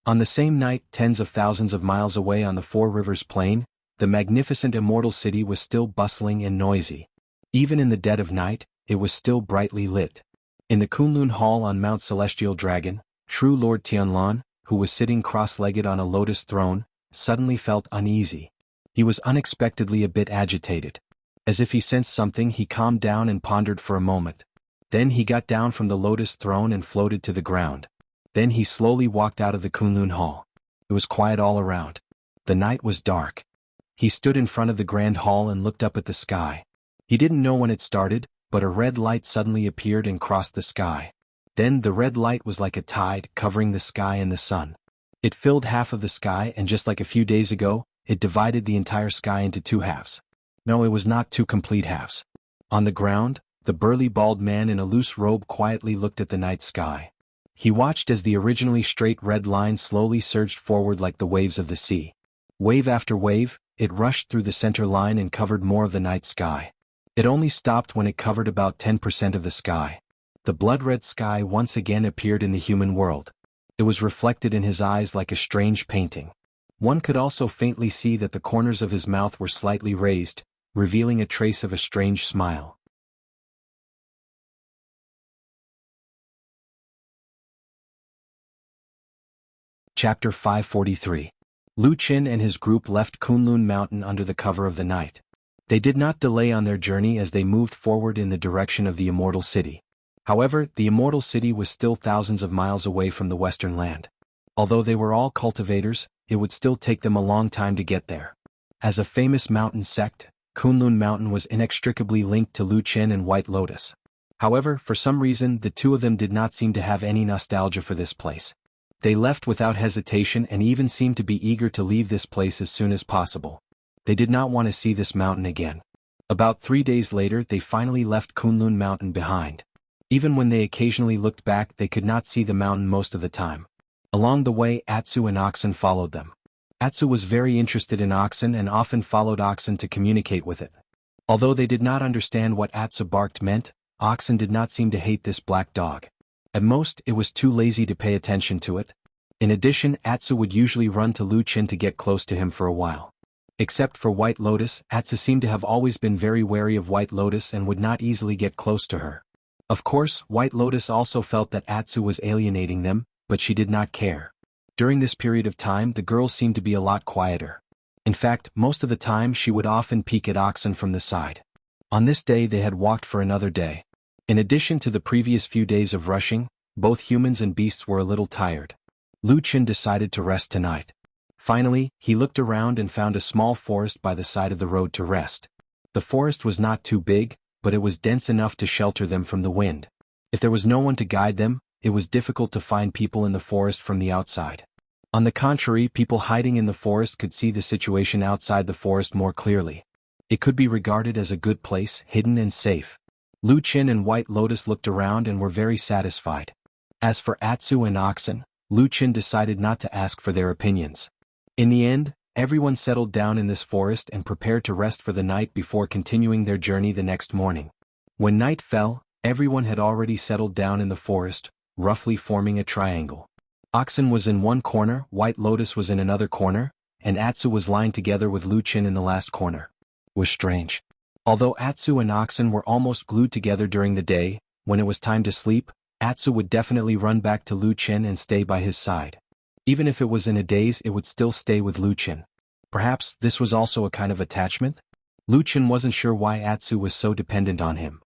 A: On the same night, tens of thousands of miles away on the Four Rivers Plain, the magnificent immortal city was still bustling and noisy. Even in the dead of night, it was still brightly lit. In the Kunlun Hall on Mount Celestial Dragon, true Lord Tianlan, who was sitting cross-legged on a lotus throne, suddenly felt uneasy. He was unexpectedly a bit agitated. As if he sensed something, he calmed down and pondered for a moment. Then he got down from the lotus throne and floated to the ground. Then he slowly walked out of the Kunlun Hall. It was quiet all around. The night was dark. He stood in front of the grand hall and looked up at the sky. He didn't know when it started, but a red light suddenly appeared and crossed the sky. Then the red light was like a tide covering the sky and the sun. It filled half of the sky, and just like a few days ago, it divided the entire sky into two halves. No, it was not two complete halves. On the ground, the burly bald man in a loose robe quietly looked at the night sky. He watched as the originally straight red line slowly surged forward like the waves of the sea. Wave after wave, it rushed through the center line and covered more of the night sky. It only stopped when it covered about 10% of the sky. The blood-red sky once again appeared in the human world. It was reflected in his eyes like a strange painting. One could also faintly see that the corners of his mouth were slightly raised, revealing a trace of a strange smile. Chapter 543. Lu Qin and his group left Kunlun Mountain under the cover of the night. They did not delay on their journey as they moved forward in the direction of the Immortal City. However, the Immortal City was still thousands of miles away from the Western Land. Although they were all cultivators, it would still take them a long time to get there. As a famous mountain sect, Kunlun Mountain was inextricably linked to Lu Qin and White Lotus. However, for some reason the two of them did not seem to have any nostalgia for this place. They left without hesitation and even seemed to be eager to leave this place as soon as possible. They did not want to see this mountain again. About 3 days later they finally left Kunlun Mountain behind. Even when they occasionally looked back, they could not see the mountain most of the time. Along the way, Atsu and oxen followed them. Atsu was very interested in oxen and often followed oxen to communicate with it. Although they did not understand what Atsu barked meant, oxen did not seem to hate this black dog. At most, it was too lazy to pay attention to it. In addition, Atsu would usually run to Lu Qin to get close to him for a while. Except for White Lotus, Atsu seemed to have always been very wary of White Lotus and would not easily get close to her. Of course, White Lotus also felt that Atsu was alienating them, but she did not care. During this period of time, the girl seemed to be a lot quieter. In fact, most of the time she would often peek at oxen from the side. On this day they had walked for another day. In addition to the previous few days of rushing, both humans and beasts were a little tired. Lu Qin decided to rest tonight. Finally, he looked around and found a small forest by the side of the road to rest. The forest was not too big, but it was dense enough to shelter them from the wind. If there was no one to guide them, it was difficult to find people in the forest from the outside. On the contrary, people hiding in the forest could see the situation outside the forest more clearly. It could be regarded as a good place, hidden and safe. Lu Qin and White Lotus looked around and were very satisfied. As for Atsu and oxen, Lu Qin decided not to ask for their opinions. In the end, everyone settled down in this forest and prepared to rest for the night before continuing their journey the next morning. When night fell, everyone had already settled down in the forest, roughly forming a triangle. Oxen was in one corner, White Lotus was in another corner, and Atsu was lying together with Lu Qin in the last corner. It was strange. Although Atsu and oxen were almost glued together during the day, when it was time to sleep, Atsu would definitely run back to Lu Qin and stay by his side. Even if it was in a daze, it would still stay with Lu Qin. Perhaps this was also a kind of attachment? Lu Qin wasn't sure why Atsu was so dependent on him.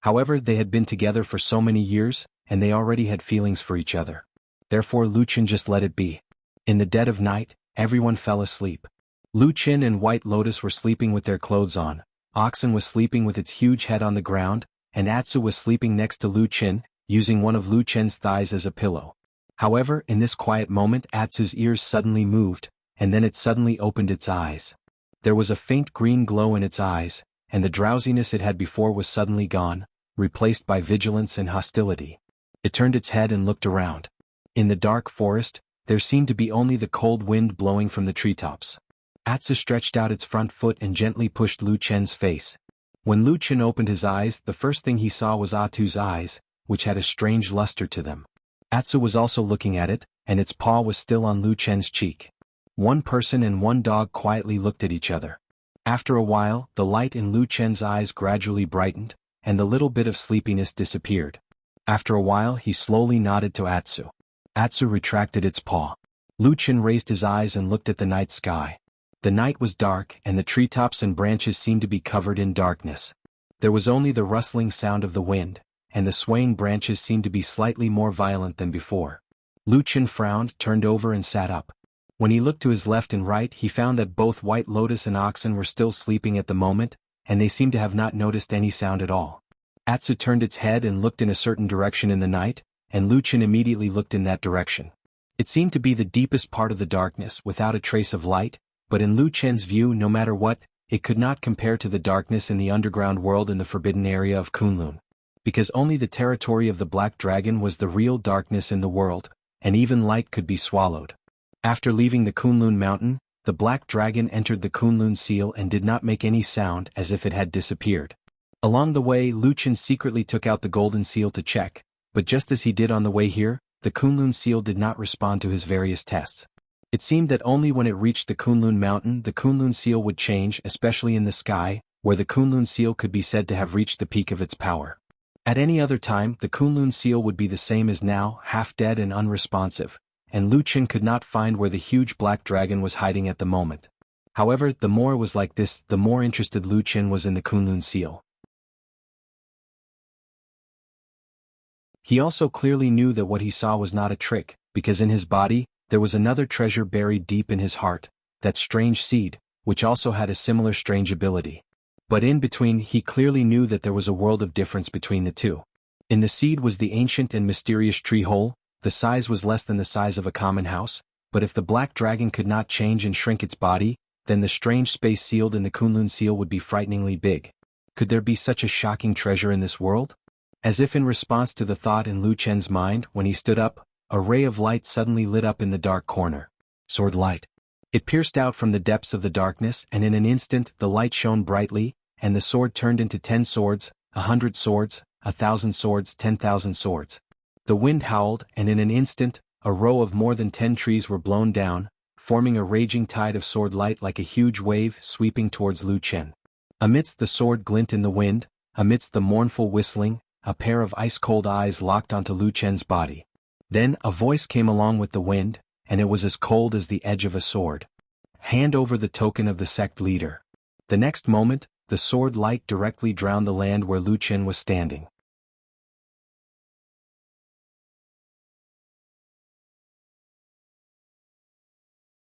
A: However, they had been together for so many years, and they already had feelings for each other. Therefore Lu Qin just let it be. In the dead of night, everyone fell asleep. Lu Qin and White Lotus were sleeping with their clothes on, oxen was sleeping with its huge head on the ground, and Atsu was sleeping next to Lu Qin, using one of Lu Qin's thighs as a pillow. However, in this quiet moment Atsu's ears suddenly moved, and then it suddenly opened its eyes. There was a faint green glow in its eyes, and the drowsiness it had before was suddenly gone. replaced by vigilance and hostility. It turned its head and looked around. In the dark forest, there seemed to be only the cold wind blowing from the treetops. Atsu stretched out its front foot and gently pushed Lu Chen's face. When Lu Chen opened his eyes, the first thing he saw was Atu's eyes, which had a strange luster to them. Atsu was also looking at it, and its paw was still on Lu Chen's cheek. One person and one dog quietly looked at each other. After a while, the light in Lu Chen's eyes gradually brightened, and the little bit of sleepiness disappeared. After a while, he slowly nodded to Atsu. Atsu retracted its paw. Lu Chen raised his eyes and looked at the night sky. The night was dark, and the treetops and branches seemed to be covered in darkness. There was only the rustling sound of the wind, and the swaying branches seemed to be slightly more violent than before. Lu Chen frowned, turned over and sat up. When he looked to his left and right, he found that both White Lotus and Oxen were still sleeping at the moment, and they seemed to have not noticed any sound at all. Atsu turned its head and looked in a certain direction in the night, and Lu Chen immediately looked in that direction. It seemed to be the deepest part of the darkness without a trace of light, but in Lu Chen's view, no matter what, it could not compare to the darkness in the underground world in the forbidden area of Kunlun. Because only the territory of the Black Dragon was the real darkness in the world, and even light could be swallowed. After leaving the Kunlun mountain, the Black Dragon entered the Kunlun seal and did not make any sound, as if it had disappeared. Along the way, Lu Chen secretly took out the golden seal to check, but just as he did on the way here, the Kunlun seal did not respond to his various tests. It seemed that only when it reached the Kunlun mountain the Kunlun seal would change, especially in the sky, where the Kunlun seal could be said to have reached the peak of its power. At any other time, the Kunlun seal would be the same as now, half dead and unresponsive, and Lu Chen could not find where the huge black dragon was hiding at the moment. However, the more it was like this, the more interested Lu Chen was in the Kunlun seal. He also clearly knew that what he saw was not a trick, because in his body, there was another treasure buried deep in his heart, that strange seed, which also had a similar strange ability. But in between, he clearly knew that there was a world of difference between the two. In the seed was the ancient and mysterious tree hole. The size was less than the size of a common house, but if the black dragon could not change and shrink its body, then the strange space sealed in the Kunlun seal would be frighteningly big. Could there be such a shocking treasure in this world? As if in response to the thought in Lu Chen's mind, when he stood up, a ray of light suddenly lit up in the dark corner. Sword light. It pierced out from the depths of the darkness, and in an instant the light shone brightly, and the sword turned into 10 swords, 100 swords, 1,000 swords, 10,000 swords. The wind howled, and in an instant, a row of more than 10 trees were blown down, forming a raging tide of sword light like a huge wave sweeping towards Lu Chen. Amidst the sword glint in the wind, amidst the mournful whistling, a pair of ice-cold eyes locked onto Lu Chen's body. Then a voice came along with the wind, and it was as cold as the edge of a sword. Hand over the token of the sect leader. The next moment, the sword light directly drowned the land where Lu Chen was standing.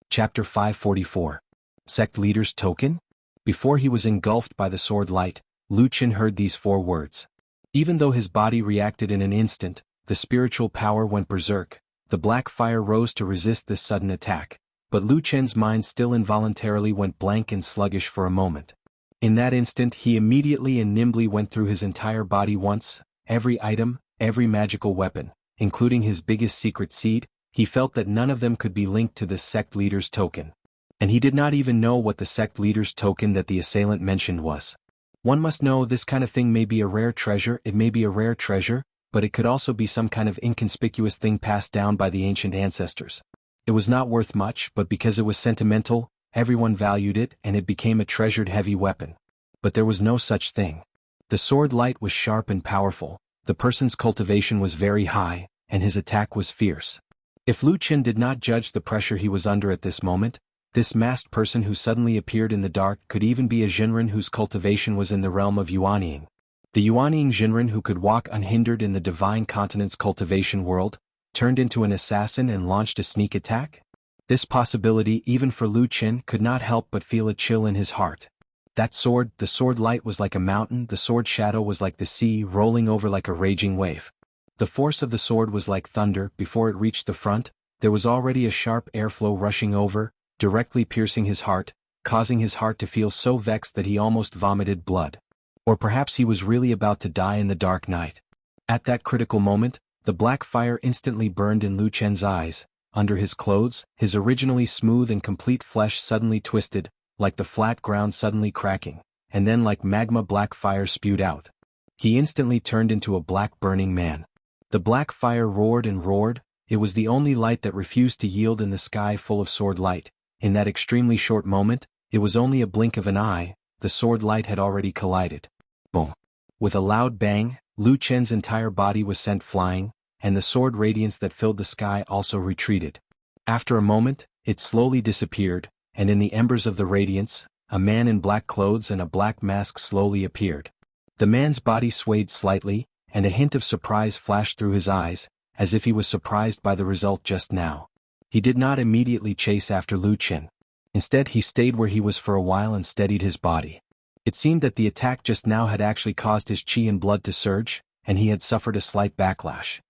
A: Chapter 544. Sect Leader's Token? Before he was engulfed by the sword light, Lu Chen heard these 4 words. Even though his body reacted in an instant, the spiritual power went berserk. The black fire rose to resist this sudden attack, but Lu Chen's mind still involuntarily went blank and sluggish for a moment. In that instant he immediately and nimbly went through his entire body once, every item, every magical weapon, including his biggest secret seed. He felt that none of them could be linked to this sect leader's token. And he did not even know what the sect leader's token that the assailant mentioned was. One must know this kind of thing may be a rare treasure, it may be a rare treasure, but it could also be some kind of inconspicuous thing passed down by the ancient ancestors. It was not worth much, but because it was sentimental, everyone valued it and it became a treasured heavy weapon. But there was no such thing. The sword light was sharp and powerful, the person's cultivation was very high, and his attack was fierce. If Lu Chen did not judge the pressure he was under at this moment, this masked person who suddenly appeared in the dark could even be a Jinren whose cultivation was in the realm of Yuanying. The Yuanying Jinren who could walk unhindered in the divine continent's cultivation world, turned into an assassin and launched a sneak attack? This possibility, even for Lu Chen, could not help but feel a chill in his heart. That sword, the sword light was like a mountain, the sword shadow was like the sea rolling over like a raging wave. The force of the sword was like thunder. Before it reached the front, there was already a sharp airflow rushing over, directly piercing his heart, causing his heart to feel so vexed that he almost vomited blood. Or perhaps he was really about to die in the dark night. At that critical moment, the black fire instantly burned in Lu Chen's eyes. Under his clothes, his originally smooth and complete flesh suddenly twisted, like the flat ground suddenly cracking, and then like magma black fire spewed out. He instantly turned into a black burning man. The black fire roared and roared. It was the only light that refused to yield in the sky full of sword light. In that extremely short moment, it was only a blink of an eye, the sword light had already collided. Boom. With a loud bang, Lu Chen's entire body was sent flying, and the sword radiance that filled the sky also retreated. After a moment, it slowly disappeared, and in the embers of the radiance, a man in black clothes and a black mask slowly appeared. The man's body swayed slightly, and a hint of surprise flashed through his eyes, as if he was surprised by the result just now. He did not immediately chase after Lu Chen. Instead he stayed where he was for a while and steadied his body. It seemed that the attack just now had actually caused his qi and blood to surge, and he had suffered a slight backlash.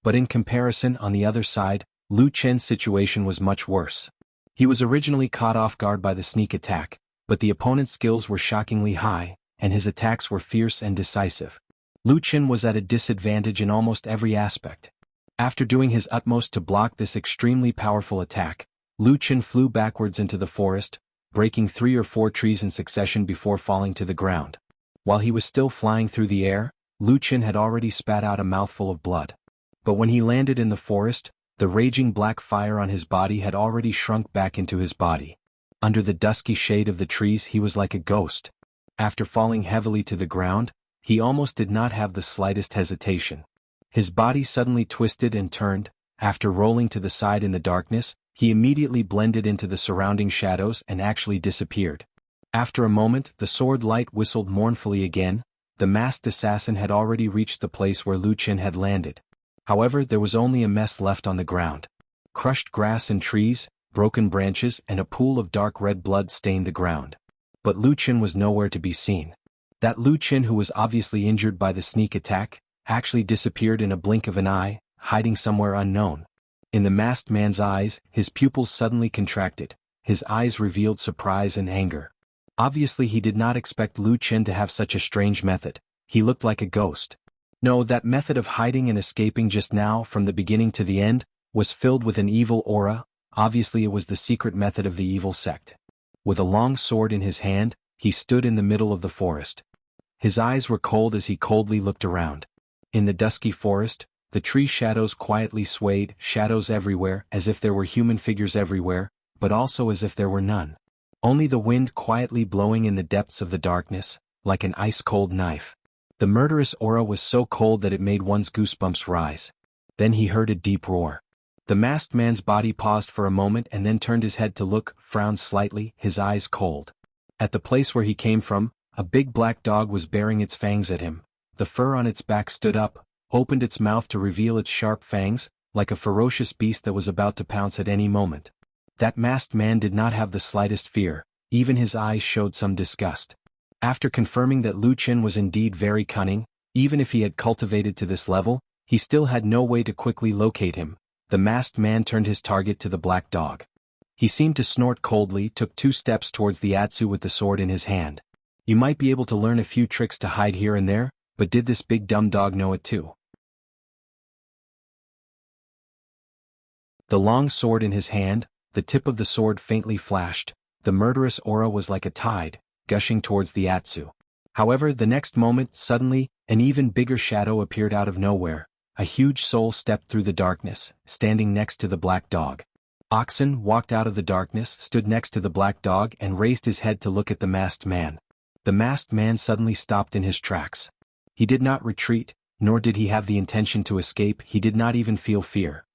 A: But in comparison, on the other side, Lu Chen's situation was much worse. He was originally caught off guard by the sneak attack, but the opponent's skills were shockingly high, and his attacks were fierce and decisive. Lu Chen was at a disadvantage in almost every aspect. After doing his utmost to block this extremely powerful attack, Lu Chen flew backwards into the forest, breaking 3 or 4 trees in succession before falling to the ground. While he was still flying through the air, Lu Chen had already spat out a mouthful of blood. But when he landed in the forest, the raging black fire on his body had already shrunk back into his body. Under the dusky shade of the trees he was like a ghost. After falling heavily to the ground, he almost did not have the slightest hesitation. His body suddenly twisted and turned. After rolling to the side in the darkness, he immediately blended into the surrounding shadows and actually disappeared. After a moment, the sword light whistled mournfully again. The masked assassin had already reached the place where Lu Chen had landed. However, there was only a mess left on the ground. Crushed grass and trees, broken branches, and a pool of dark red blood stained the ground. But Lu Chen was nowhere to be seen. That Lu Chen, who was obviously injured by the sneak attack, actually disappeared in a blink of an eye, hiding somewhere unknown. In the masked man's eyes, his pupils suddenly contracted. His eyes revealed surprise and anger. Obviously he did not expect Lu Chen to have such a strange method. He looked like a ghost. No, that method of hiding and escaping just now, from the beginning to the end, was filled with an evil aura. Obviously it was the secret method of the evil sect. With a long sword in his hand, he stood in the middle of the forest. His eyes were cold as he coldly looked around. In the dusky forest, the tree shadows quietly swayed, shadows everywhere, as if there were human figures everywhere, but also as if there were none. Only the wind quietly blowing in the depths of the darkness, like an ice-cold knife. The murderous aura was so cold that it made one's goosebumps rise. Then he heard a deep roar. The masked man's body paused for a moment and then turned his head to look, frowned slightly, his eyes cold. At the place where he came from, a big black dog was baring its fangs at him. The fur on its back stood up, opened its mouth to reveal its sharp fangs, like a ferocious beast that was about to pounce at any moment. That masked man did not have the slightest fear, even his eyes showed some disgust. After confirming that Lu Chen was indeed very cunning, even if he had cultivated to this level, he still had no way to quickly locate him. The masked man turned his target to the black dog. He seemed to snort coldly, took 2 steps towards the Atsu with the sword in his hand. You might be able to learn a few tricks to hide here and there, but did this big dumb dog know it too? The long sword in his hand, the tip of the sword faintly flashed. The murderous aura was like a tide, gushing towards the Atsu. However, the next moment, suddenly, an even bigger shadow appeared out of nowhere. A huge soul stepped through the darkness, standing next to the black dog. Oxen walked out of the darkness, stood next to the black dog and raised his head to look at the masked man. The masked man suddenly stopped in his tracks. He did not retreat, nor did he have the intention to escape. He did not even feel fear.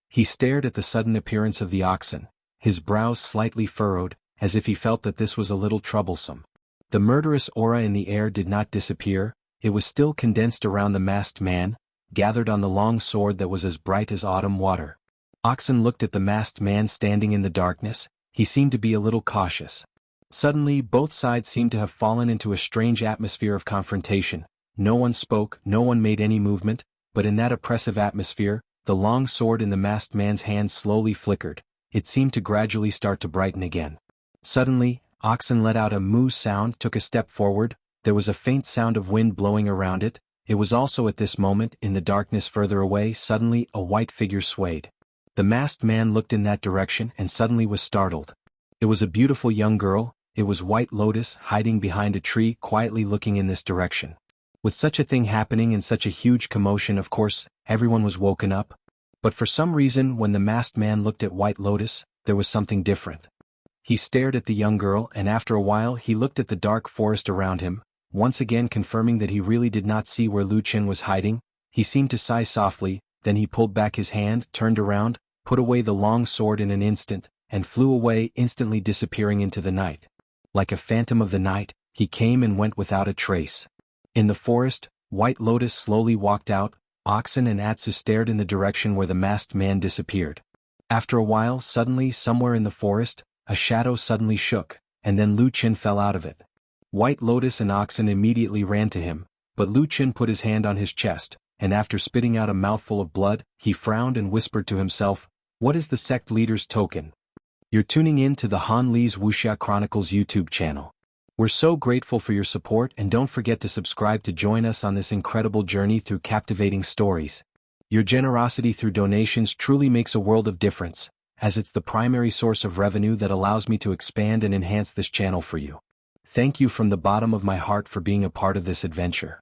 A: He stared at the sudden appearance of the oxen, his brows slightly furrowed, as if he felt that this was a little troublesome. The murderous aura in the air did not disappear, it was still condensed around the masked man, gathered on the long sword that was as bright as autumn water. Oxen looked at the masked man standing in the darkness. He seemed to be a little cautious. Suddenly, both sides seemed to have fallen into a strange atmosphere of confrontation. No one spoke, no one made any movement, but in that oppressive atmosphere, the long sword in the masked man's hand slowly flickered. It seemed to gradually start to brighten again. Suddenly, Oxen let out a moo sound, took a step forward. There was a faint sound of wind blowing around it. It was also at this moment, in the darkness further away, suddenly a white figure swayed. The masked man looked in that direction and suddenly was startled. It was a beautiful young girl. It was White Lotus, hiding behind a tree, quietly looking in this direction. With such a thing happening and such a huge commotion, of course, everyone was woken up. But for some reason, when the masked man looked at White Lotus, there was something different. He stared at the young girl, and after a while he looked at the dark forest around him, once again confirming that he really did not see where Lu Qin was hiding. He seemed to sigh softly, then he pulled back his hand, turned around, put away the long sword in an instant, and flew away, instantly disappearing into the night. Like a phantom of the night, he came and went without a trace. In the forest, White Lotus slowly walked out. Oxen and Atsu stared in the direction where the masked man disappeared. After a while, suddenly, somewhere in the forest, a shadow suddenly shook, and then Lu Qin fell out of it. White Lotus and Oxen immediately ran to him, but Lu Qin put his hand on his chest, and after spitting out a mouthful of blood, he frowned and whispered to himself, "What is the sect leader's token?" You're tuning in to the Han Li's Wuxia Chronicles YouTube channel. We're so grateful for your support, and don't forget to subscribe to join us on this incredible journey through captivating stories. Your generosity through donations truly makes a world of difference, as it's the primary source of revenue that allows me to expand and enhance this channel for you. Thank you from the bottom of my heart for being a part of this adventure.